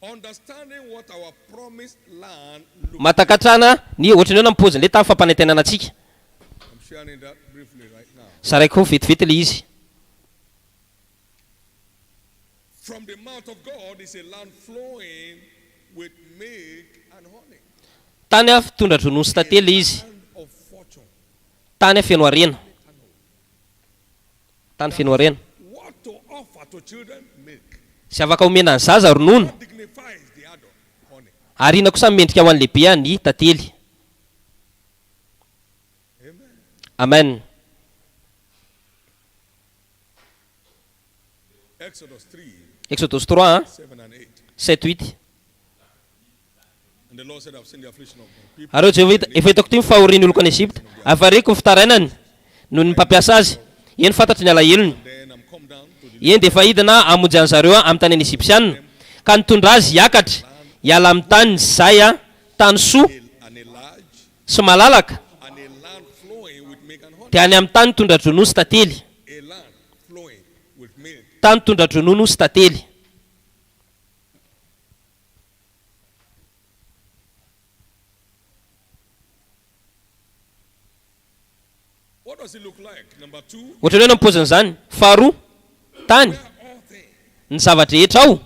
Understanding what our promised land looks. Matakatrana ny ohatran'ny hoe nampozin'ilay tamin'ny fampanantenana antsika. I'm sharing that briefly right now. Saraiko vetivety ilay izy. From the mouth of God is a land flowing with milk and honey. Tany a fitondra dronono sy tantely ilay izy. Land of fortune. Tany a feno harena. Tany feno harena. What to offer to children? Milk. Sy afaka omena ny zaza ronono. What dignifies the adult? Honey. Harina kosa mendrika ho an'ny lehibe ny tantely. Amen. Amen. Exodus 3, Exodus 3, 7 and 8. 7-8. And the Lord said, I've seen the affliction of my people. Areo Jehovah efa hitako ty fahorian'ny oloko any Egypta. Avariko ny fitarainany noho ny mpampiasa azy. Eny fantatry ny alahelony. Then I'm come down to the Eny dia efa hidina amonjy an'zareo amin'ny tany any Egyptianina. Ka nitondra azy hiakatra hiala amin'ny tany izay tany soa and a large sy malalaka. and a land flowing with milk and honey. Dia any amin'ny tany tondra dronono sy tantely. A land flowing with milk. Tany tondra dronono sy tantely. What does it look like? Number 2, Ohatran'ny hoe nampoziny zany. Faharoa, tany all things ny zavatra rehetra ao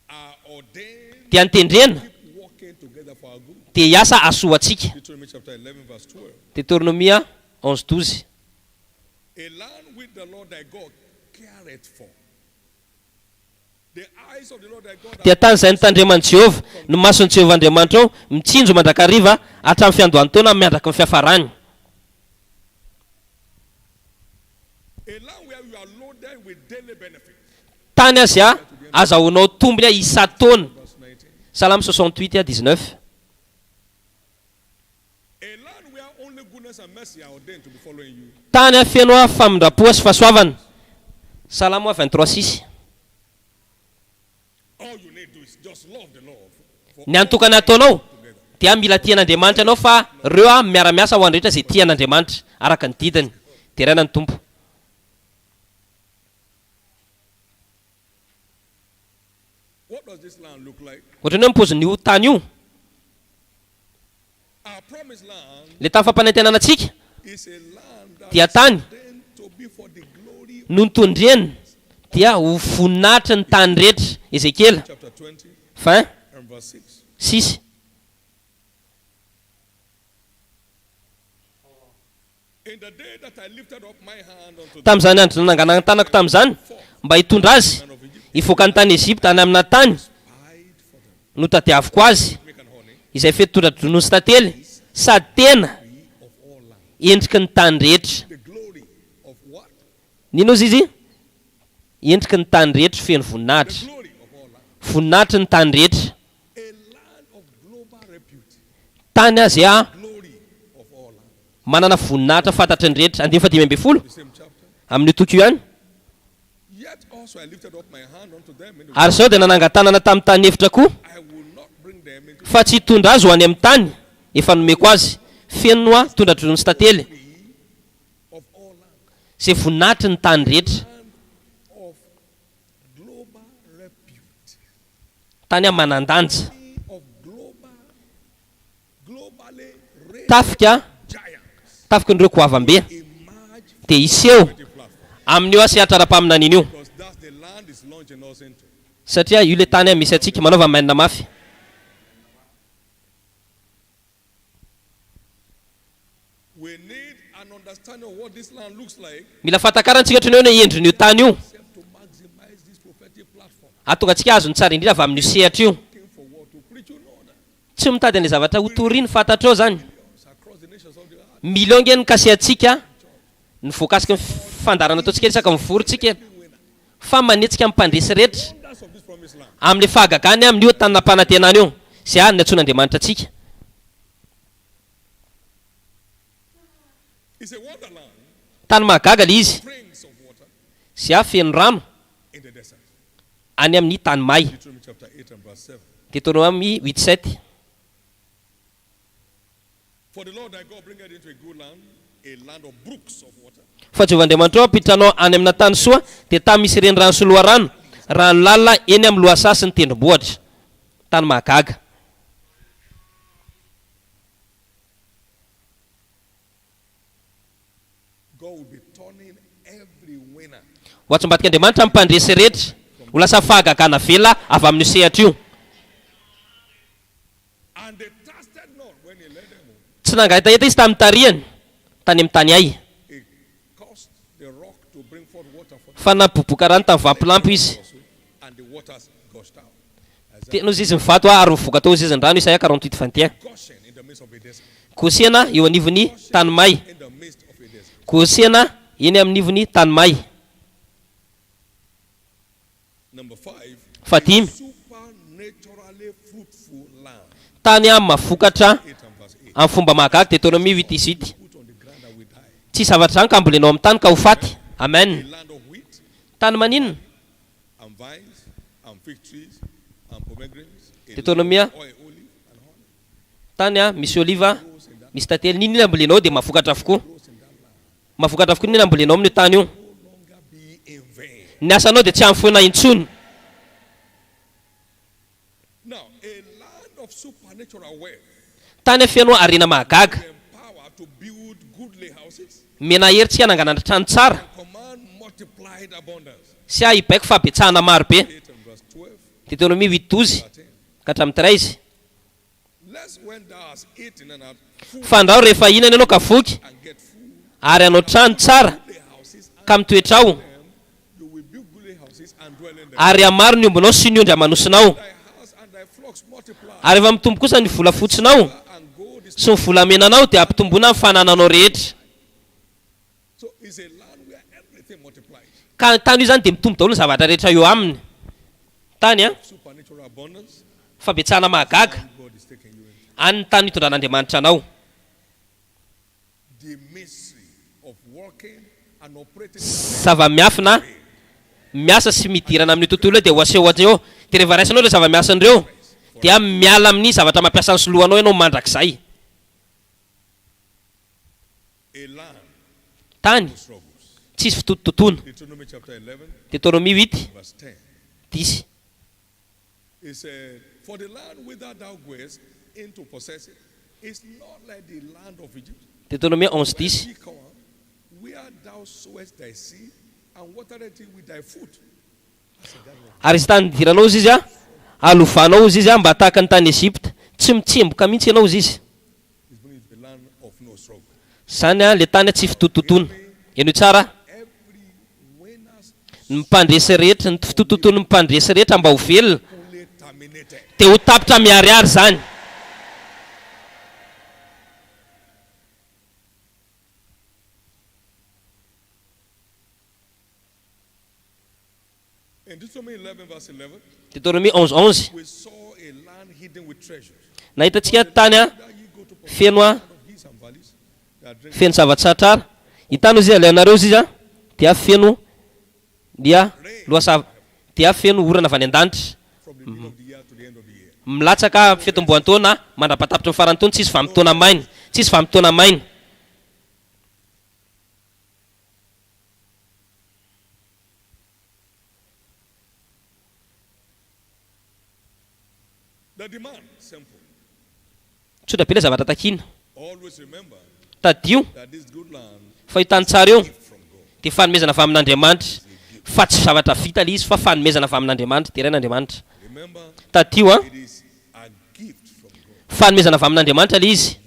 are ordained dia nitendrena keep working together for our good. dia hiasa asoa antsika. Deuteronomy chapter 11 verse 12. Deutéronomia 11:12. A land which the Lord thy God careth for. The eyes of the Lord thy God Dia are tany izay nitandreman'i Jehovah no mason'i Jehovah Andriamanitra ao mitsinjo mandrakariva hatramin'ny fiandohan'ny taona miandraka ny fiafarany. a land where you are loaded with daily benefits. Tany azy azahoanao tombony isa-taona. Verse 19. Salamo 68:19. A land where only goodness and mercy are ordained to be following you. Tany feno famindrapoa sy fahasoavana. Salamo 23:6. All you need to do is just love the Lord. For Ny antokany ataonao dia mila tian'Andriamanitra ianao fa reo miara-miasa ho andrehetra izay tian'Andriamanitra araka ny didiny. Dia raina ny tompo. what does this land look like? Ohatran'ny hoe mipozin'io tany io. Our promised land Le tany fampanantenana antsika is a land that dia tany then to be for the glory. no nitondreny dia ho voninahitra ny tany rehetra. Ezekiel Chapter 20 20 and verse 6. 6. In the day that I lifted up my hand unto the Tamin'izany andro nananganana tanako tamin'izany mba hitondra azy man of Egypt, hivoaka ny tany Ezipta any amina tany spied for them. no tadiaviko azy Milk and honey izay fetondra-dronono sy tantely sady tena of all land. endriky ny tany rehetra. The glory of what? Nino izy izy? Endriky ny tany rehetra feno voninahitra. Glory of all land. Voninahitra ny tany rehetra. A land of global repute. Tany azy Glory of all land. manana voninahitra fantatry ny rehetra. 15 The same chapter. amin'ny toko io any. Yet also I lifted up my hand unto them in the Ary zao dia nanangan-tanana tamin'ny tany efitra koa I will not bring them into fa tsy hitondra azy ho any amin'ny tany efa nomeko azy feno tondra-dronono sy tantely of all land. izay voninahitra ny tany rehetra. Of global repute. Tany manan-danja Of globally raised tafika giants. tafika nireo koavam-be Emerge dia iseho platform. amin'io asehatra ara-paminana io Because that's the land is launching us into. satria io le tany misy atsika manaova mainina mafy. We need an understanding of what this land looks like Mila fatakarantsika ohatran'ny hoe endrin'io tany io to maximize this prophetic platform. atonga antsika azo ny tsara indrindra avy amin'io sehatra io. Looking for what to preach, you know that. Tsy mitady an'ilay zavatra hotoriany fantatrao zany. It's across the nations of the earth. Milionge ny kasehantsika ny voakasika ny fandarana ataontsika isaka mivorontsika fa manetsika amin'ny mpandresy rehetra Wonders of this promised land. amin'le fahagagany amin'io tany nampanantenana io izay any ny antson'Andriamanitra atsika. It's a wonderland. Tany mahagaga le izy Springs of water izay feno rano in the desert. any amin'ny tany may. Deuteronomy chapter 8 and verse 7. Deutéronome 8:7. For the Lord thy God bringeth into a good land, a land of brooks of water, Fa Jehovah-Andriamanitra ampitranao any amina tany soa dia tany misy reny rano sy loharano rano lalina eny amin'ny loasasy ny tendrombohitra. Tany mahagaga. God will be turning every winner Ho atsambadika Andriamanitra amin'ny mpandresy rehetra ho lasa fahagagana vela avy amin'io sehatra io. and they trusted not when he led them. Tsy nangahetaheta izy tamin'ny tarihany tany amin'ny tany ay He caused the rock to bring forth water for them fa naboboka rano tamin'ny vampilampy izy. also, and the waters gushed out. Teno izy mivato ary mivoaka tao izy ny rano. Isaia 48:21. Goshen in the midst of a desert. Kosehana eo anivon'ny tany may. In the midst of a desert. Kosehana eny amin'ny nivon'ny tany may. Number 5. Fahatimy. Supernaturally fruitful land. Tany mavokatra 8 and verse 8. amin'ny fomba mahagaga. Deutéronome 8:18. Put on the ground that we die. Tsy zavatra zany ka ambolenao amin'ny tany ka ho faty. A Amen. land of wheat Tany maninona? and vines and fig trees and pomegranates. A Deutéronome land of oil, olive and honey. tany misy oliva, misy tantely. Ninona ambolenao dia mavokatra avokoa. Mavokatra avokoa ninona ambolenao amin'ny tany io. No longer be in vain. Ny asanao dia tsy amfoana intsony. Now, a land of supernatural wealth. Tany feno arena mahagaga. Empower to build goodly houses. Mena heritsika nanganana trano tsara. Command multiplied abundance. Sy hibaiko fabetsahana maro be. 8 and verse 12. Deutéronome 8:12 ka hatramin'ny 13. Lest when thou hast eaten and art full Fandrao rehefa hinana ianao ka voky and get food, ary anao trano tsara goodly houses, and ka mitoetra ao you will build goodly houses and dwell in them. ary amaro ny ombonao sy ny ondry amanosinao Thy house and thy flocks multiply, ary efa mitombo kosa ny vola fotsinao and gold is sy ny volamenanao dia ampitombona amin'ny fanananao rehetra. so it's a land where everything multiplies. Ka tany io zany dia mitombo daholo ny zavatra rehetra eo aminy. Tany Supernatural abundance, fabetsahana mahagaga God is taking you into. any tany hitondran'Andriamanitra anao. The mystery of working and operating Zava-miafina miasa sy midirana amin'ny tontolo io dia ho aseho eo. Dia rehefa raisanao ilay zava-miasan'ireo dia miala amin'ny zavatra mampiasa ny soloanao ianao mandrakizay. a land Tany of struggles. tsisy fitototoana. Deuteronomy chapter 11, Deutéronome 8:10. verse 10. It said, for the land whither thou goest into possess it is not like the land of Egypt. Deutéronome 11:10. Ye come where thou sowest thy seed and watereth it with thy foot. Ary izy tany nidiranao izy izy a alovanao izy izy a mba tahaka ny tany Ezipta, tsy mitsemboka mihitsy ianao izy izy. It's going to be the land of no struggle. Zany a le tany a tsy fitotontona. Eno tsara Every winners ny mpandresy rehetra, ny fitotontony mpandresy rehetra mba ho velona only terminated. dia ho tapitra miariary zany. In Deuteronomy 11 verse 11, Deutéronomie 11:11 we saw a land hidden with treasures. nahitantsika tany a That ye go to possess feno a of hills and valleys, that drink feno zava-tsatrara. Hitano izy aleonareo izy a dia feno dia loasa dia feno orana avy any an-danitra. from the middle of the year to the end of the year. Milatsaka fitomboan-taona mandrapatapitra ny farany taona, tsisy vanim-potoana maina, tsisy vanim-potoana maina. The demand, simple. Tsotra be ilay zavatra takina. Always remember Tadio that this good land fa hitany tsara eo is from God. dia fanomezana avy amin'Andriamanitra, fa tsy zavatra vita ilay izy fa fanomezana avy amin'Andriamanitra, dia Andriamanitra. Remember, Tadio a it is a gift from God fanomezana avy amin'Andriamanitra ilay izy.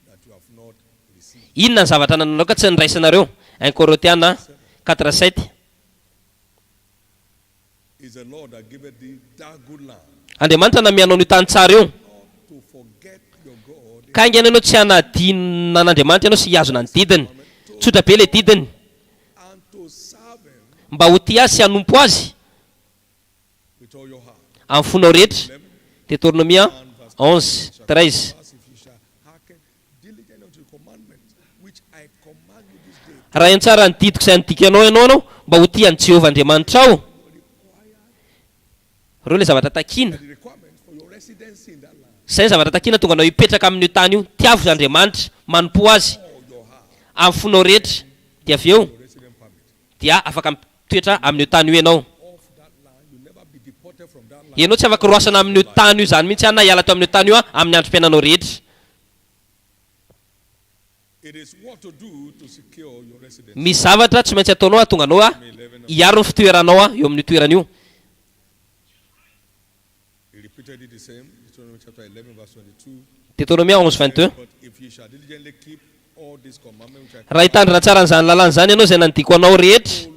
that you have not received. Inona ny zavatra nananao ka tsy niraisanareo? 1 Korintiana 4:7. It's the Lord that giveth thee that good land. Andriamanitra namianao ny tany tsara eo. Not to forget your God Ka ingana ianao tsy hanadinina an'Andriamanitra ianao sy hiazona ny didiny. Tsotra be ilay didiny. and to serve him Mba ho tia azy sy hanompo azy with all your heart. amin'ny fonao rehetra. Deutéronomie 11:13. As if you shall hearken diligently unto the commandments which I command you this day. Raha ny tsara ny didiko izay nidikanao ianao mba ho tia ny Jehovah Andriamanitra ao. Reo ilay zavatra takina. The requirement for your residency in that land. Izay ny zavatra takina tonga anao hipetraka amin'io tany io. Tiavo Andriamanitra, manompo azy All your heart. amin'ny fonao rehetra. Dia avy eo Your resident permit. dia afaka mitoetra amin'io tany io ianao. Of that land, you never be deported from that land. Ianao tsy afaka roasana amin'io tany io zany mihitsy na hiala tao amin'io tany io amin'ny androm-piainanao rehetra. It is what to do to secure your residence. Misy zavatra tsy maintsy ataonao atonga anao hiaro ny fitoeranao eo amin'io toerana io. He repeated it the same. Deuteronomy chapter 11 verse 22. Deutéronomie 11:22. But if you shall diligently keep all these commandments which I Raha hitandrina tsara n'izany lalàna zany ianao izay nandiko anao rehetra love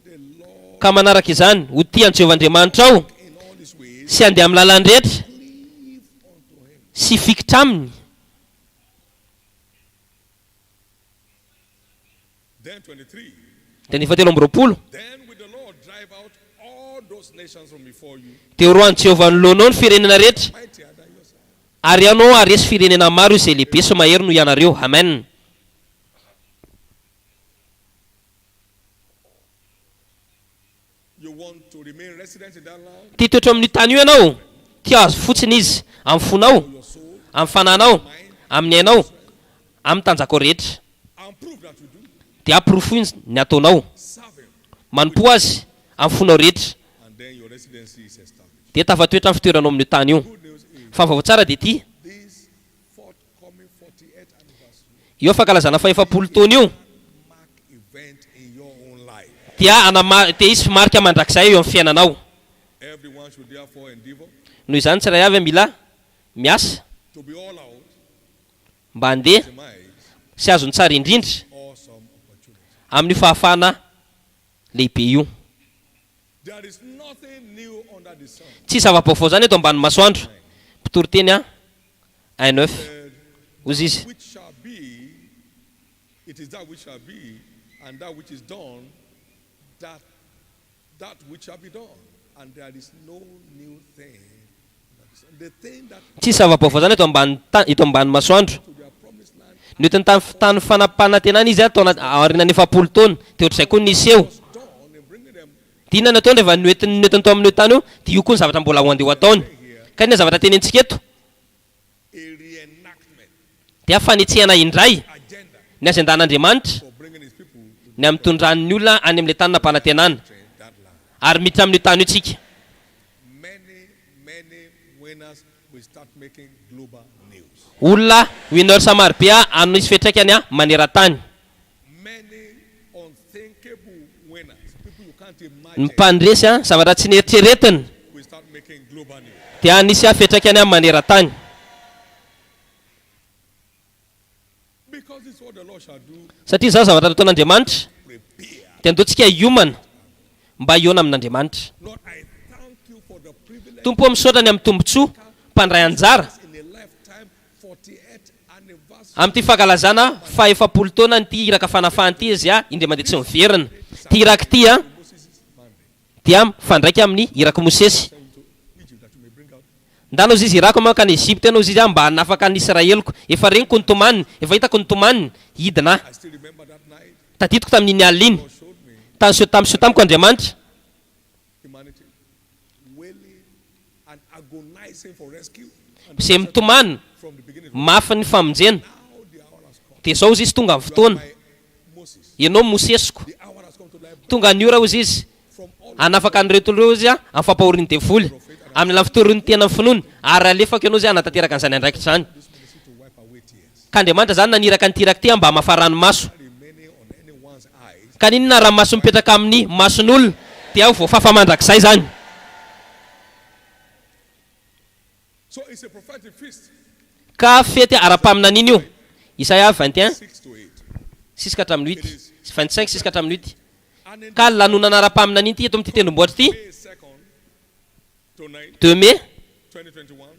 the Lord ka manaraka izany ho tia ny Jehovah Andriamanitra ao in all his ways, sy andeha amin'ny lalany rehetra cleave unto him. sy fikitra aminy. Then 23. Dia ny 17. Then will the Lord drive out all those nations from before you, Dia roan'ny Jehovah nolonao ny firenena rehetra mightier than yourself. ary ianao aresy firenena maro izay lehibe sy mahery noho ianareo. Amen. You want to remain resident in that land, Tia toetra amin'io tany io ianao, tia azo fotsiny izy amin'ny fonao, your soul, amin'ny fananao, amin'ny ainao, amin'ny tanjakao rehetra. and prove that you do. Dia aprofo ny ataonao, Serve him, manompo azy amin'ny fonao rehetra. and then your residency is established. Dia tafatoetra amin'ny fitoeranao amin'io tany io. Good news is Fa vaovao tsara dia ity, this forthcoming 48th anniversary io fankalazana fa 40 taona io mark event in your own life. dia dia izy marika mandrakizay eo amin'ny fiainanao. Everyone should therefore endeavor Noho izany tsiray avy mila miasa to be all out, mba handeha maximize sy azony tsara indrindra awesome opportunity. amin'ny fahafahana lehibe io. There is nothing new under the sun. Tsy zava-baovao zany eto ambany masoandro. Mpitoro teny a 1:9 ozy izy. Which shall be, it is that which shall be, and that which is done, that which shall be done. And there is no new thing. The thing that Tsy zava-baovao zany eto ambany masoandro. to their promised land Ny tany tany fanampanantenana izy atao aoriana 40 taona. Dia ohatr'izay koa nisy eo. was done in bringing them Dina natao rehefa noentiny tao amin'io tany io, dia io koa ny zavatra mbola ho andeha ho ataony. Ka ny zavatra tenentsika eto a reenactment dia fanetsehana indray agenda ny azy andan'Andriamanitra for bringing his people to ny amin'ny tondran'ny olona any amin'ilay tany nampanantenana. that land. Ary miditra amin'io tany io tsika. Many winners will start making global news. Olona winner samarobe anisy fetraikany maneran-tany. Many unthinkable winners, people you can't ny imagine, mpandresy a zavatra tsy nieritreretiny we start making global news. dia nisy afetraky any amin'ny maneran-tany Because this is what the Lord shall do. satria zao zavatra nataon'Andriamanitra Prepare. dia andoantsika hiomana mba hiona amin'Andriamanitra. Lord, I thank you for the privilege Tompo misaotra ny amin'ny tombontsoa mpandray anjara in a lifetime 48th anniversary. amin'ity fankalazana fa 70 taona nyity iraka fanafahan'ity izy a indray mandeha tsy miverina. Ty iraka ity a dia mifandraika amin'ny iraka Mosesy. Egypt that you may bring out. Ndano izy irako manka ny Egypte no izy mba hanafaka ny Israelko. Efa regniko ny tomaniny, efa hitako ny tomaniny hidina. I still remember that night. Tadidiko tamin'iny alina iny. God showed me Tamin'isio tamiko Andriamanitra humanity wailing and agonizing for rescue. And izay mitomany from the beginning, mafy ny famonjena. now the hour has come. Dia zao izy tonga amin'ny fotoana. By Moses, Ianao Mosesiko. the hour has come to life Tonga ny ora hozy izy. from all Anafaka ny reto ireo izy amin'ny fampahorian'ny devoly. Amin'ny lafitorin'ny tena ny finoana ary alefaka ianao zay hanatanteraka an'izany andraikitra zany. ministry to wipe away tears Ka Andriamanitra zany naniraka ny tiraka ty mba hamafa ranomaso. remaining on anyone's eyes. Ka ninona ranomaso mipetraka amin'ny mason'olona dia voafafa mandrakizay zany. So it's a prophetic feast, Ka fety ara-paminan'iny io. Isaia 21 6 to 8. 6 ka hatramin'ny 8, 25 6 ka hatramin'ny 8. And in Ka lanonana ara-paminan'iny ty eto amin'ity tendrombohitra ty, May 2nd to 9, 2 mai 2021,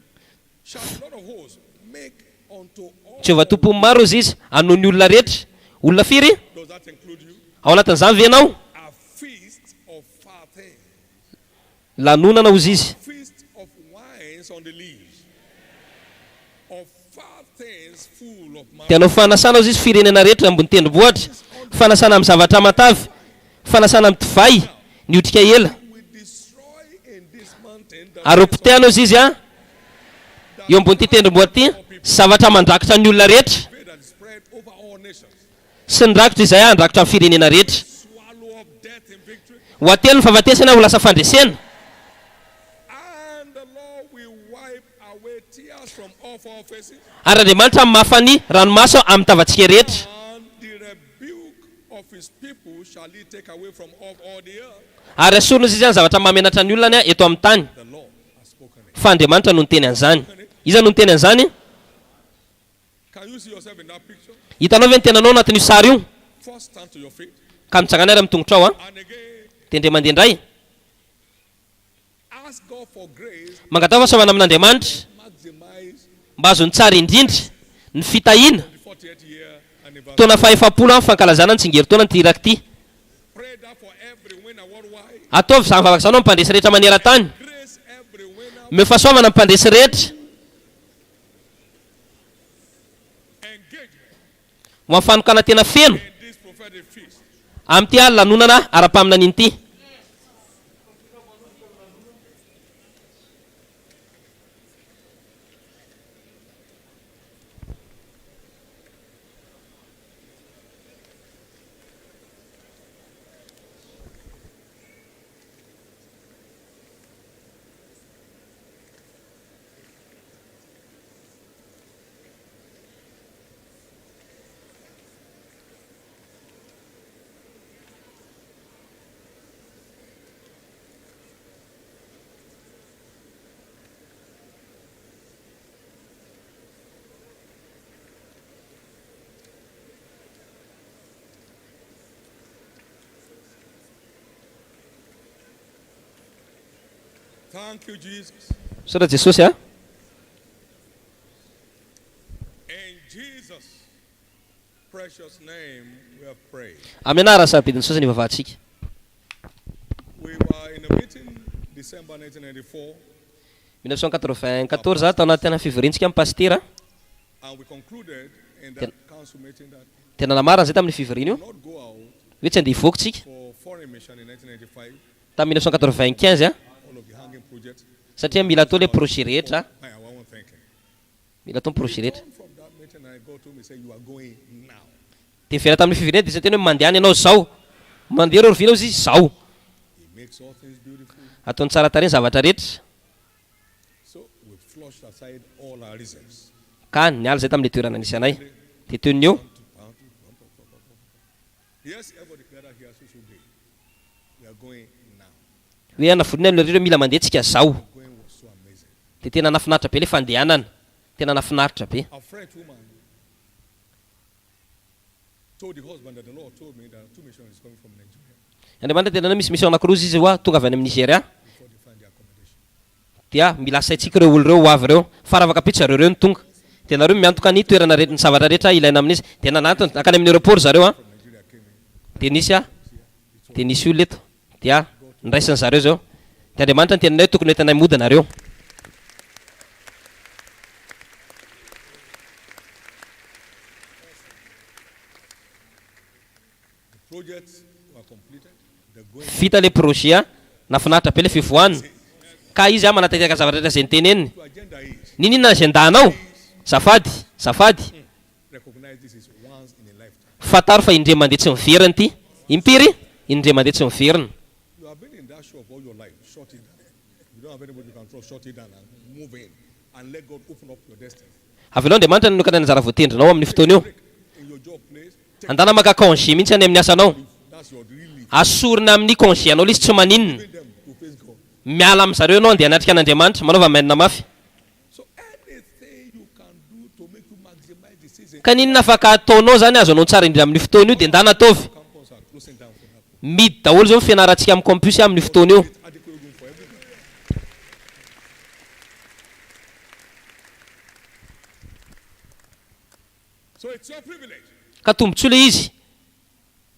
shall the Lord of hosts make unto all. Jehovah tompo maro izy izy anoho ny olona rehetra. Olona firy? Does that include you? Ao anatin'izany ve ianao? A feast of fat things, Lanonana hozy izy. feast of wines on the leaves, of fat things full of Dia anao fanasana hozy izy firenena rehetra ambony tendrombohitra. Fanasana amin'ny zavatra matavy, fanasana amin'ny divay, ny otrika ela. we destroy in this mountain the Ary opitehana hozy izy a eo ambony ty tendrombohitra ty zavatra mandrakitra ny olona rehetra. way that is spread over all nations. Sy ny rakitra izay andrakitra amin'ny firenena rehetra. Swallow up death in victory. Ho atelo ny fahafatesana ho lasa fandresena. And the Lord will wipe away tears from off our faces. Ary Andriamanitra mafany ranomaso amin'ny tavantsika rehetra. And the rebuke of his people shall he take away from off all the earth. Ary asorona izy izany zavatra mamenatra ny olona eto amin'ny tany. The Lord has spoken it. Fa Andriamanitra no niteny an'izany. Iza no niteny an'izany? Can you see yourself in that picture? Hitanao ve ny tenanao anatin'io sary io? First stand to your feet. Ka mitsangana ary amin'ny tongotra ao a. And again, Dia indray mandeha indray. ask God for grace Mangatao fahasaovana amin'Andriamanitra to maximize mba azo ny tsara indrindra ny fitahiana the 40th year anniversary. taona faha-efapolo amin'ny fankalazana ny tsingerin-taona ny tiraka ity. Pray that for every winner worldwide. Ataovy izany vavaka izany ao mipandresy rehetra maneran-tany. Grace every winner. Meo fahasoavana mipandresy rehetra Engagement ho amin'ny fanokana tena feno in this prophetic feast. amin'ity a lanonana ara-paminan'iny ity. Thank you, Jesus. Sora Jesosy a. In Jesus' precious name we have prayed. Amin'ny anarany sabidiny Jesosy ny vavahantsika. We were in a meeting December 1994 1994 tao anaty tena fivoriantsika amin'ny pastera. and we concluded in that council meeting that Tena namarana zay tamin'ny fivoriana io. we not go out Hoe tsy andeha hivoakintsika for foreign mission in 1995, tamin'ny 1995 a. all of the hanging projects Satria mila atao le projet rehetra. by our own thinking. Mila atao projet rehetra. From that meeting, I go to him and say, you are going now. Dia vera tamin'ny fivoriana dia teny hoe mandeha any ianao zao. Mandeha reo rovinao izy zao. He makes all things beautiful. Ataony tsara tarehy ny zavatra rehetra. So we flushed aside all our reasons. Ka niala zay tamin'le toerana nisy anay. Dia teo ny eo. Yes, everybody gather here so day. We are going now. hoe anafodina nareo mila mandeha tsika zao Going was so amazing. dia tena nafinaritra be le fandehanana tena nafinaritra be A French woman told the husband that the Lord told me that 2 missionaries coming from Nigeria andriamanitra tena misy mission anankiroa izy hoa tonga avy any amin'ny Nigeria before they find their accommodation. dia mila asaitsika ireo olo ireo ho avy ireo fa raha afaka pitsy zareo ireo ny tonga dia nareo miantoka ny toerana ny zavatra rehetra ilaina amin'izy dia nanatony akany amin'ny aéroport zareo a Nigeria came in. dia nisy a dia nisy olo eto dia niraisany zareo zao dia andriamanitra ny tenanay tokony entanay mody anareo Projects were completed. They're going. vita le projet a nafinaritra be le fivoahana ka izy a manatanteraka zavatra rehetra zay niteneniny The agenda is ninona zay andahanao zafady recognize this is once in a lifetime. fataro fa indre mandeha tsy miveriny ity impiry indre mandeha tsy miveriny You have been in that shop all your life. Shut it down. You don't have anybody you can trust. Shut it down and move in and let God open up your destiny. avy aloha andriamanitra nanokana anjara voatendrinao amin'ny fotoana io In your job place, andana maka congé mihitsy any amin'ny asanao that's your real lead. asorina amin'ny congé anao lisy tsy maninona Bring them to face God. miala amin'zareo anao andeha anatrika an'andriamanitra manaova mainina mafy So anything you can do to make you maximize the season. ka ninona afaka ataonao zany azo anao tsara indrindra amin'ny fotoana io dia ndana ataovy Campus are closing down for that. midy daholo zao fianarantsika amin'ny campus amin'ny fotoana io Adequate room for everybody. So it's your privilege. ka tombontsoa le izy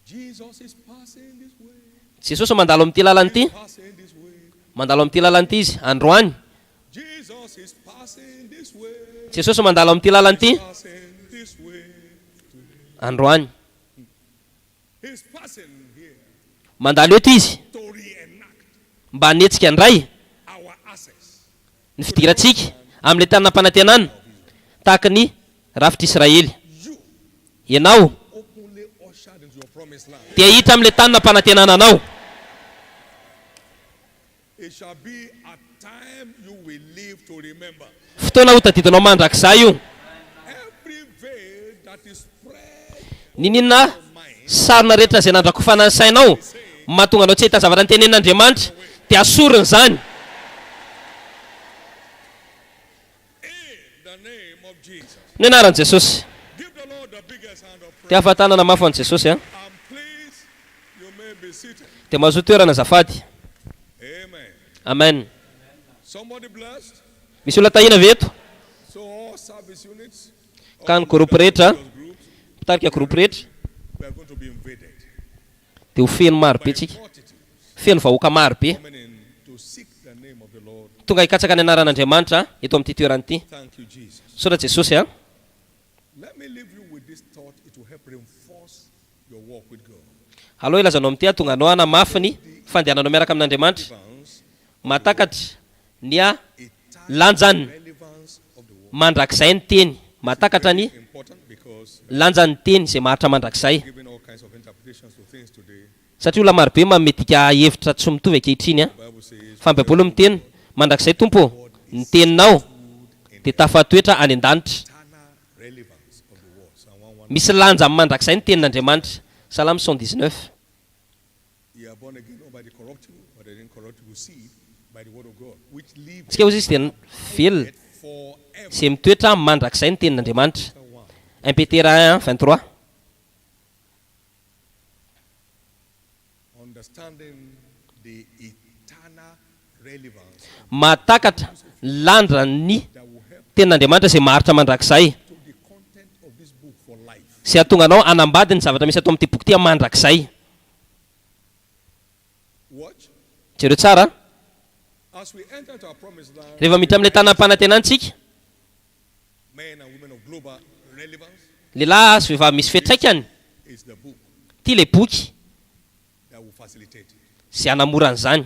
Jesus is passing this way. jesosy mandalo amin'ity lalana ity Passing this way. mandalo amin'ity lalana ity izy androany Jesus is passing this way. jesosy mandalo amin'ity lalana ity Passing this way. androany He's passing here mandalo eto izy to reenact mba hanetsika andray our access. ny fidirantsika amin'le tanina-panantenana tahaka ny rafitra Israely You ianao openly ushered into your promised land. dia hita amin'le tanina-panantenana anao It shall be a time you will live to remember. fotoana ho tadidinao mandrakizay io Every veil that is spread ninina sarina rehetra zay nandrakofana ny sainao mahatonga anao tsy hita zavatra ny tenenin'andriamanitra dia asoriny zany in the name of Jesus. ny anaran'i jesosy Give the Lord the biggest hand of praise. dia ahafantanana mafy an'i jesosy a And please, you may be seated. dia mahazo toerana zafady Amen. amen Somebody blessed. misy olona tahina avy eto So all service units, ka ny groupe rehetra those groups, mpitarika groupe rehetra we are going to be invaded dia ho feno maro be by tsika multitudes feno vahoaka maro be coming in to seek the name of the Lord. tonga hikatsaka ny anaran'andriamanitra eto amin'ity toerana ity Thank you, Jesus. sora jesosy a Let me leave you with this thought. It will help reinforce your walk with God. aloha ilazanao amin'ity a tonga anao anamafiny fandehananao miaraka amin'andriamanitra Relevance, mahatakatra ny a eternal lanjany relevance of the word. mandrakizay ny teny mahatakatra ny Important because lanjany teny zay maharitra mandrakizay giving all kinds of interpretations to things today. satria olona maro be mamedika hevitra tsy mitovy ankehitriny a The Bible says fa ny baiboly miteny mandrakizay tompo ny teninao dia tafatoetra any an-danitra eternal relevance of the word. Psalm 1:1. misy lanja amin'ny mandrakizay ny tenin'andriamanitra salamy 119 You are born again not by the corruptible, but the incorruptible seed, by the word of God, which lives tsika ozy izy dia velona forever. zay mitoetra amin'ny mandrakizay ny tenin'andriamanitra 1 Petera 1:23 Understanding the eternal relevance mahatakatra landra ny that will help tenin'andriamanitra zay maharitra mandrakizay to the content of this book for life. zay atonga anao anambady ny zavatra misy atao amin'ity boky ity amin'ny mandrakizay Watch. jereo tsara As we enter into our promised land, rehefa miditra amin'ilay tanam-panantenantsika men and women of global relevance lehilahy sy vehivavy misy fetraikany is the book ity le boky that will facilitate it. zay anamoran'izany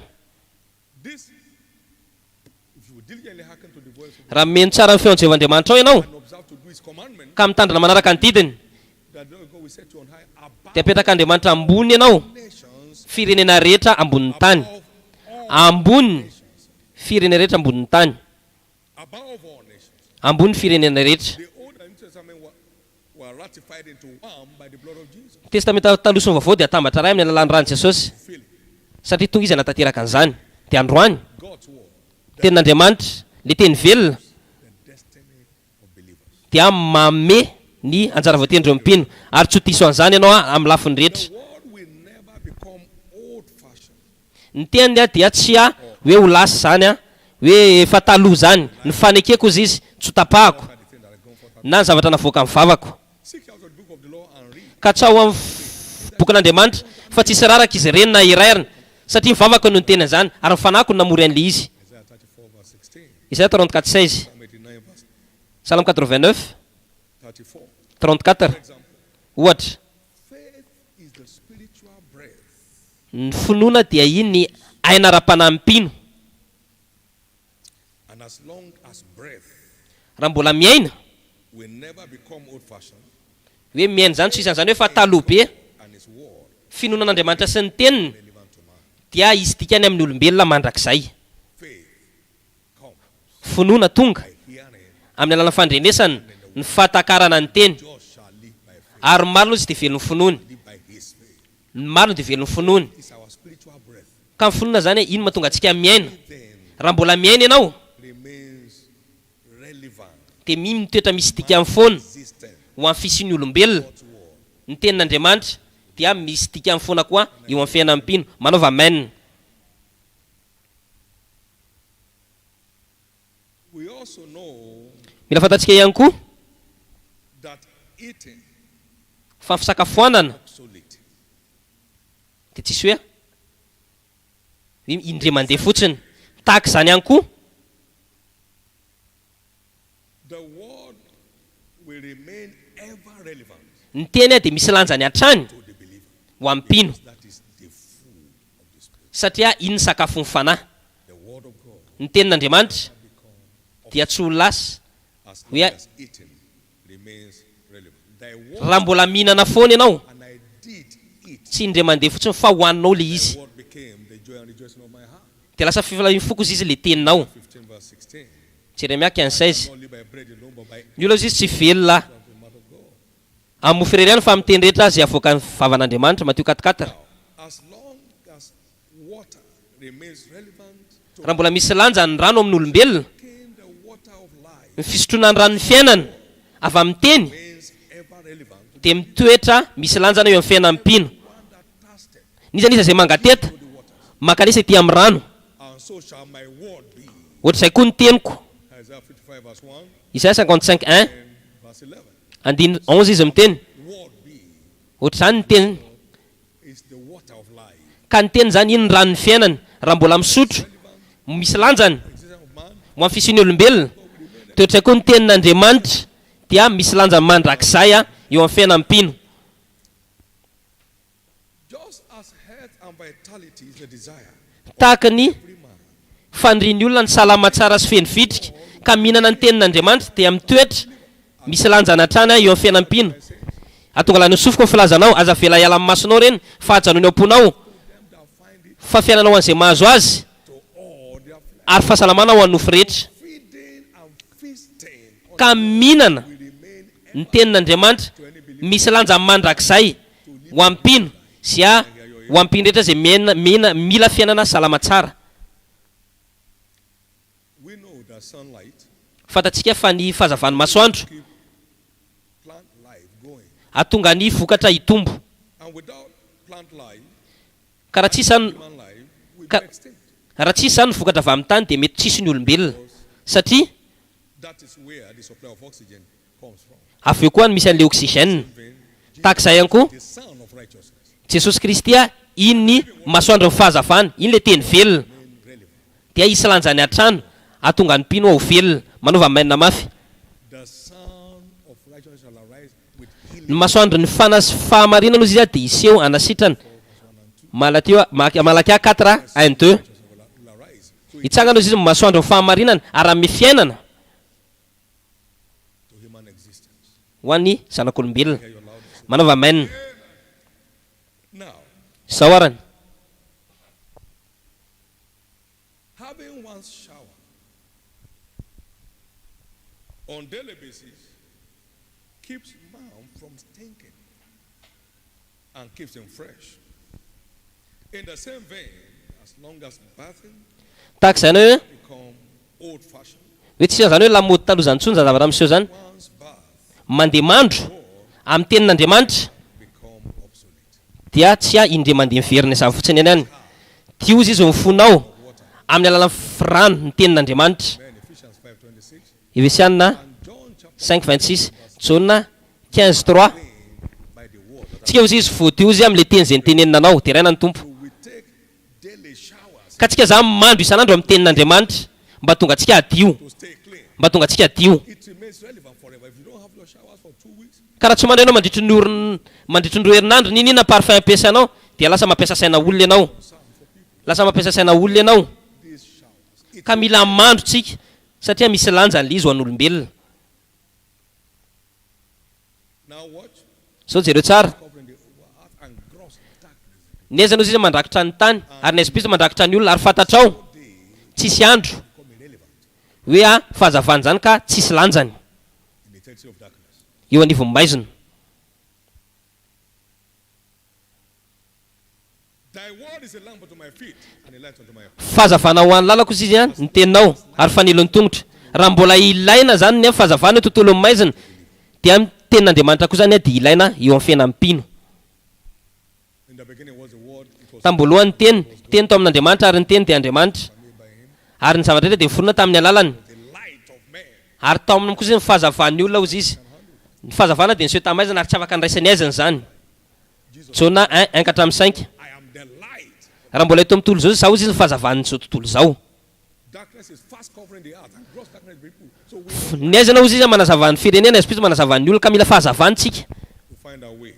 This, if you diligently hearken to the voice of raha meno tsara ny feon'ny Jehovahandriamanitra ao ianao God and observe to do his commandment, ka mitandrina manaraka ny didiny that the Lord God will set you on high above dia apetraka Andriamanitra ambony ianao nations, firenena rehetra ambonin'ny tany above all, ambony firenena rehetra ambonin'ny tany above all nations. ambony firenena rehetra The Old and New Testament were ratified into one by the blood of Jesus. testamenta talosony vaovao dia atambatra ray amin'ny alalan'ny rano Jesosy Feel it. satria tonga izy anatanteraka an'izany dia androany God's word, tenin'Andriamanitra le teny velona the destiny of believers. dia mame ny anjara voaten'ireo mpino ary tsy ho diso an'izany ianao amin'ny lafiny rehetra. The word will never become old-fashioned. Ny teniny a dia tsy a hoe ho lasa zany a hoe efa taloha zany ny fanekeko izy izy tsy ho tapahako That's the thing that I go for. na ny zavatra navoaka amin'ny vavako Seek out the book of the law and read. ka tsy ao amin'ny bokin'Andriamanitra fa tsisy raraka izy ireny na irairina satria mivavaka no ny tena zany ary mifanako no namory an'le izy. Isaiah 34 verse 16. Isaia 34:16, Psalm 89 verse Psalm 89 34. 34 For example, ohatra faith is the spiritual breath. ny finoana dia iny ny aina ara-panampino. And as long as breath Raha mbola miaina will never become old-fashioned, hoe miaina zany tsisy an'izany hoe fa taloha be and his word finoanan'Andriamanitra sy ny teniny relevant to man. dia izy dikany amin'ny olombelona mandrakizay. Faith comes Finoana tonga by hearing, amin'ny alalan'ny fandrenesana ny fahatakarana ny teny just shall live by faith. ary maro aloha tsy dia velon'ny finoany, Live by his faith. ny maro no dia velon'ny finoany. It's our spiritual breath. Ka ny finoana zany ino mahatonga antsika miaina. Then Raha mbola miaina ianao remains relevant, dia mitoetra misy dikany foana existent. ho amin'ny fisian'ny olombelona. God's word. Ny tenin'Andriamanitra dia misy dikany foana koa eo amin'ny fiainam-pino. Manaova amen. We also know Mila fantatsika ihany koa that eating fa ny fisakafoanana obsolete. dia tsisy hoe indre mandeha fotsiny. Tahaka izany ihany koa The word will remain ever relevant ny teny dia misy lanjany hatrany to the believer. ho amin'ny mpino That is the food of the spirit. satria iny sakafo ny fanahy. The word of God Ny tenin'Andriamanitra dia tsy ho lasa as We long are- as eating remains relevant. Thy word raha mbola mihinana foana ianao and I did eat. tsy indre mandeha fotsiny fa hohaninao le izy The word became the joy and rejoicing of my heart. dia lasa fifoko izy le teninao. 15 verse 16. Jeremia 15:16. Not live by bread alone, but by Io aloha izy tsy velona the mouth of God. amin'ny mofo irery ihany fa amin'ny teny rehetra azy avoaka ny vavan'Andriamanitra. Matthieu 4:4. As long as water remains relevant to Raha mbola misy lanja ny rano amin'ny olombelona, came the water of life ny fisotroana ny ranon'ny fiainana avy amin'ny teny remains ever relevant to dia mitoetra misy lanjana eo amin'ny fiainam-pino. one that thirsted Nizan'iza izay mangateta to the waters. makanisa ety amin'ny rano. And so shall my word be. Ohatr'izay koa ny teniko. Isaiah 55 verse 1 Isaia 55:1 and verse 11. andiny 11 izy miteny. Word be Ohatr'izany ny teny. is the water of life. Ka ny teny zany iny ny ranon'ny fiainana. Raha mbola misotro misy lanjany Existence of man ho amin'ny fisian'ny olombelona, toetr'izay koa ny tenin'Andriamanitra dia misy lanjany mandrakizay eo amin'ny fiainam-pino. just as health and vitality is the desire Tahaka ny of every man. fandrian'ny olona ny salama tsara sy feno vitrika ka mihinana ny tenin'Andriamanitra dia mitoetra misy lanjana hatrany eo amin'ny fiainam-pino. Atonga lany sofiko ny filazanao aza vela hiala amin'ny masonao reny fa hajanony am-ponao Them that find it fa fiainanao an'izay mahazo azy to all their flesh. ary fahasalamana ho an'ny nofo rehetra. Feeding and feasting on Ka mihinana will remain ny tenin'Andriamanitra misy lanja mandrakizay ho amin'ny mpino sy ho amin'ny mpino rehetra izay mila fiainana salama tsara. we know that sunlight Fantatsika fa ny fahazavany masoandro keep plant life going. atonga ny vokatra hitombo. And without plant life, Ka raha tsisy zany human life will Ka- be extinct. raha tsisy zany ny vokatra avy amin'ny tany dia mety tsisy ny olombelona satria That is where the supply of oxygen comes from. avy eo koa ny misy an'le oxygène. Even Tahak'izay ihany koa the son of righteousness Jesosy Kristy iny ny masoandro ny fahazavana, iny le teny velona remain relevant. dia isy lanjany hatrany atonga ny mpino ao velona. Manova maina mafy. The son of righteousness shall arise with Ny healing. masoandro ny fahamarinana aloha izy dia iseho anasitrana. Malakia 4:1-2. Will arise. So Hitsangana izy ny masoandro ny fahamarinana ary amin'ny fiainana to human existence. ho an'ny zanak'olombelona. Hear your loudest. Manova maina. Now, Izao arany. having one's shower on daily basis keeps man from stinking and keeps him fresh. In the same vein, as long as bathing tahaka izany hoe become old-fashioned, hoe tsy zany hoe lamody taloha zany tsony zavatra miseho zany one's bath mandeha mandro amin'ny tenin'Andriamanitra become obsolete. dia tsy indre mandeha miverina izany fotsiny any any. Tia ozy izy mifonao amin'ny alalan'ny rano ny tenin'Andriamanitra. Then Ephesians 5:26 Efesiana and John chapter 5:26 Jauna 15:3 by the word that tsika ozy izy voadio izy amin'ilay teny izay nitenenina anao dia raina ny tompo. we take daily showers Ka tsika zany mandro isan'andro amin'ny tenin'Andriamanitra mba tonga tsika hadio, to stay clean. mba tonga tsika hadio. It remains relevant forever. If you don't have your showers for 2 weeks, Ka raha tsy mandraina mandritry ny roa herinandro ninina parfum ampiasanao dia lasa mampiasa saina olona ianao, lasa mampiasa saina olona ianao. these showers, it Ka mila mandro tsika satria misy lanjany le izy ho an'olombelona. now watch, Sao jereo tsara. covering the earth and gross darkness. Neza izy mandrakitra ny tany ary naizy bizy mandrakitra ny olona ary fantatrao tsisy andro Become irrelevant hoe fahazavana zany ka tsisy lanjany in the eternity of darkness. eo anivon'ny maizina. Thy word is a lamp unto my feet and a light unto my path. Fahazavana ho an'ny lalako izy any ny teninao ary fanilon'ny tongotra. Raha mbola ilaina zany ny fahazavana tontolo amin'ny maizina dia amin'ny tenin'Andriamanitra koa zany dia ilaina eo amin'ny fiainam-pino. In the beginning was the word, it was Tambolohany teny tao amin'Andriamanitra ary ny teny dia Andriamanitra made by him, ary ny zavatra rehetra dia niforona tamin'ny alalany the light of man. ary tao amin'ny koa izy ny fahazavan'ny olona ozy izy. Ny fahazavana dia niseho tamin'ny maizina ary tsy afaka niraisany aizany zany. Jauna 1:4-5 I am the light. raha mbola eto amin'ny tontolo zao sao izy ny fahazavan'izao tontolo zao. Darkness is fast covering the earth and gross darkness people. So we Ny aizana ozy izy manazavan'ny firenena izy manazavan'ny olona ka mila fahazavantsika to find our way.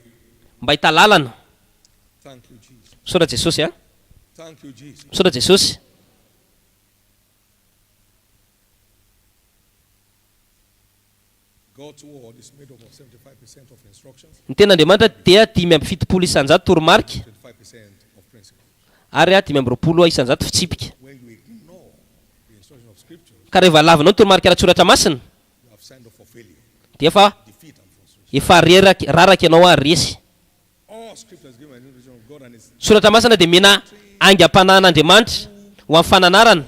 mba hita lalana. Thank you, Jesus. Sora Jesosy a. Thank you, Jesus. Sora Jesosy. God's word is made up of 75% of instructions, Ny ten'Andriamanitra dia 5:70 isanjato toromarika 25% of principles. ary 5:20 isanjato fitsipika. When you ignore the instruction of Scripture, Ka rehefa lavinao ny toromarika ara-tsoratra masina you have signed up for failure, dia defeat, and frustration. efa raraka ianao ary resy. All Scripture is given an instruction of God and His Soratra masina dia mena aingam-panan'Andriamanitra ho amin'ny fananarana,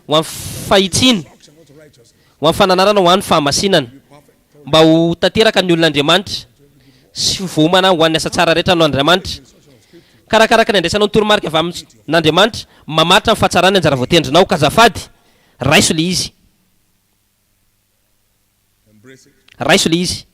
ho amin'ny fahitsiana, instruction unto righteousness. ho amin'ny fananarana ho amin'ny fahamasinana Be perfect. mba ho tanteraka ny olon'Andriamanitra sy voamana ho an'ny asa tsara rehetra no Andriamanitra. Karakaraka ny andraisanao ny toromarika avy amin'Andriamanitra mamaritra ny fahatsarany anjara voatendrinao ka azafady raiso le izy, Embrace it. raiso le izy.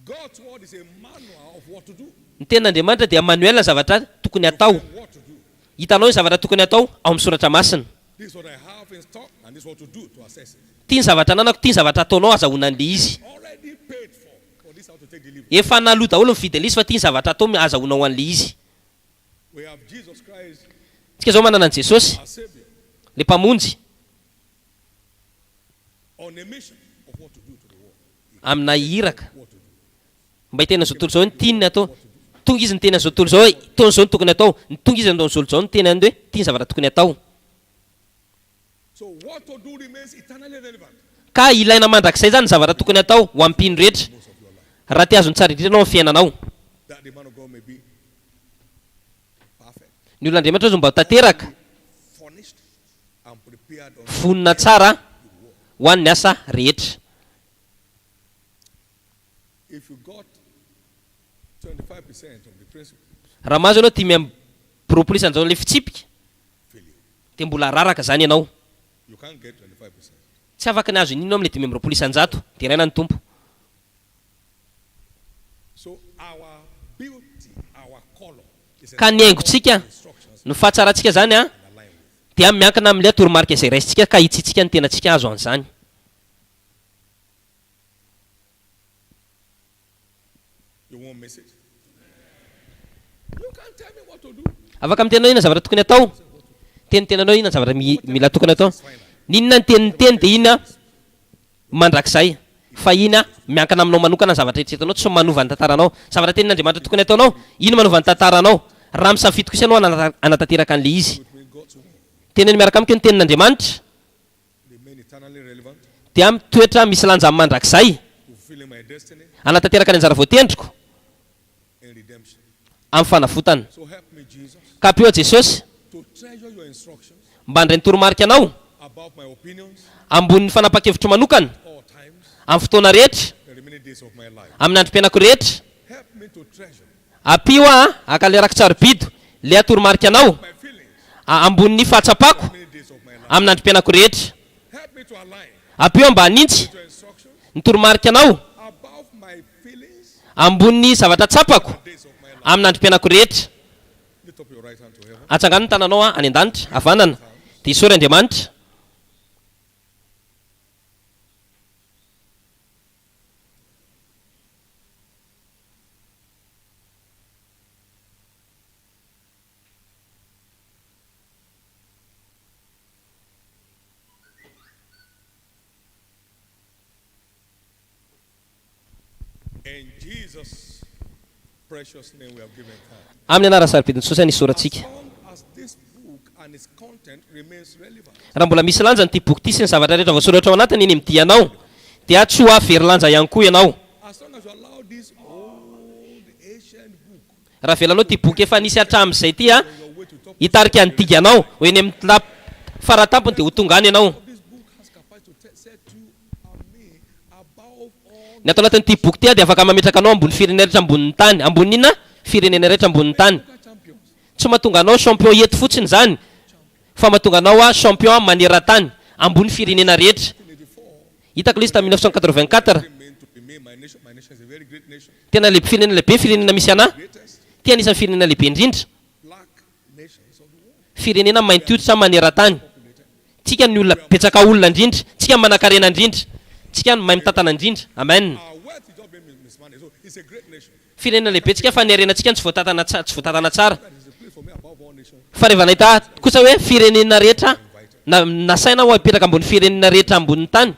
God's word is a manual of what to do. Ny ten'Andriamanitra dia manuel ny zavatra tokony atao. What to do. Hitanao ny zavatra tokony atao ao amin'ny soratra masina. This is what I have in stock, and this is what to do to assess it. Tia ny zavatra nanako, tia ny zavatra ataonao azahoana an'le izy. Already paid for this how to take delivery. Efa naloha daholo mividy an'le izy fa tia ny zavatra atao azahoana ho an'le izy. We have Jesus Christ, Tsika zao manana an Jesosy, our Savior, le mpamonjy on a mission of what to do to the world. amina iraka What to do. mba hitena zao tontolo zao ny tiany atao. Tonga izy ny tena zao tontolo zao hoe itony zao ny tokony atao. Ny tonga izy ny zao ny tena hoe tia ny zavatra tokony atao. So what to do remains eternally relevant. Ka ilaina mandrakizay zany ny zavatra tokony atao ho amin'ny mpino rehetra raha tia azony tsara indrindra anao amin'ny fiainanao. That the man of God may be perfect, Ny olon'Andriamanitra ozy mba ho tanteraka furnished, and prepared on vonona tsara ho an'ny asa rehetra. if you got 25% of the principle, Raha mahazo anao 5:20 isan'izao le fitsipika failure. dia mbola raraka zany ianao. You can't get 25%. Tsy afaka ny azo inino amin'le 5:20 isanjato dia raina ny tompo. So our beauty, our color is Ka ny haingontsika instructions ny fahatsarantsika zany a align with. dia miankina amin'ilay toromarika izay raisitsika ka hitsitsika ny tenantsika azo an'izany. You won't miss it. You can't tell me what to do. Afaka mitenao inona zavatra tokony atao. Tenitenanao inona zavatra mila tokony atao. Ninona ny teniteny dia inona mandrakizay. Fa ina miankina aminao manokana ny zavatra eritreretanao tsy manova ny tantaranao. Zavatra tenin'Andriamanitra tokony ataonao, ino manova ny tantaranao. Raha misafidy kosa ianao anatanteraka an'le izy. It means God's word Teneny miaraka amiko ny tenin'Andriamanitra remain eternally dia mitoetra misy lanja mandrakizay fulfilling my destiny anatanteraka ny anjara voatendriko in redemption. amin'ny fanafotana. So help me, Jesus, Ka pio Jesosy to treasure your instructions mba ndray nitoromarika anao above my opinions ambonin'ny fanapa-kevitro manokana all times amin'ny fotoana rehetra the remaining days of my life. amin'ny androm-piainako rehetra. Help me to treasure Apio akaleraka tsarobido le atoromarika anao my feelings ambonin'ny fahatsapako the remaining days of my life. amin'ny androm-piainako rehetra. Help me to align Apio mba hanintsy your instructions nitoromarika anao above my feelings ambonin'ny zavatra tsapako days of my life. amin'ny androm-piainako rehetra. Lift up your right hand to heaven. Atsangano ny tananao any an-danitra havanana dia isory Andriamanitra. In Jesus' precious name we have given thanks. Amin'ny anarany sarobidiny Jesosy ny isorantsika. As long as this book and its content remains relevant, Raha mbola misy lanja ny ty boky ty sy ny zavatra rehetra voasoratra ao anatiny iny midianao dia tsy ho avery lanja ihany koa ianao. as long as you allow this old ancient book Raha velanao ty boky efa nisy hatramin'izay ty hitarika ny diganao ho eny amin'ny faratampony dia ho tonga any ianao. this book has capacity to set you and me above all. Ny atao anatin'ity boky ty dia afaka mametraka anao ambony firenena rehetra ambonin'ny tany. Ambony inona? Firenena rehetra ambonin'ny tany. Champions. Tsy mahatonga anao champion eto fotsiny zany fa mahatonga anao champion maneran-tany ambony firenena rehetra. Hitako ilay izy tamin'ny 1984 Meant to be me, my nation is a very great nation. tena lehibe firenena lehibe firenena misy anà Greatest ty anisan'ny firenena lehibe indrindra black nations of the world. firenena mainty hoditra maneran-tany. Tsika ny olona betsaka olona indrindra, tsika manakarena indrindra, tsika ny mahay mitantana indrindra. Amen. Our wealth is not being mismanaged. So it's a great nation. Firenena lehibe tsika fa ny arenantsika tsy voatantana tsara. That is a place for me above all nations. Fa rehefa nahita kosa hoe firenena rehetra nasaina ho apetraka ambony firenena rehetra ambonin'ny tany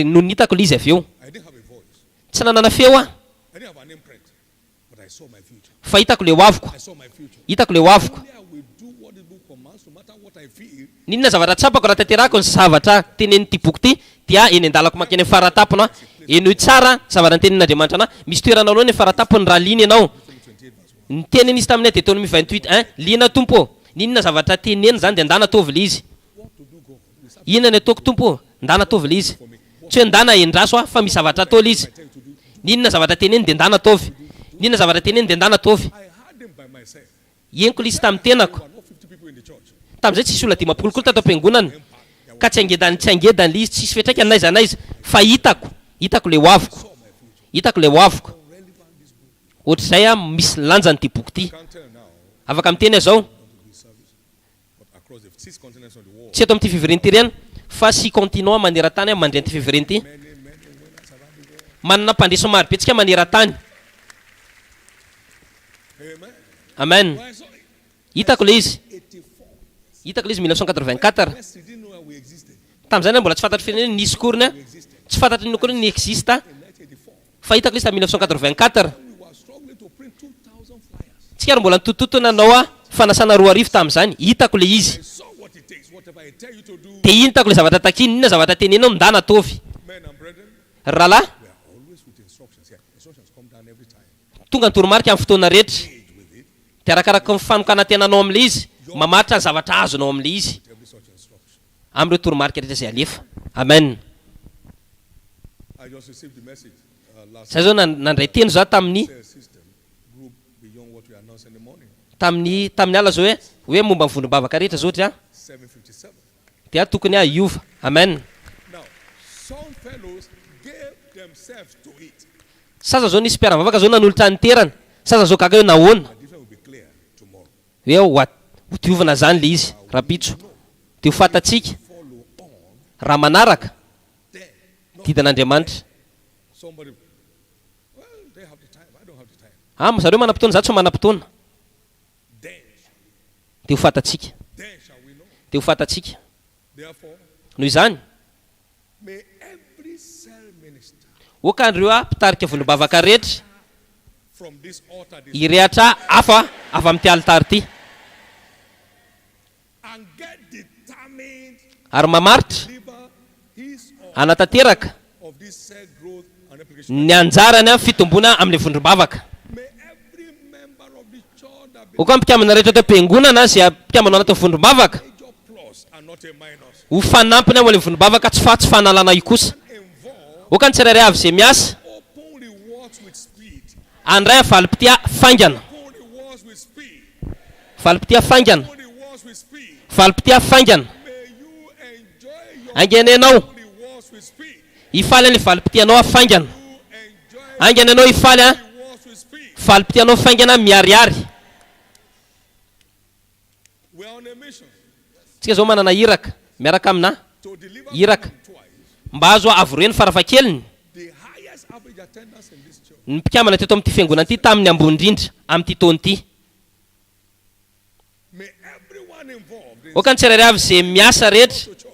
no nitako ilay izy avy eo. I didn't have a voice. Tsy nanana feo I didn't have an imprint. But I saw my future. fa hitako le hoaviko, I saw my future. hitako le hoaviko. Only I will do what the book commands, no matter what I feel. Ninona zavatra tsapako raha tanterako ny zavatra tenenin'ity boky ty dia eny an-dalako makeny amin'ny faratapona eno tsara zavatra nytenenin'Andriamanitra ana misy toerana aloha ny faratapony raha liny ianao. Ny teneny izy taminay Deutéronome 28 lina tompo ninona zavatra teneny zany dia ndana ataovy le izy. Inona ny ataoko tompo? Ndana ataovy le izy. Tsy hoe ndana endraso fa misy zavatra atao le izy. Ninona zavatra teneny dia ndana ataovy. Ninona zavatra teneny dia ndana ataovy. I had them by myself. Henoko le izy tamin'ny tenako. There were not 50 people in the church. Tamin'izay tsisy olona 50 tato am-piangonana ka tsy angedany le izy tsisy fetraika naiza na izy fa hitako le hoaviko, hitako le hoaviko. Ohatr'izay misy lanjany ty boky ty. Can't tell now, Afaka miteny azao but across the 6 continents of the world, tsy eto amin'ity fivireny ty reny fa sy continent maneran-tany mandray an'ity fivireny ty. Manana mpandresy maro be tsika maneran-tany. amen. Amen. I saw it. Hitako le izy. 84. Hitako le izy 1984. Yes, we didn't know where we existed. Tamin'izay mbola tsy fantatry firenena nisy korina, tsy fantatry ny korina ny exista In 1984, fa hitako le izy tamin'ny 1984. we were struggling to print 2,000 flyers. Tsika ary mbola nitototo nanao fanasana roa arivo tamin'izany. Hitako le izy. I saw what it takes, whatever I tell you to do. Dia hitako le zavatra takiny, inona zavatra tenenao ndana ataovy. Men and brethren, Rahalahy, we are always with instructions here. Instructions come down every time. tonga ny toromarika amin'ny fotoana rehetra. Dia arakaraka ny fanokana tenanao amin'le izy, mamaritra ny zavatra azonao amin'le izy Every such instruction. amin'ireo toromarika rehetra izay alefa. Amen. I just received the message last Zay zao nandray teny za tamin'ny a system group beyond what we announced in the morning. tamin'ny ala zao hoe momba ny vondrom-bavaka rehetra zao ohatra 7:57. dia tokony hiova. Amen. Now, some fellows gave themselves to it. Sasa zao nisy mpiara-bavaka zao nanolotra ny terana. Sasa zao gaga hoe nahoana The difference will be clear tomorrow. hoe ho diovana zany le izy rapitso dia ho fatatsika Follow on. raha manaraka Then, didin'Andriamanitra. somebody, well, they have the time. I don't have the time. Zareo manam-potoana za tsy manam-potoana Then, dia ho fatatsika, then shall we know. dia ho fatatsika. Therefore, Noho izany may every cell minister okandreo mpitarika vondrom-bavaka rehetra from this altar this hirehatra afa amin'ity alitary ity and get determined ary mamaritra to deliver his or anatanteraka of this cell growth and replication. ny anjarany fitombona amin'ny vondrom-bavaka. May every member of the church that be Ho ka mpikambana rehetra tao am-piangonana izay mpikambana anaty vondrom-bavaka major plus and not a minus. ho fanampiny amin'ny vondrom-bavaka tsy fanalana io kosa. Involve Ho ka ny tsirairay avy izay miasa open rewards with speed. andray valim-pitia faingana, Open rewards with speed. valim-pitia faingana, Open rewards with speed. valim-pitia faingana. May you enjoy your Angenenao rewards with speed. hifaly ny valim-pitianao afaingana. You enjoy Angenenao hifaly rewards with speed. valim-pitianao faingana miariary. We are on a mission Tsika zao manana iraka miaraka amina to deliver iraka twice mba azo avoreny farafakeliny the highest average attendance in this church. ny mpikambana teto amin'ity fiangonana ity tamin'ny ambony indrindra amin'ity taona ity. May everyone involved in Ho ka ny tsirairay avy izay miasa rehetra the church,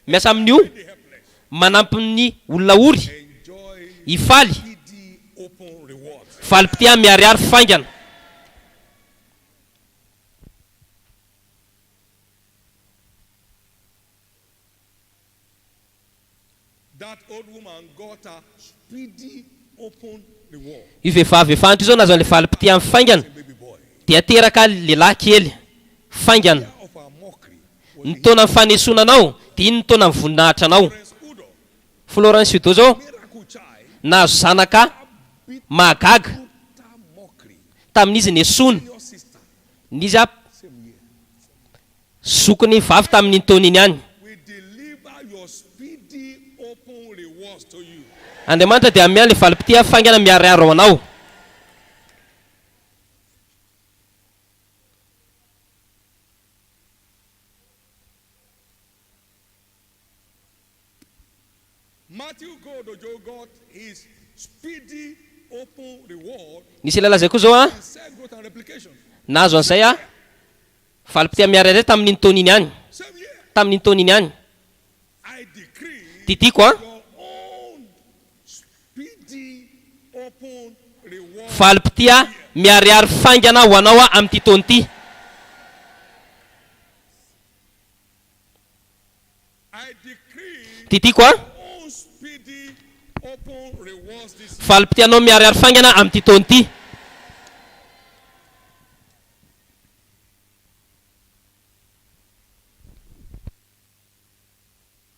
miasa amin'io the helpless, manampy ny olona ory enjoy hifaly speedy open rewards. valim-pitia miariary faingana. That old woman got a speedy open reward. Io vehivavy efa antro izao nazo an'ilay valim-pitia amin'ny faingana Baby boy. dia teraka lehilahy kely faingana. Of our mockery was Ny taona ny fanesonanao dia iny ny taona ny voninahitra anao. Prince Udo, Florence Udo zao miracle child, nahazo zanaka mahagaga that mockery. tamin'izy ny esony. Your sister, Nizy a same year. zokony vavy tamin'iny taona iny ihany. We deliver your speedy open rewards to you. Andriamanitra dia amiany le valim-pitia faingana miariary ao anao. Matthew Godojo got his speedy open reward Nisy lala zay koa zao in cell growth and replication. nahazo an'izay valim-pitia miariary tamin'iny taona iny ihany. Same year. Tamin'iny taona iny ihany. I decree Titiko your own speedy open reward. valim-pitia miariary faingana ho anao amin'ity taona ity. I decree Titiko your own speedy open rewards this year. valim-pitianao miariary faingana amin'ity taona ity.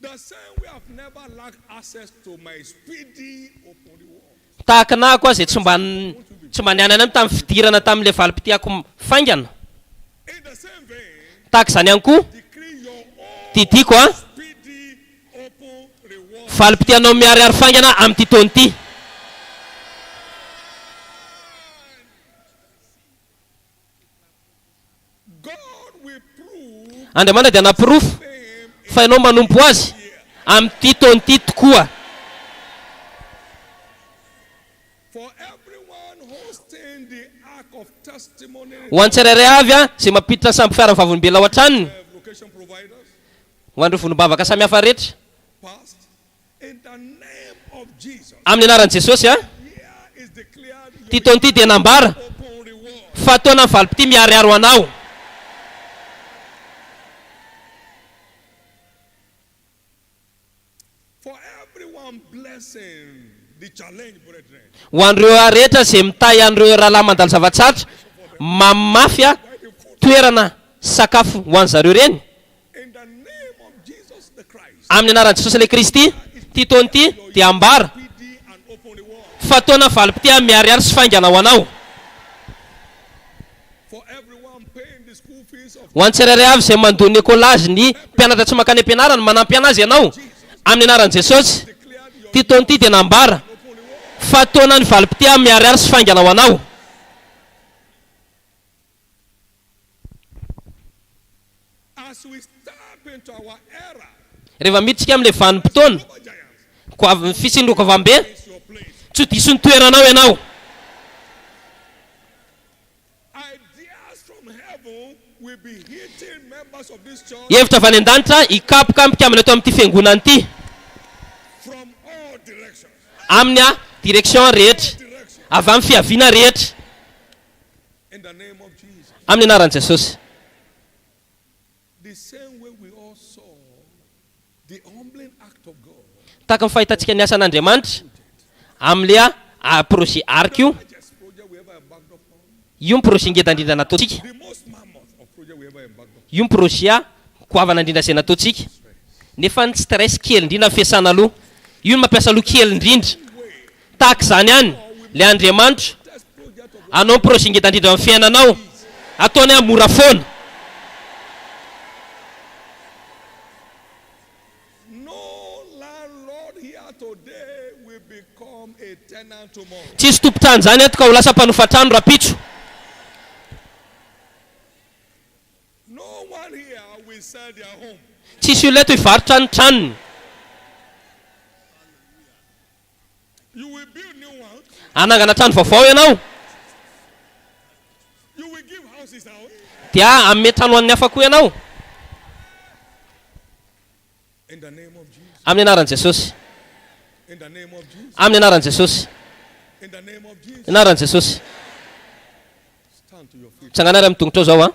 The same way I've never lacked access to my speedy open reward. Tahaka na koa zay tsy mba nianana any tamin'ny fidirana tamin'ilay valim-pitiako faingana. In the same vein, Tahaka izany ihany koa decree your own titiko speedy open reward. valim-pitianao miariary faingana amin'ity taona ity. God will prove Andriamanitra dia nampirofo him fa ianao manompo azy amin'ity taona ity tokoa. for everyone hosting the ark of testimony. Ho an'ny tsirairay avy izay mampiditra samby fiaravavolombelona ao an-tranony Location providers, ho an'ireo volombavaka samihafa rehetra past, in the name of Jesus. amin'ny anaran'i Jesosy Here is declared ity your taona ity dia nambara open reward. fa taona ny valim-pity miariary ho anao. For everyone blessing the challenge, brethren. Ho an'ireo rehetra izay mitahy an'ireo rahalahy mandalo zava-tsarotra mamafy toerana sakafo ho an'ny zareo reny In the name of Jesus the Christ. amin'ny anaran'i Jesosy ilay Kristy. Ity taona ity dia ambara Speedy and open reward. fa taona valim-pity miariary sy faingana ho anao. For everyone paying the school fees of Ho an'ny tsirairay avy izay mandony ekolazy ny mpianatra tsy makany am-pianarana manampy anazy ianao amin'ny anaran'i Jesosy. declared your Ity taona ity dia nambara open reward. fa taona ny valim-pity miariary sy faingana ho anao. As we step into our era, Rehefa miditsika amin'ilay vanim-potoana over giants, ko avy fisindroko avambe it's your place. tsy ho diso ny toeranao ianao. Ideas from heaven will be hitting members of this church Hevitra avy any an-danitra hikapoka mpikambana eto amin'ity fiangonana ity from all directions. amin'ny direction rehetra Directions. avy amin'ny fiaviana rehetra In the name of Jesus. amin'ny anaran'i Jesosy. The same way we all saw the humbling act of God tahaka ny fahitatsika ny asan'Andriamanitra amin'le projet arc io. Largest project we ever embarked upon. Io ny projet ngeda indrindra nataontsika. The most mammoth of project we ever embarked upon. Io ny projet koavana indrindra izay nataontsika. Nefa ny stress kely indrindra ny fiasana aloha. Io ny mampiasa aloha kely indrindra. Tahaka izany ihany le Andriamanitra anao ny projet ngeda indrindra amin'ny fiainanao ataony mora foana. No landlord here today will become a tenant tomorrow. Tsisy tompotrano zany eto ka ho lasa mpanofatrano rapitso. No one here will sell their home. Tsisy olona eto hivarotra ny tranony. You will build new ones. Anangana trano vaovao ianao. You will give houses out. Dia amin'ny trano an'ny hafa koa ianao. In the name of Jesus. Amin'ny anaran'i Jesosy. In the name of Jesus. Amin'ny anaran'i Jesosy. In the name of Jesus. Anaran'i Jesosy. Stand to your feet. Tsanganary amin'ny tongotrao zao a.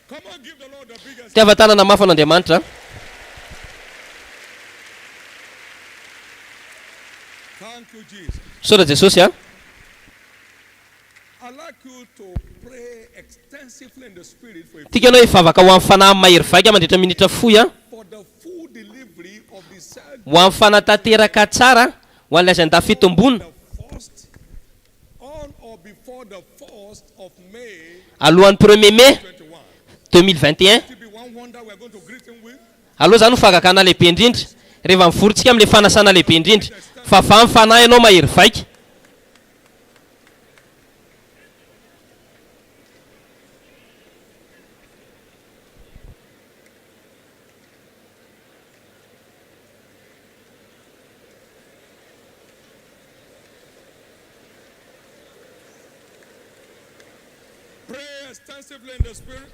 Come on, give the Lord the biggest. Tiava tanana mafy an'Andriamanitra. Thank you, Jesus. Saotra Jesosy a. I'd like you to pray extensively in the spirit Tika ianao hivavaka ho amin'ny fanahy mahery vaika mandritra minitra fohy a. for the full delivery of the said Ho amin'ny fanatanteraka tsara ho an'ilay izay nda fitombona the first on or before the 1st of May alohan'ny 1er mai 21. 2021. To be one wonder we're going to greet him with. Aloha zany ho fagakana lehibe indrindra rehefa mivorontsika amin'ilay fanasana lehibe indrindra fa va amin'ny fanahy ianao mahery vaika. Pray extensively in the spirit.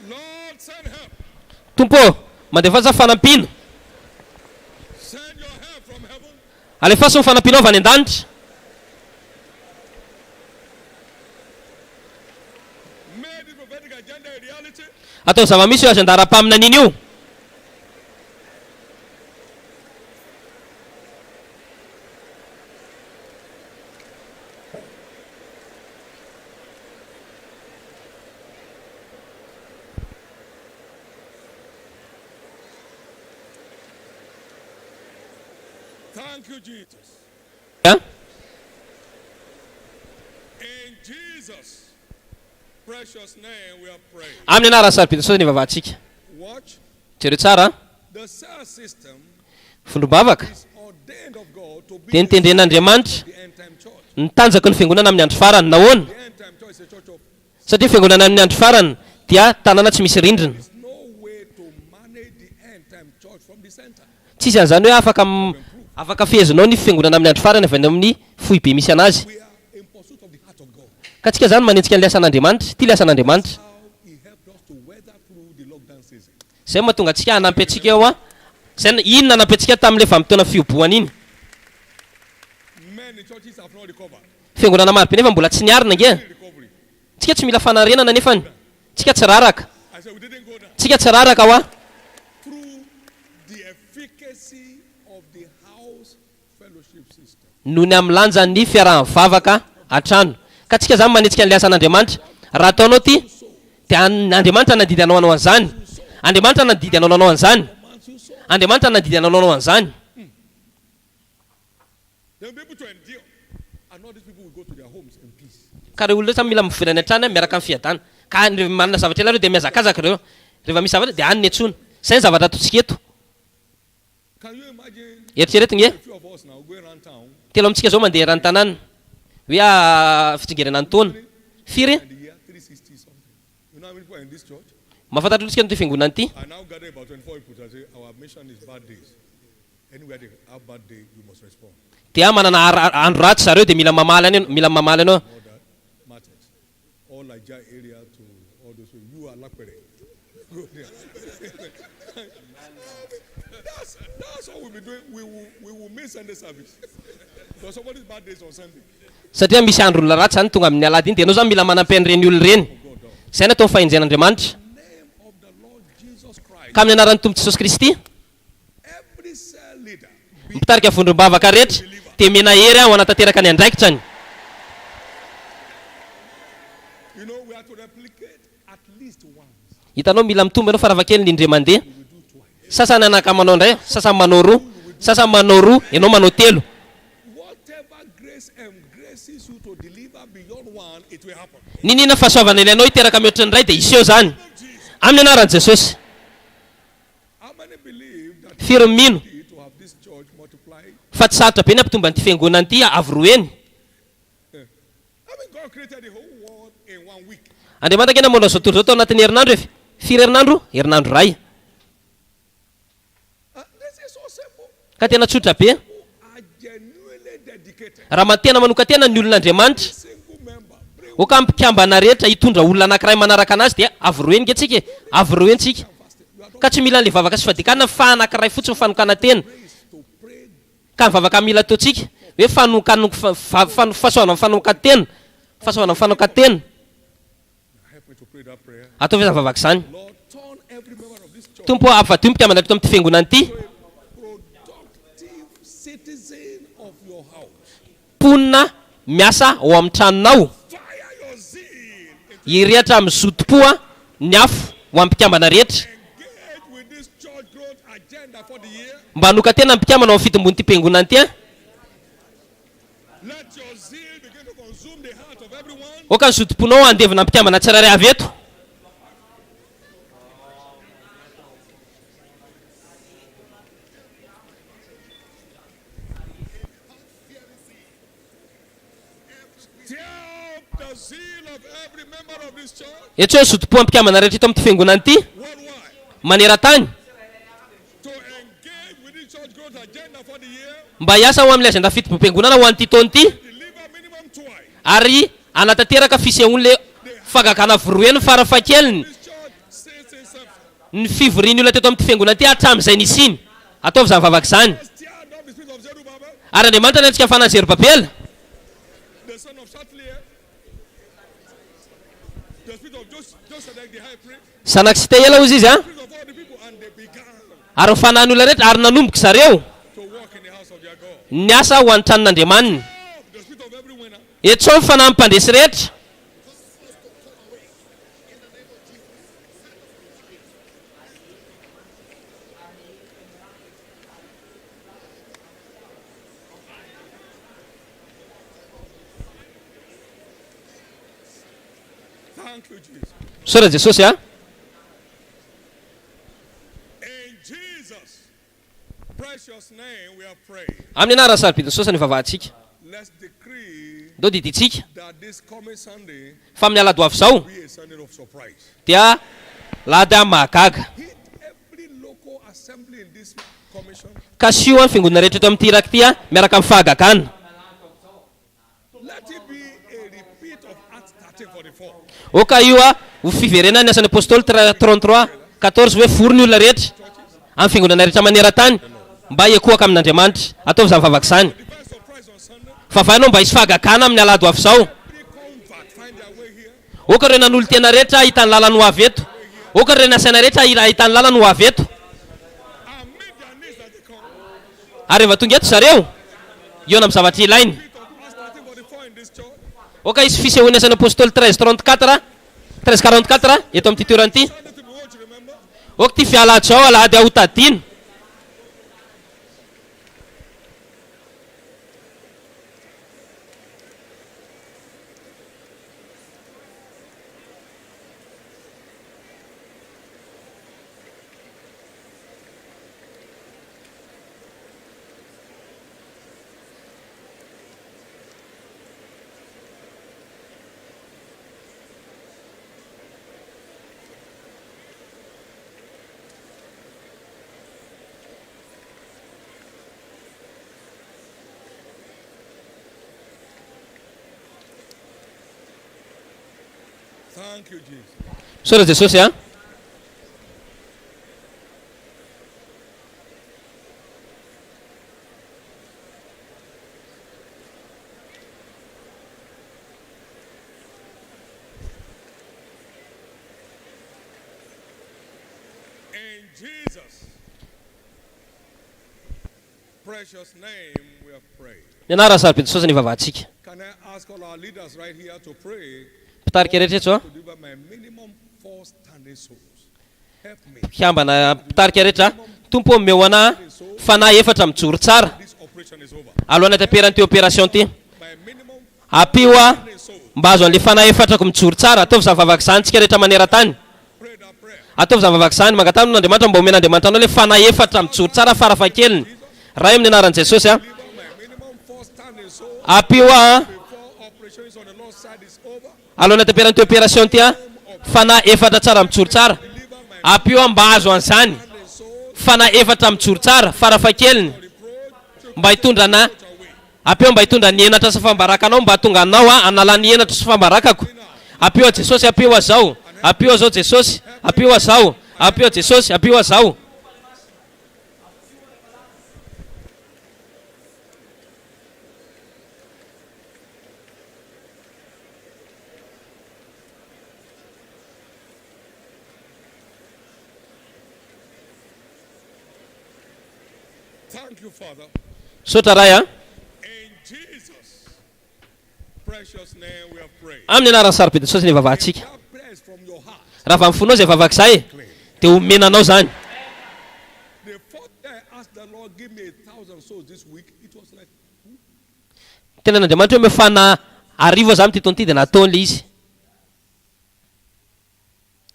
Lord, send help. Tompo, mandefa fanampino. Send your help from heaven. Alefaso ny fanampinao avy any an-danitra. Make this prophetic agenda a reality. Atao zava-misy io agendaram-paminaniny io. Thank you, Jesus. A? In Jesus' precious name we are praying. Amin'ny anaran'ny saripita sosy ny vavahantsika. Watch. Jereo tsara. The cell system Fondrom-bavaka is ordained of God to be tenitendren'Andriamanitra the end time church. ny tanjaky ny fiangonana amin'ny andro farany nahoana The end time church is a church of. satria fiangonana amin'ny andro farany dia tanàna tsy misy rindrina. There's no way to manage the end time church from the center. Tsisy an'izany hoe afaka fiezinao ny fiangonana amin'ny andro farany avy any amin'ny fohy be misy anazy. We are in pursuit of the heart of God. Ka tsika zany manentsika an'ilay asan'Andriamanitra, ity ilay asan'Andriamanitra. How He helped us to weather through the lockdown season. Zay mahatonga antsika hanampy antsika eo a. Zay inona hanampy antsika tamin'ilay vanim-potoana fioboana iny. Many churches have not recovered. Fiangonana maro be nefa mbola tsy niarina nge. Recovery. Tsika tsy mila fanarenana nefany. Tsika tsy raraka. I said we didn't go down. Tsika tsy raraka wa. Through the efficacy of the house fellowship system. Noho ny amin'ny lanjan'ny fiaraha-mivavaka an-trano. Ka tsika zany manentsika an'ilay asan'Andriamanitra. Raha ataonao ty dia Andriamanitra nadidy anao anao an'izany. Andriamanitra nadidy anao anao an'izany. Andriamanitra nadidy anao anao an'izany. They will be able to endure. And all these people will go to their homes in peace. Ka reo olona samy mila mivirana an-trano miaraka amin'ny fiadana. Ka rehefa manana zavatra ela reo dia mihazakazaka reo. Rehefa misy zavatra dia any ny antsona. Izay ny zavatra ataontsika eto. Can you imagine Eritrereto nge. a few of us now going around town Telo amintsika zao mandeha rany tanàna. Hoe fitsingerenan'ny taona. Firy? in the year 360 something? You know how many people are in this church? Mahafantatro tsika ny fiangonana ity. I now gather about 24 people to say our mission is bad days. Anywhere they have bad day, you must respond. dia manana andro ratsy zareo dia mila mamaly anao. All that matters. All Nigeria area to all those people. You are Lakpere. Go there. That's what we'll be doing. We will miss Sunday service. Because somebody's bad days on Sunday. Satria misy andro olona ratsy zany tonga amin'ny alady iny dia ianao zany mila manampeny reny olona reny. Zay ny atao fahenjen'Andriamanitra. Name of the Lord Jesus Christ. Ka amin'ny anaran'ny Tompo Jesosy Kristy, Every cell leader. mitarika vondrom-bavaka rehetra dia mena hery ho anatanteraka ny andraikitra. You know, we have to replicate at least once. Hitanao mila mitombo ianao fa raha vakely ny indray mandeha. Sasany anaka manao indray, sasany manao roa, sasany manao roa, ianao manao telo. Whatever grace embraces you to deliver beyond one, it will happen. Ninina fahasoavana ilainao hiteraka mihoatra ny iray dia iseho zany. Amin'ny anaran'i Jesosy. How many believe that Firy mino to have this church multiply? fa tsy sarotra be ny ampitomba an'ity fiangonana ity avy roa eny. I mean, God created the whole world in 1 week. Andriamanitra kena mbola zao tontolo zao tao anatin'ny herinandro efa. Firy herinandro ray. This is so simple. Ka tena tsotra be. Are genuinely dedicated. Raha matena manoka tena ny olon'Andriamanitra, Single member. Bring ho ka ampikambana rehetra hitondra olona anankiray manaraka anazy dia avy roa eny nge avy roa eny tsika. Ka tsy mila an'ilay vavaka sy fadikanana fa anankiray fotsiny fanokana tena. to pray. Ka ny vavaka mila ataontsika hoe fahasoavana fanokatena, fahasoavana fanokatena. Help me to pray that prayer. Atao ve vavaka izany. Lord, turn every member of this church Tompo ampavadio mpikambana reto amin'ny fiangonana ity. to a productive citizen of your house. Ponina miasa ao amin'ny tranonao. Fire your zeal. Hirehatra amin'ny zotom-poa ny afo ho ampikambana rehetra. Engage with this church growth agenda for the year. Mba hanoka tena ampikambana ao fitombony ity fiangonana ity. Let your zeal begin to consume the heart of everyone. Oka ny zotom-ponao andevina ampikambana tsirairay avy eto. Stir up the zeal of every member of this church Eto hoe zotom-po ampikambana rehetra eto amin'ny fiangonana ity. worldwide Maneran-tany. to engage with this church growth agenda for the year. Mba hiasa ho amin'ilay agenda fitomboam-piangonana ho an'ity taona ity. Deliver minimum twice. Ary anatanteraka fisehon'le fagakana voroeny farafahakeliny. This church says itself. Ny fivoriany olona teto amin'ity fiangonana ity hatramin'izay nisiny. Ataovy izany vavaka izany. Stir up the spirit of Zerubbabel, Ary Andriamanitra ny antsika fanany Zerubabela, the son of Shatliel, the spirit of Joseph the high priest, zanaky Sitehela hozy izy a. spirit of all the people, and they began Ary mifanany olona rehetra ary nanomboka zareo to walk in the house of their God. niasa ho an'ny tranon'Andriamanina. The spirit of every winner, Etso ny fanahy mpandresy rehetra. thank you, Jesus. Sora Jesosy a. In Jesus' precious name, we are praying. Amin'ny anarany sarobidi Jesosy ny vavahantsika. Let's decree Dao diditsika that this coming Sunday fa amin'ny alady ho avy zao be a Sunday of surprise. dia lady amin'ny mahagaga. Hit every local assembly in this commission. Ka sio amin'ny fiangonana rehetra eto amin'ity iraky ity a miaraka amin'ny fahagagana. Let it be a repeat of Acts 13:44. Oka io a ho fiverenany ny asan'ny apôstôly 33:14 hoe foro ny olona rehetra amin'ny fiangonana rehetra maneran-tany mba hiakohaka amin'Andriamanitra. Ataovy izany vavaka izany. Divine surprise on Sunday. Fa vainao mba hisy fahagagana amin'ny alady ho avy zao. Every convert find their way here. Oka ireo nan'olo tena rehetra ahitany lalany ho avy eto. Oka ireo nasaina rehetra ahitany lalany ho avy eto. And meet their needs as they come. Ary rehefa tonga eto zareo iona amin'ny zavatra ilainy. Repeat of Acts 13:44 in this church. Oka isy fisehoany asan'ny apôstôly 13:44 eto amin'ity toerana ity. Sunday to be what you remember. Oka ty fialady zao alady aho tadiny. Thank you, Jesus. Sora Jesosy a. In Jesus' precious name we have prayed. Ny anarany sarobidy Jesosy ny vavahantsika. Can I ask all our leaders right here to pray Mpitarika rehetra eto a. to deliver my minimum 4 standing souls? Help me. Hiambana mpitarika rehetra tompo omeo ana fanahy efatra mijoro tsara This operation is over. alohan'ny ataperany ty opération ty. My minimum Apio a standing souls. mba azo an'le fanahy efatrako mijoro tsara ataovy zavavaky zany tsika rehetra maneran-tany. Pray that prayer. Ataovy zavavaky zany mangatany n'Andriamanitra mba omen'Andriamanitra anao le fanahy efatra mijoro tsara farafahakeliny. Raha io amin'ny anaran'i Jesosy a. Deliver my minimum 4 standing souls Apio a before operations on the Lord's side is over. alohan'ny ataperany ty opération ty a fanahy efatra tsara mijoro tsara. Deliver my Apio a mba azo an'izany standing souls fanahy efatra mijoro tsara farafahakeliny reproach mba hitondrana away. apeo mba hitondra ny enatra sy fambaraka mba hatonga anao a analà ny enatra sy fambarakako. Apeo a Jesosy apeo azao. Apeo azao Jesosy. Apeo azao. Apeo Jesosy apeo azao. Thank you, Father. Sota ray a. In Jesus' precious name we have prayed. Amin'ny anaran'ny sarobidy Jesosy ny vavahantsika. That prayer is from your heart. Raha avy amin'ny fonao zay vavaka zay dia omenanao zany. The fourth day I asked the Lord, give me 1,000 souls this week. It was like, Tena n'Andriamanitra hoe mefana arivo zany ty taona ty dia nataony le izy.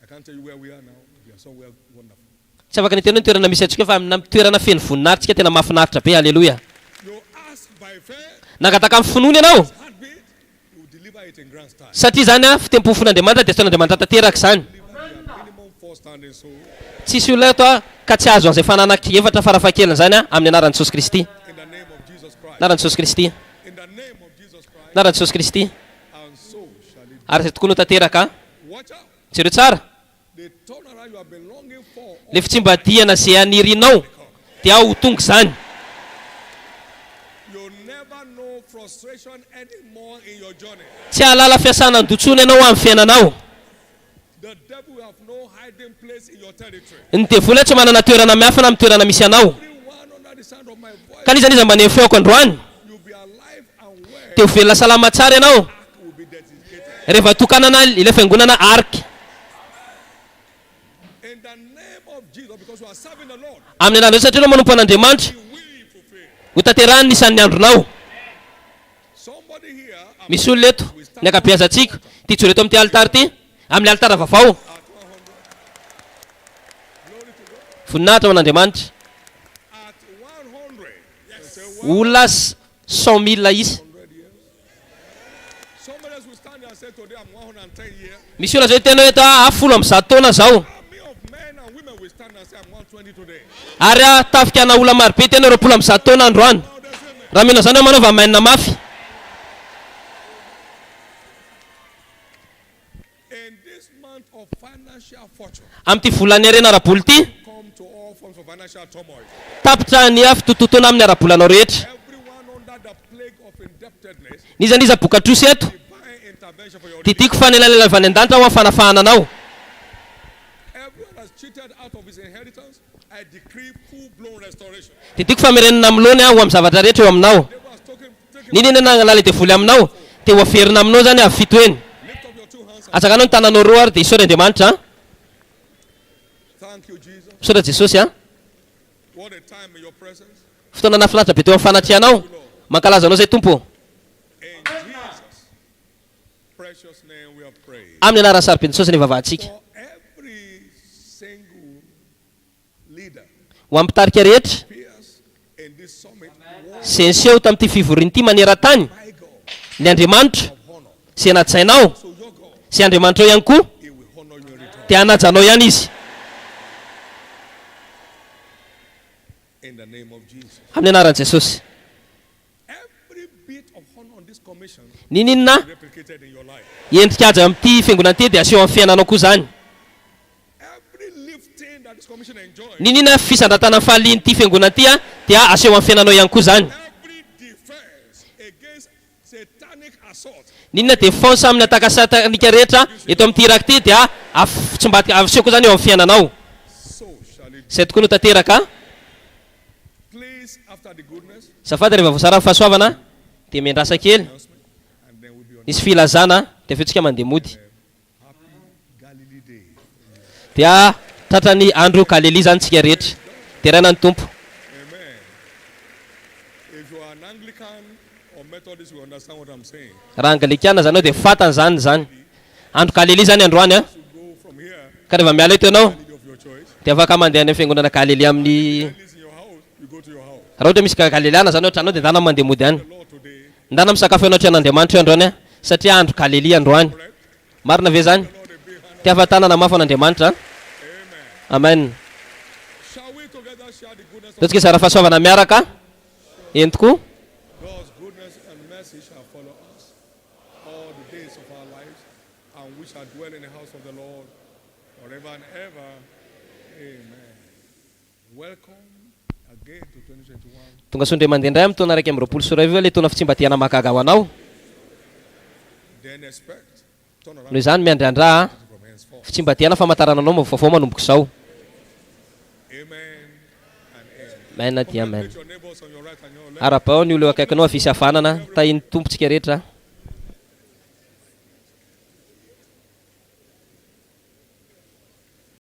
I can't tell you where we are now. We are somewhere wonderful. Tsy afaka niteny hoe toerana misy antsika fa amina toerana feno voninahitsika tena mahafinaritra be. Haleloja. You ask by faith, Nangataka amin'ny finoana ianao heartbeat, you will deliver it in grand style. satria zany a fitempo fon'Andriamanitra dia ataon'Andriamanitra tanteraka zany. Deliver your minimum 4 standing souls Tsisy olona eto a ka tsy azo an'izay fananaki efatra farafahakeliny zany a amin'ny anaran'i Jesosy Kristy. in the name of Jesus Christ. Anaran'i Jesosy Kristy. In the name of Jesus Christ. Anaran'i Jesosy Kristy. And so shall it be. Ary zay tokony ho tanteraka. Watch out. Jereo tsara. The turnaround you have been longing for. Le fitsimbadiana zay anirinao dia ho tonga zany. You'll never know frustration anymore in your journey. Tsy ahalala fiasana andotsona ianao amin'ny fiainanao. The devil will have no hiding place in your territory. Ny devoly tsy manana toerana miafina amin'ny toerana misy anao. Everyone under the sound of my voice, Ka n'iza n'iza mba ny feoko androany you'll be alive and well. dia ho velona salama tsara ianao Will be dedicated. rehefa tokanana ilay fiangonana arika. In the name of Jesus, because you are serving the Lord, Amin'ny anarany satria anao manompo an'Andriamanitra He will fulfill. ho tanterahany isan'ny andronao. Somebody here at Misy olona eto ny akabeazantsika ty joro eto amin'ity altara ty amin'ny altara vaovao 100. Glory to God. voninahitra ho an'Andriamanitra. At 100. Yes. Say Olona 100,000 isa. 100 years. Somebody else will stand there and say, today I'm 110 years. Misy olona zao tena hoe ta afolo amin'ny 100 taona zao. Army of men and women will stand and say, I'm 120 today. Ary a tafika na olona marobe tena 20 amin'ny 100 taona androany. Now there's women. Raha mino zany hoe manao vamainina mafy. In this month of financial fortune, Amin'ity volana arena araboly ty come to all forms of financial turmoil. tapitra ny fitototoana amin'ny arabolanao rehetra. Everyone under the plague of indebtedness, Nizaniza bokatrosy eto divine intervention for your dia tiako fanelanelan'ny vanendanitra ho afanafahana anao. everyone has cheated out of his inheritance. I decree full-blown restoration. Dia tiako famerenana amin'ny lony ho amin'ny zavatra rehetra eo aminao. Devil has taken Nini nangalala devoly aminao dia ho averina aminao zany avy fito eny. lift up your 2 hands. Atsakanao ny tananao roa ary dia isaora Andriamanitra. Thank you, Jesus. Isaora Jesosy a. What a time in your presence. Fotoana nafinaritra be teo amin'ny fanatrehanao. Mankalaza anao zay tompo. In Jesus' precious name we have prayed. Amin'ny anaran'ny sarobidy Jesosy ny vavahantsika. For every single leader Ho amin'ny mpitarika rehetra appears in this summit, izay niseho tamin'ity fivoriana ity maneran-tany my God, ny Andriamanitra of honor. izay najainao So your God, izay Andriamanitra ihany koa He will honor you in return. dia hanajanao ihany izy. In the name of Jesus. Amin'ny anaran'i Jesosy. Every bit of honor on this commission Ninina replicated in your life. endrika aja amin'ity fiangonana ty dia aseho amin'ny fiainanao koa zany. Every lifting that this commission enjoys, Ninina fisandratana amin'ny fahalian'ity fiangonana ty dia aseho amin'ny fiainanao ihany koa zany. every defense against satanic assault, Ninina défense amin'ny ataka satanika rehetra eto amin'ity iraky ty dia aseho koa zany eo amin'ny fiainanao. so shall it be. Zay tokoa no tanteraka. Please, after the goodness, Safady rehefa voasara ny fahasoavana dia miandrasa kely announcement, and then we'll be on nisy filazana dia feotsika mandeha mody. Happy Galilee Day. Dia tratrany andro Galili zany tsika rehetra. Dia raina ny tompo. Amen. If you are an Anglican or Methodist, you understand what I'm saying. Raha anglikana zany dia fantany zany. Andro Galili zany androany You go from here, ka rehefa miala eto ianao Galilee of your choice. dia afaka mandeha any fiangonana Galili amin'ny At least in your house, you go to your house. raha ohatra misy galiliana zany ohatranao dia ndana mandeha mody any. The Lord today, Ndana misakafo ianao tran'Andriamanitra io androany satria andro Galili androany. Marina ve zany? Lord, a big hand. Dia afatanana mafy an'Andriamanitra. Amen. Amen. Shall we together share the goodness of Totsika sara fahasoavana miaraka. Eny tokoa. God's goodness and mercy shall follow us all the days of our lives, and we shall dwell in the house of the Lord forever and ever. Amen. Welcome again to 2021. Tonga sondre mandeha indray amin'ny taona 2024 ilay taona fitsimbatihana mahagaga ho anao. Then expect turn around Noho izany miandriandra from henceforth. fitsimbatihana famantarana anao vaovao manomboka izao. Amen and amen. Maina dia amen. Congratulate your neighbors on your right and your left. Ara-bao ny olo akaikinao avisy havanana tahiny tompontsika rehetra.